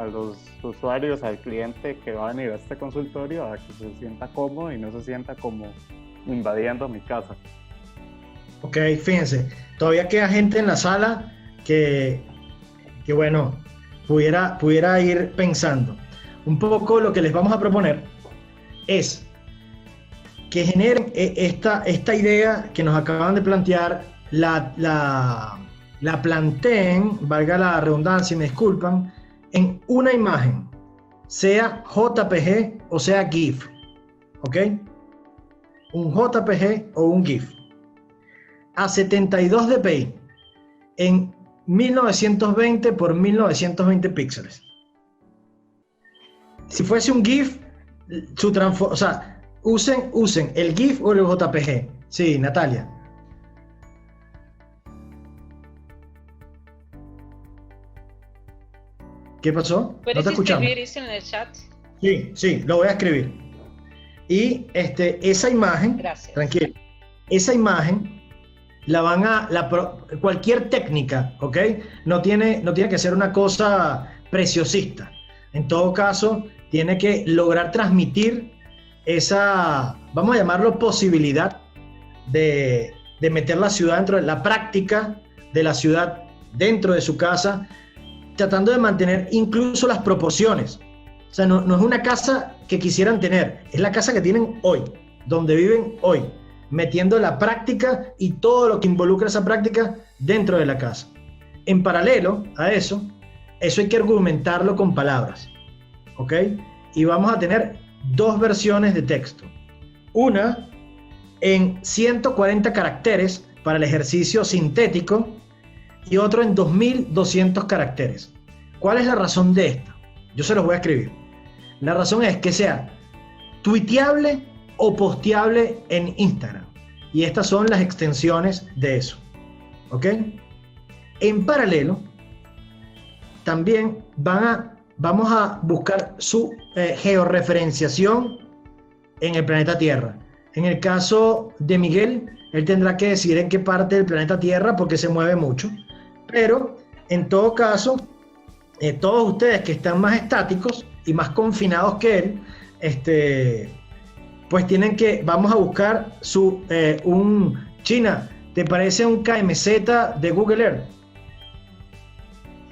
[SPEAKER 8] los usuarios, al cliente que va a venir a este consultorio a que se sienta cómodo y no se sienta como invadiendo mi casa.
[SPEAKER 3] Ok, fíjense, todavía queda gente en la sala que bueno, pudiera ir pensando. Un poco lo que les vamos a proponer es que generen esta idea que nos acaban de plantear, la planteen, valga la redundancia y me disculpan, en una imagen, sea JPG o sea GIF, ¿ok? Un JPG o un GIF a 72 dpi en 1920 por 1920 píxeles. Si fuese un GIF, o sea, usen el GIF o el JPG. Sí, Natalia. ¿Qué pasó?
[SPEAKER 14] ¿Puedes escribir eso en el chat?
[SPEAKER 3] Sí, lo voy a escribir. Y esa imagen,
[SPEAKER 14] gracias.
[SPEAKER 3] Tranquilo, esa imagen cualquier técnica, ¿ok? No tiene que ser una cosa preciosista. En todo caso, tiene que lograr transmitir esa, vamos a llamarlo, posibilidad de meter la ciudad dentro de la práctica de la ciudad dentro de su casa, tratando de mantener incluso las proporciones. O sea, no es una casa que quisieran tener, es la casa que tienen hoy, donde viven hoy, metiendo la práctica y todo lo que involucra esa práctica dentro de la casa. En paralelo a eso hay que argumentarlo con palabras, ¿ok? Y vamos a tener 2 versiones de texto. Una en 140 caracteres para el ejercicio sintético y otro en 2200 caracteres. ¿Cuál es la razón de esto? Yo se los voy a escribir. La razón es que sea tuiteable o posteable en Instagram. Y estas son las extensiones de eso. ¿Ok? En paralelo, también vamos a buscar su georreferenciación en el planeta Tierra. En el caso de Miguel, él tendrá que decidir en qué parte del planeta Tierra porque se mueve mucho. Pero, en todo caso, todos ustedes que están más estáticos y más confinados que él, pues vamos a buscar China, ¿te parece un KMZ de Google Earth?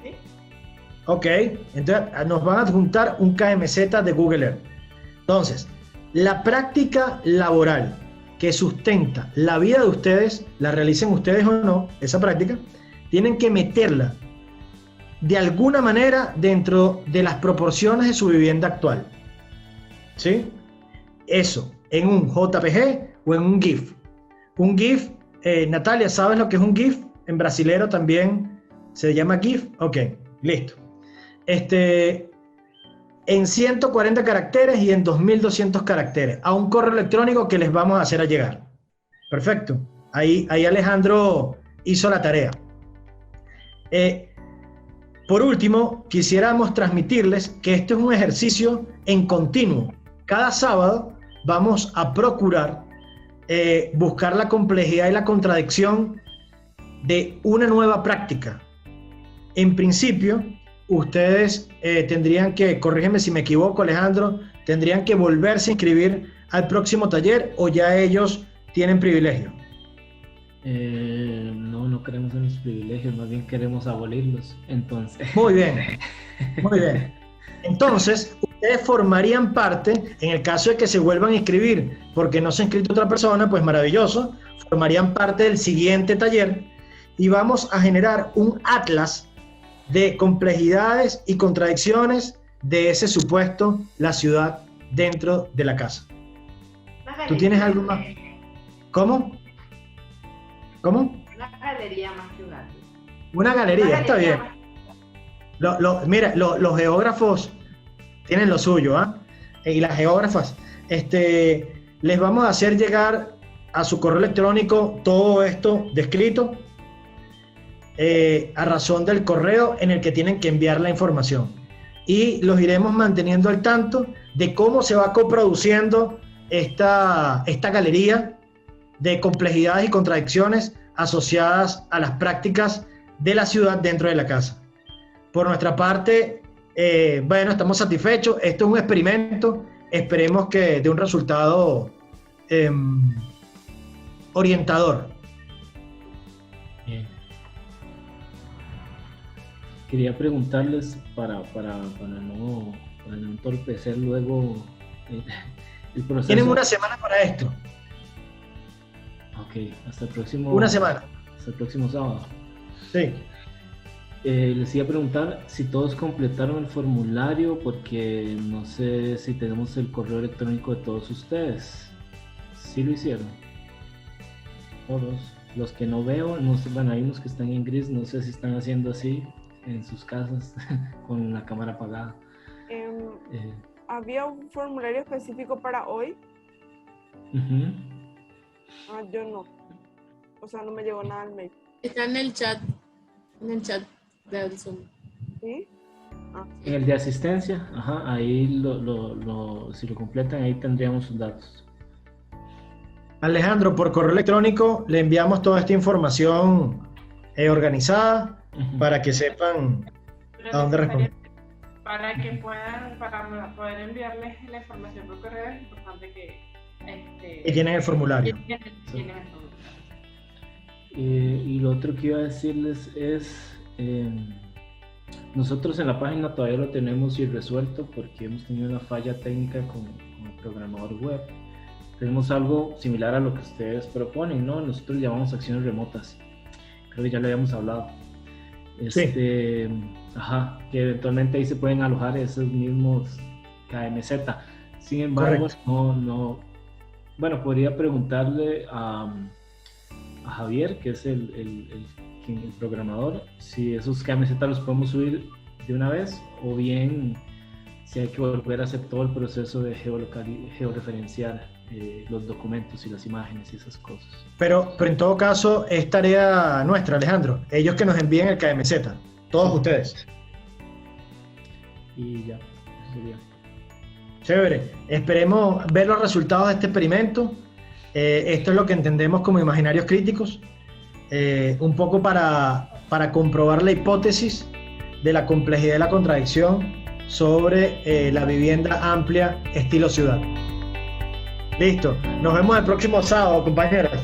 [SPEAKER 2] Sí.
[SPEAKER 3] Ok, entonces nos van a adjuntar un KMZ de Google Earth. Entonces, la práctica laboral que sustenta la vida de ustedes, la realicen ustedes o no, esa práctica, tienen que meterla de alguna manera dentro de las proporciones de su vivienda actual. ¿Sí? Eso, en un JPG o en un GIF. Un GIF, Natalia, ¿sabes lo que es un GIF? En brasilero también se llama GIF. Ok, Listo. En 140 caracteres y en 2200 caracteres, a un correo electrónico que les vamos a hacer llegar. Perfecto. Ahí Alejandro hizo la tarea. Por último, quisiéramos transmitirles que este es un ejercicio en continuo. Cada sábado vamos a procurar buscar la complejidad y la contradicción de una nueva práctica. En principio, ustedes tendrían que, corrígeme si me equivoco, Alejandro, tendrían que volverse a inscribir al próximo taller, o ya ellos tienen privilegio.
[SPEAKER 4] No queremos los privilegios, más bien queremos abolirlos. Entonces.
[SPEAKER 3] Muy bien, muy bien. Entonces, ustedes formarían parte, en el caso de que se vuelvan a inscribir, porque no se ha inscrito otra persona, pues maravilloso, formarían parte del siguiente taller y vamos a generar un atlas de complejidades y contradicciones de ese supuesto, la ciudad dentro de la casa. ¿Tú tienes algo más? ¿Cómo?
[SPEAKER 2] Una galería más que un atlas.
[SPEAKER 3] Una galería, está bien. Mira, los geógrafos tienen lo suyo, ¿ah? Y las geógrafas, les vamos a hacer llegar a su correo electrónico todo esto descrito, a razón del correo en el que tienen que enviar la información. Y los iremos manteniendo al tanto de cómo se va coproduciendo esta galería de complejidades y contradicciones asociadas a las prácticas de la ciudad dentro de la casa. Por nuestra parte, bueno, estamos satisfechos. Esto es un experimento. Esperemos que dé un resultado orientador.
[SPEAKER 4] Bien. Quería preguntarles para no entorpecer luego el proceso.
[SPEAKER 3] Tienen una semana para esto.
[SPEAKER 4] Ok, hasta el próximo.
[SPEAKER 3] Una semana.
[SPEAKER 4] Hasta el próximo sábado.
[SPEAKER 3] Sí.
[SPEAKER 4] Les iba a preguntar si todos completaron el formulario, porque no sé si tenemos el correo electrónico de todos ustedes. ¿Sí lo hicieron? Todos. Los que no veo, no sé, bueno, hay unos que están en gris, no sé si están haciendo así en sus casas con la cámara apagada.
[SPEAKER 16] ¿Había un formulario específico para hoy? Yo no. O sea, no me llegó nada al mail.
[SPEAKER 11] Está en el chat del Zoom.
[SPEAKER 16] ¿Sí?
[SPEAKER 4] En el de asistencia, ahí si lo completan, ahí tendríamos sus datos.
[SPEAKER 3] Alejandro, por correo electrónico le enviamos toda esta información organizada para que sepan a dónde responder.
[SPEAKER 2] Para poder enviarles la información por correo, es importante que
[SPEAKER 3] tienen el formulario.
[SPEAKER 4] Y lo otro que iba a decirles es, nosotros en la página todavía lo tenemos irresuelto porque hemos tenido una falla técnica con el programador web. Tenemos algo similar a lo que ustedes proponen, ¿no? Nosotros llamamos acciones remotas. Creo que ya lo habíamos hablado. Que eventualmente ahí se pueden alojar esos mismos KMZ. Sin embargo, bueno, podría preguntarle a Javier, que es el programador, si esos KMZ los podemos subir de una vez, o bien si hay que volver a hacer todo el proceso de georreferenciar los documentos y las imágenes y esas cosas.
[SPEAKER 3] Pero en todo caso es tarea nuestra, Alejandro. Ellos que nos envíen el KMZ, todos ustedes.
[SPEAKER 4] Y ya, eso sería.
[SPEAKER 3] Chévere. Esperemos ver los resultados de este experimento. Esto es lo que entendemos como imaginarios críticos. Un poco para comprobar la hipótesis de la complejidad y la contradicción sobre la vivienda amplia estilo ciudad. Listo. Nos vemos el próximo sábado, compañeras.